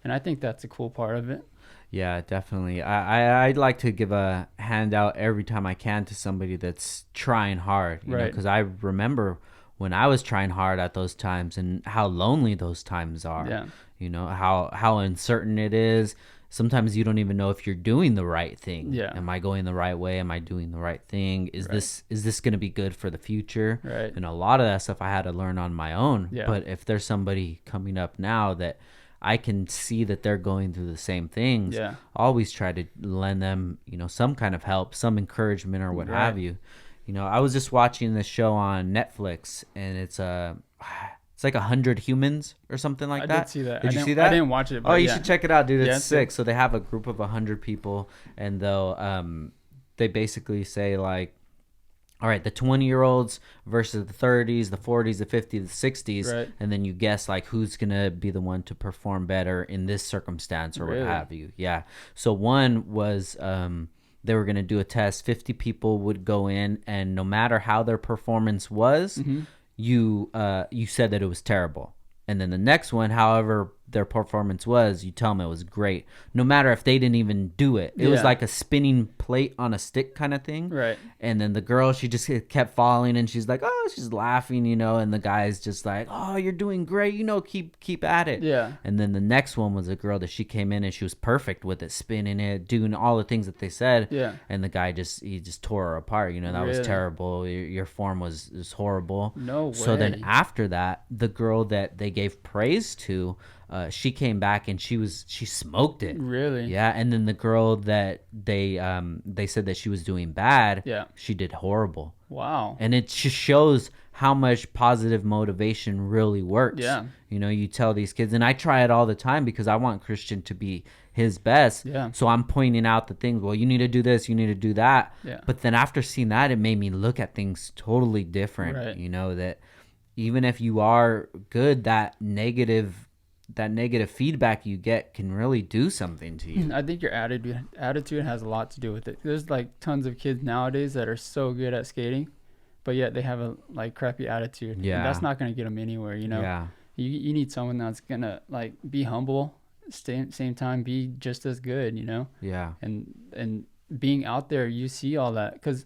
Speaker 2: And I think that's a cool part of it.
Speaker 1: Yeah, definitely. I'd like to give a handout every time I can to somebody that's trying hard, you know, because I remember when I was trying hard at those times and how lonely those times are. Yeah. You know, how uncertain it is. Sometimes you don't even know if you're doing the right thing. Yeah. Am I going the right way? Am I doing the right thing? Is this going to be good for the future? Right. And a lot of that stuff I had to learn on my own. Yeah. But if there's somebody coming up now that I can see that they're going through the same things, always try to lend them, you know, some kind of help, some encouragement or what have you. You know, I was just watching this show on Netflix, and it's like 100 Humans or something like that.
Speaker 2: I did see that.
Speaker 1: Did you see that?
Speaker 2: I didn't watch it. But
Speaker 1: you should check it out, dude. It's sick. So they have a group of 100 people, and they basically say like, all right, the 20-year-olds versus the 30s, the 40s, the 50s, the 60s, and then you guess like who's gonna be the one to perform better in this circumstance or what have you. Yeah. So one was they were gonna do a test. 50 people would go in, and no matter how their performance was, you said that it was terrible. And then the next one, however their performance was, you tell them it was great. No matter if they didn't even do it. It was like a spinning plate on a stick kind of thing. Right. And then the girl, she just kept falling, and she's like, oh, she's laughing, you know, and the guy's just like, oh, you're doing great, you know, keep at it. Yeah. And then the next one was a girl that she came in and she was perfect with it, spinning it, doing all the things that they said. Yeah. And the guy just tore her apart, you know, that was terrible. Your form was horrible. No way. So then after that, the girl that they gave praise to, she came back and she smoked it. Really? Yeah. And then the girl that they said that she was doing bad, she did horrible. Wow. And it just shows how much positive motivation really works. Yeah. You know, you tell these kids, and I try it all the time because I want Christian to be his best. Yeah. So I'm pointing out the things, well, you need to do this, you need to do that. Yeah. But then after seeing that, it made me look at things totally different. Right. You know, that even if you are good, that negative feedback you get can really do something to you.
Speaker 2: I think your attitude has a lot to do with it. There's like tons of kids nowadays that are so good at skating, but yet they have a like crappy attitude. Yeah. And that's not going to get them anywhere, you know? Yeah. You need someone that's going to like be humble, same time be just as good, you know? Yeah. And being out there, you see all that, because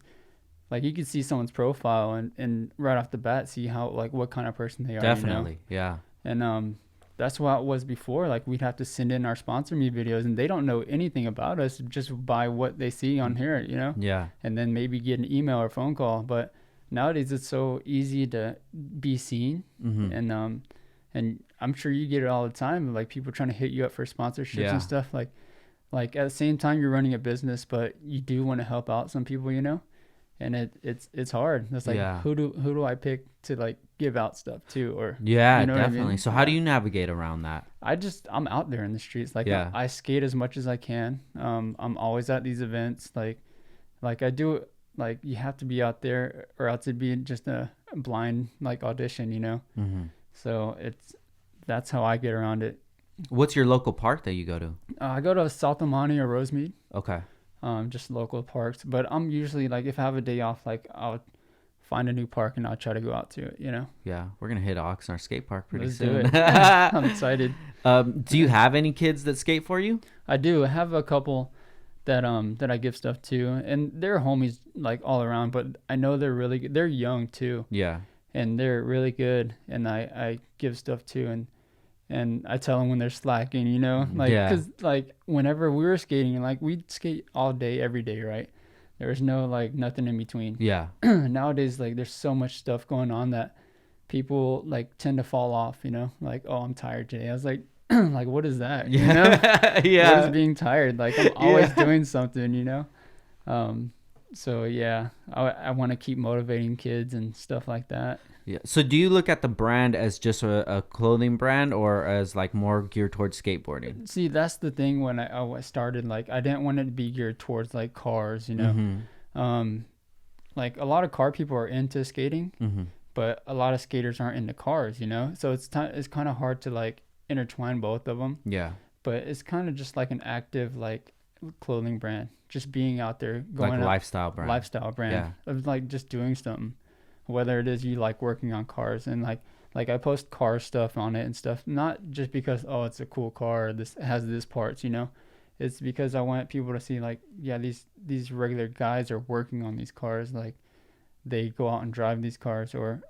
Speaker 2: like you can see someone's profile and right off the bat see how like what kind of person they are.
Speaker 1: Definitely. You know?
Speaker 2: Yeah. And that's what it was before. Like we'd have to send in our sponsor me videos, and they don't know anything about us just by what they see on here, you know? Yeah. And then maybe get an email or phone call. But nowadays it's so easy to be seen. Mm-hmm. And I'm sure you get it all the time, like people trying to hit you up for sponsorships and stuff. Like at the same time you're running a business, but you do want to help out some people, you know? And it's hard. It's like who do I pick to like give out stuff to, or
Speaker 1: you know definitely. I mean? So how do you navigate around that?
Speaker 2: I'm out there in the streets. Like I skate as much as I can. I'm always at these events. Like I do. Like you have to be out there, or else it'd be just a blind like audition, you know. Mm-hmm. So that's how I get around it.
Speaker 1: What's your local park that you go to?
Speaker 2: I go to South Amani or Rosemead.
Speaker 1: Okay.
Speaker 2: Just local parks, but I'm usually like, if I have a day off, like I'll find a new park and I'll try to go out to it, you know?
Speaker 1: Yeah. We're going to hit Oxnard skate park pretty soon.
Speaker 2: Do it. I'm excited.
Speaker 1: Do you have any kids that skate for you?
Speaker 2: I do. I have a couple that I give stuff to, and they're homies like all around, but I know they're really good. They're young too. Yeah. And they're really good. And I give stuff to, and I tell them when they're slacking, you know, like,
Speaker 1: Yeah.
Speaker 2: cause like whenever we were skating, like we'd skate all day, every day, right? There was no like nothing in between.
Speaker 1: Yeah.
Speaker 2: Nowadays, like there's so much stuff going on that people like tend to fall off, you know, like, oh, I'm tired today. I was like, like, what is that? You know,
Speaker 1: Yeah.
Speaker 2: what is
Speaker 1: Yeah.
Speaker 2: being tired? Like I'm always
Speaker 1: Yeah.
Speaker 2: doing something, you know? Um, so yeah, I want to keep motivating kids and stuff like that.
Speaker 1: Yeah. So do you look at the brand as just a clothing brand or as like more geared towards skateboarding?
Speaker 2: See, that's the thing when I started, like, I didn't want it to be geared towards like cars, you know?
Speaker 1: Mm-hmm.
Speaker 2: Like a lot of car people are into skating,
Speaker 1: Mm-hmm.
Speaker 2: but a lot of skaters aren't into cars, you know? So it's kind of hard to like intertwine both of them,
Speaker 1: Yeah.
Speaker 2: but it's kind of just like an active like clothing brand, just being out there,
Speaker 1: Like
Speaker 2: going out,
Speaker 1: lifestyle brand.
Speaker 2: lifestyle brand
Speaker 1: Yeah.
Speaker 2: of like just doing something, whether it is you like working on cars and like I post car stuff on it and stuff, not just because, oh, it's a cool car, this has this parts, you know. It's because I want people to see like, yeah, these regular guys are working on these cars, like they go out and drive these cars, or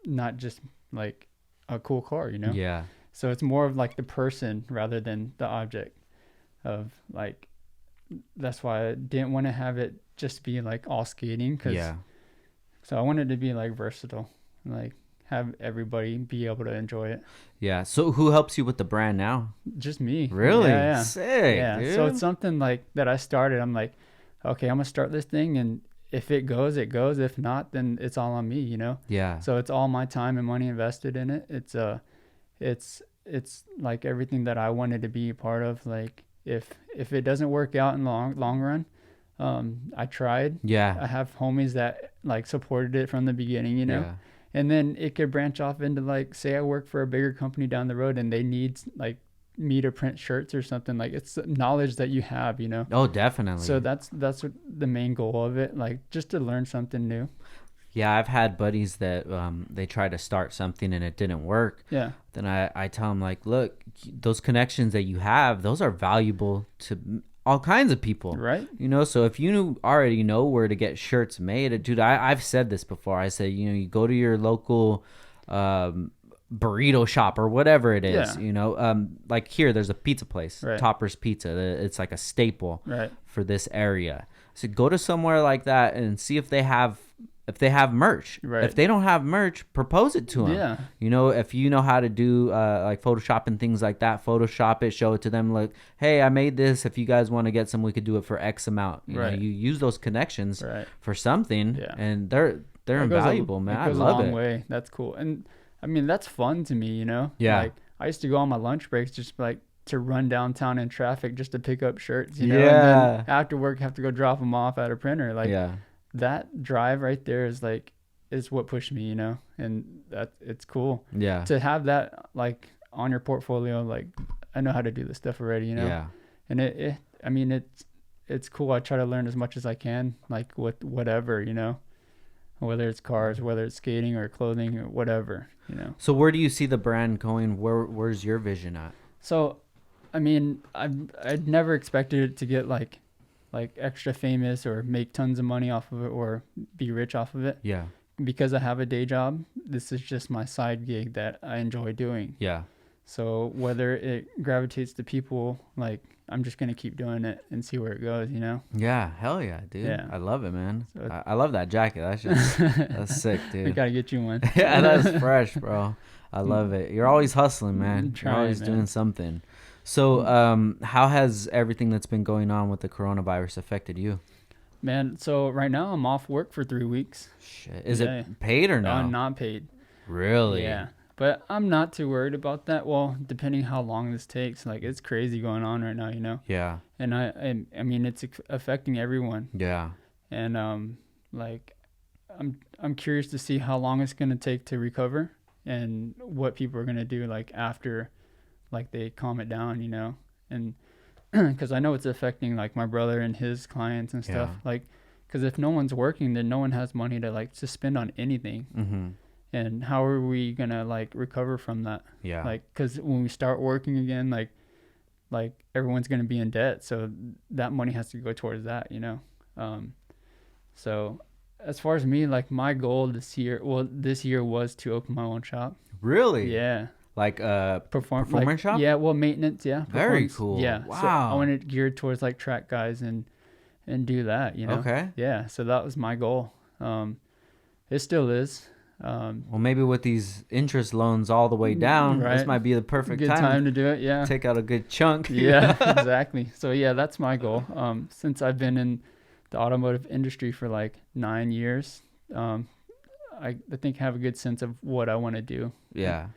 Speaker 2: not just like a cool car, you know.
Speaker 1: Yeah.
Speaker 2: So it's more of like the person rather than the object of like, that's why I didn't want to have it just be like all skating, cuz
Speaker 1: Yeah.
Speaker 2: so I wanted to be like versatile, like have everybody be able to enjoy it.
Speaker 1: Yeah. So who helps you with the brand now?
Speaker 2: Just me.
Speaker 1: Really?
Speaker 2: Yeah.
Speaker 1: Sick,
Speaker 2: Yeah.
Speaker 1: dude.
Speaker 2: So it's something like that I started. I'm like, okay, I'm gonna start this thing, and if it goes, it goes. If not, then it's all on me, you know.
Speaker 1: Yeah.
Speaker 2: So it's all my time and money invested in it. It's like everything that I wanted to be a part of. Like if it doesn't work out in the long run, I tried.
Speaker 1: Yeah.
Speaker 2: I have homies that like supported it from the beginning, you know.
Speaker 1: Yeah.
Speaker 2: And then it could branch off into like, say I work for a bigger company down the road and they need like me to print shirts or something. Like it's knowledge that you have, you know.
Speaker 1: Oh, definitely.
Speaker 2: So that's what the main goal of it, like just to learn something new.
Speaker 1: Yeah, I've had buddies that they try to start something and it didn't work.
Speaker 2: Yeah.
Speaker 1: Then I tell them like, look, those connections that you have, those are valuable to all kinds of people.
Speaker 2: Right.
Speaker 1: You know, so if you already know where to get shirts made, dude, I've said this before. I said, you know, you go to your local burrito shop or whatever it is,
Speaker 2: Yeah.
Speaker 1: you know, like here, there's a pizza place,
Speaker 2: Right.
Speaker 1: Topper's Pizza. It's like a staple
Speaker 2: Right.
Speaker 1: for this area. So go to somewhere like that and see if they have merch.
Speaker 2: Right.
Speaker 1: If they don't have merch, propose it to them.
Speaker 2: Yeah.
Speaker 1: You know, if you know how to do like Photoshop and things like that, Photoshop it, show it to them. Like, hey, I made this. If you guys want to get some, we could do it for X amount. You know,
Speaker 2: Right.
Speaker 1: you use those connections
Speaker 2: Right.
Speaker 1: for something,
Speaker 2: Yeah.
Speaker 1: and they're invaluable, man. I
Speaker 2: It goes
Speaker 1: love
Speaker 2: a long
Speaker 1: it.
Speaker 2: way. That's cool. And I mean, that's fun to me, you know?
Speaker 1: Yeah.
Speaker 2: Like I used to go on my lunch breaks just like to run downtown in traffic just to pick up shirts, you know?
Speaker 1: Yeah.
Speaker 2: And then after work, have to go drop them off at a printer. Like
Speaker 1: Yeah.
Speaker 2: that drive right there is what pushed me, you know? And it's cool
Speaker 1: Yeah.
Speaker 2: to have that like on your portfolio. Like I know how to do this stuff already, you know?
Speaker 1: Yeah.
Speaker 2: And I mean, it's cool. I try to learn as much as I can, like whatever, you know, whether it's cars, whether it's skating or clothing or whatever, you know.
Speaker 1: So where do you see the brand going? Where's your vision at?
Speaker 2: So, I mean, I'd never expected it to get like extra famous or make tons of money off of it or be rich off of it.
Speaker 1: Yeah.
Speaker 2: Because I have a day job, this is just my side gig that I enjoy doing.
Speaker 1: Yeah.
Speaker 2: So whether it gravitates to people, like I'm just gonna keep doing it and see where it goes, you know.
Speaker 1: Yeah. Hell yeah, dude.
Speaker 2: Yeah.
Speaker 1: I love it, man.
Speaker 2: So
Speaker 1: I love that jacket. That's just that's sick,
Speaker 2: We
Speaker 1: dude.
Speaker 2: gotta get you one.
Speaker 1: Yeah, that's fresh, bro. I love it. You're always hustling, man. You're
Speaker 2: Trying,
Speaker 1: always
Speaker 2: man.
Speaker 1: doing something. So, how has everything that's been going on with the coronavirus affected you?
Speaker 2: Man, so right now I'm off work for 3 weeks.
Speaker 1: Shit. Is
Speaker 2: Yeah.
Speaker 1: it paid or no?
Speaker 2: I'm not paid.
Speaker 1: Really?
Speaker 2: Yeah. But I'm not too worried about that. Well, depending how long this takes, like it's crazy going on right now, you know.
Speaker 1: Yeah.
Speaker 2: And I mean it's affecting everyone.
Speaker 1: Yeah.
Speaker 2: And like I'm curious to see how long it's going to take to recover and what people are going to do like after like they calm it down, you know. And because I know it's affecting like my brother and his clients and stuff.
Speaker 1: Yeah.
Speaker 2: Like, because if no one's working, then no one has money to spend on anything.
Speaker 1: Mm-hmm.
Speaker 2: And how are we gonna like recover from that?
Speaker 1: Yeah.
Speaker 2: Like, because when we start working again, like everyone's gonna be in debt, so that money has to go towards that, you know. So as far as me, like my goal this year was to open my own shop.
Speaker 1: Really?
Speaker 2: Yeah.
Speaker 1: like performance
Speaker 2: like,
Speaker 1: shop?
Speaker 2: Yeah, well, maintenance, yeah.
Speaker 1: Very cool.
Speaker 2: Yeah.
Speaker 1: Wow.
Speaker 2: So I wanted geared towards like track guys and do that, you know.
Speaker 1: Okay.
Speaker 2: Yeah, so that was my goal. It still is.
Speaker 1: Well, maybe with these interest loans all the way down,
Speaker 2: right.
Speaker 1: this might be the perfect
Speaker 2: good time to do it. Yeah.
Speaker 1: take out a good chunk.
Speaker 2: Yeah, exactly. So yeah, that's my goal. Since I've been in the automotive industry for like 9 years, I think I have a good sense of what I want to do.
Speaker 1: Yeah.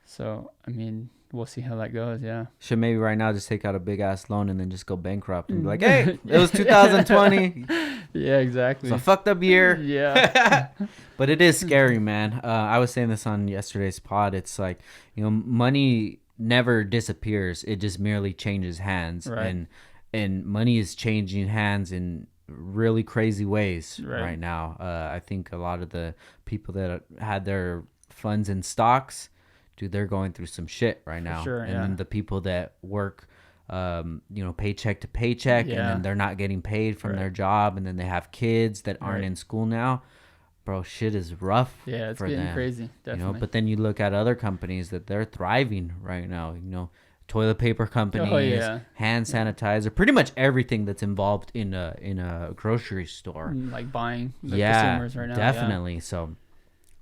Speaker 2: So, I mean, we'll see how that goes. Yeah.
Speaker 1: Should maybe right now just take out a big ass loan and then just go bankrupt and be like, hey, it was 2020.
Speaker 2: Yeah, exactly.
Speaker 1: It's a fucked up year.
Speaker 2: Yeah.
Speaker 1: But it is scary, man. I was saying this on yesterday's pod. It's like, money never disappears. It just merely changes hands.
Speaker 2: Right.
Speaker 1: And money is changing hands in really crazy ways right now. I think a lot of the people that had their funds in stocks, dude, they're going through some shit right now.
Speaker 2: Sure,
Speaker 1: and then the people that work, paycheck to paycheck, and then they're not getting paid from their job, and then they have kids that aren't in school now. Bro, shit is rough.
Speaker 2: Yeah, it's
Speaker 1: for
Speaker 2: getting
Speaker 1: them,
Speaker 2: crazy. Definitely.
Speaker 1: But then you look at other companies that they're thriving right now. Toilet paper companies, hand sanitizer, pretty much everything that's involved in a grocery store.
Speaker 2: Like buying consumers right now.
Speaker 1: Definitely. Yeah. So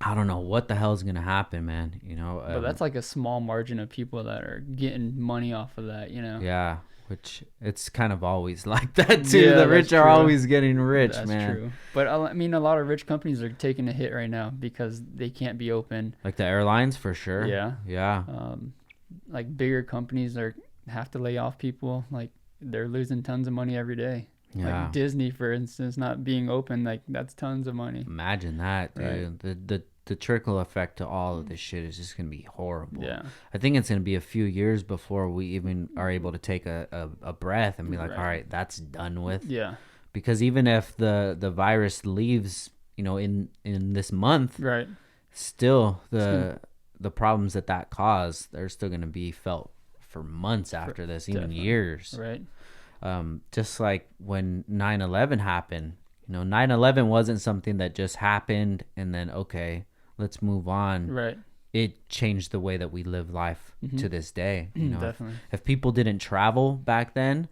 Speaker 1: I don't know what the hell is gonna happen, man.
Speaker 2: But that's like a small margin of people that are getting money off of that.
Speaker 1: Yeah, which it's kind of always like that too.
Speaker 2: Yeah,
Speaker 1: the rich are always getting rich,
Speaker 2: that's
Speaker 1: man.
Speaker 2: True. But I mean, a lot of rich companies are taking a hit right now because they can't be open.
Speaker 1: Like the airlines, for sure.
Speaker 2: Yeah. Like bigger companies have to lay off people. Like they're losing tons of money every day.
Speaker 1: Yeah.
Speaker 2: Like Disney, for instance, not being open, like that's tons of money.
Speaker 1: Imagine that, dude. Right. The trickle effect to all of this shit is just gonna be horrible.
Speaker 2: Yeah.
Speaker 1: I think it's gonna be a few years before we even are able to take a breath and be like, all right, that's done with.
Speaker 2: Yeah.
Speaker 1: Because even if the virus leaves, in this month,
Speaker 2: right,
Speaker 1: still the problems that caused, they're still gonna be felt for months after this, even years.
Speaker 2: Right.
Speaker 1: Just like when 9/11 happened, 9/11 wasn't something that just happened and then, okay, let's move on.
Speaker 2: Right.
Speaker 1: It changed the way that we live life to this day.
Speaker 2: Definitely.
Speaker 1: If people didn't travel back then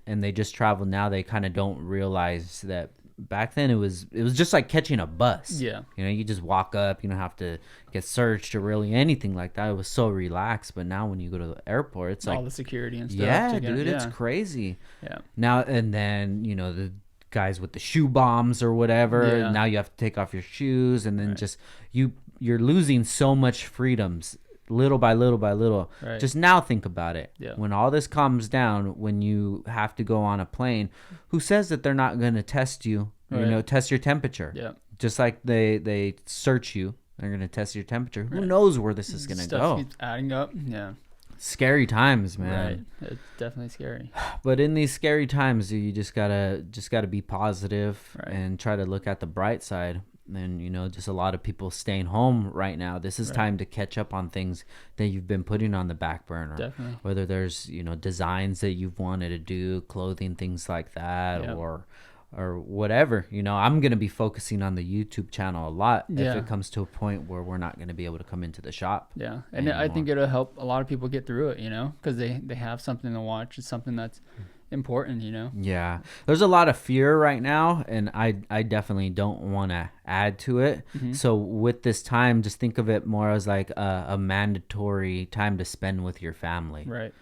Speaker 1: and they just travel now, they kind of don't realize that back then it was just like catching a bus.
Speaker 2: Yeah.
Speaker 1: You just walk up, you don't have to get searched or really anything like that. It was so relaxed. But now when you go to the airport, it's
Speaker 2: all
Speaker 1: like
Speaker 2: the security and stuff.
Speaker 1: Yeah, dude, it's crazy.
Speaker 2: Yeah.
Speaker 1: Now and then, the guys with the shoe bombs or whatever.
Speaker 2: Yeah.
Speaker 1: Now you have to take off your shoes, and then just you're losing so much freedoms little by little by little.
Speaker 2: Right.
Speaker 1: Just now think about it.
Speaker 2: Yeah.
Speaker 1: When all this calms down, when you have to go on a plane, who says that they're not going to test you?
Speaker 2: Right.
Speaker 1: Test your temperature.
Speaker 2: Yeah.
Speaker 1: Just like they search you, they're going to test your temperature. Who knows where this is going to go?
Speaker 2: Stuff keeps adding up. Yeah.
Speaker 1: Scary times, man.
Speaker 2: Right. It's definitely scary.
Speaker 1: But in these scary times, you just gotta be positive and try to look at the bright side. And just a lot of people staying home right now. This is time to catch up on things that you've been putting on the back burner.
Speaker 2: Definitely.
Speaker 1: Whether there's designs that you've wanted to do, clothing, things like that, or whatever. I'm going to be focusing on the YouTube channel a lot if it comes to a point where we're not going to be able to come into the shop.
Speaker 2: Yeah. And I think it'll help a lot of people get through it, because they have something to watch. It's something that's important,
Speaker 1: Yeah. There's a lot of fear right now, and I definitely don't want to add to it. Mm-hmm. So with this time, just think of it more as like a mandatory time to spend with your family.
Speaker 2: Right.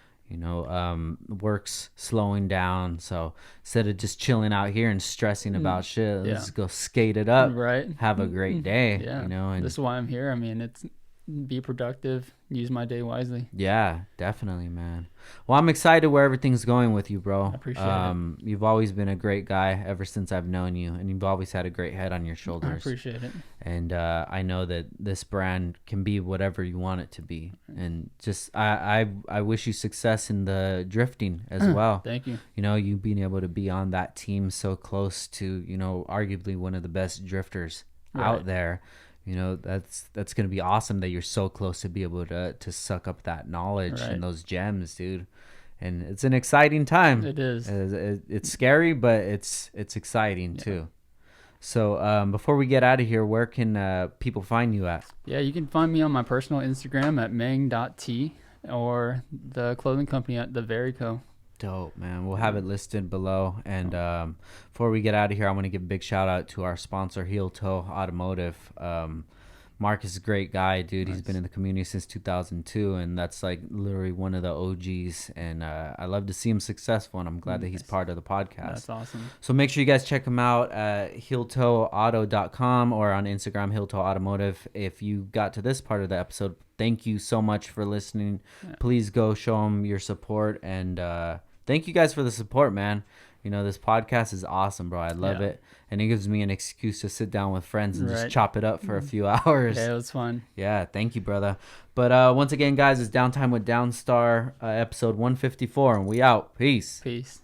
Speaker 1: Work's slowing down, so instead of just chilling out here and stressing about shit, let's go skate it up, have a great day. And
Speaker 2: this is why I'm here. I mean, it's be productive, use my day wisely.
Speaker 1: Yeah, definitely, man. Well, I'm excited where everything's going with you, bro.
Speaker 2: I appreciate it.
Speaker 1: You've always been a great guy ever since I've known you, and you've always had a great head on your shoulders.
Speaker 2: I appreciate it.
Speaker 1: And I know that this brand can be whatever you want it to be. And just I wish you success in the drifting as well.
Speaker 2: Thank you.
Speaker 1: You being able to be on that team so close to, arguably one of the best drifters out there. That's going to be awesome that you're so close to be able to suck up that knowledge and those gems, dude. And it's an exciting time.
Speaker 2: It is.
Speaker 1: It's scary, but it's exciting too. So before we get out of here, where can people find you at?
Speaker 2: Yeah, you can find me on my personal Instagram at Meng.Tea or the clothing company at The Verico.
Speaker 1: Dope, man. We'll have it listed below. And before we get out of here, I want to give a big shout out to our sponsor, Heel Toe Automotive. Mark is a great guy, dude. Nice. He's been in the community since 2002, and that's like literally one of the OGs. And I love to see him successful, and I'm glad that he's part of the podcast.
Speaker 2: That's awesome.
Speaker 1: So make sure you guys check him out at heeltoeauto.com or on Instagram, Heel Toe Automotive. If you got to this part of the episode, thank you so much for listening. Yeah. Please go show him your support, and thank you guys for the support, man. You know, this podcast is awesome, bro. I love it. And it gives me an excuse to sit down with friends and just chop it up for a few hours.
Speaker 2: Yeah, it was fun.
Speaker 1: Yeah, thank you, brother. But once again, guys, it's Downtime with Downstar, episode 154, and we out. Peace.
Speaker 2: Peace.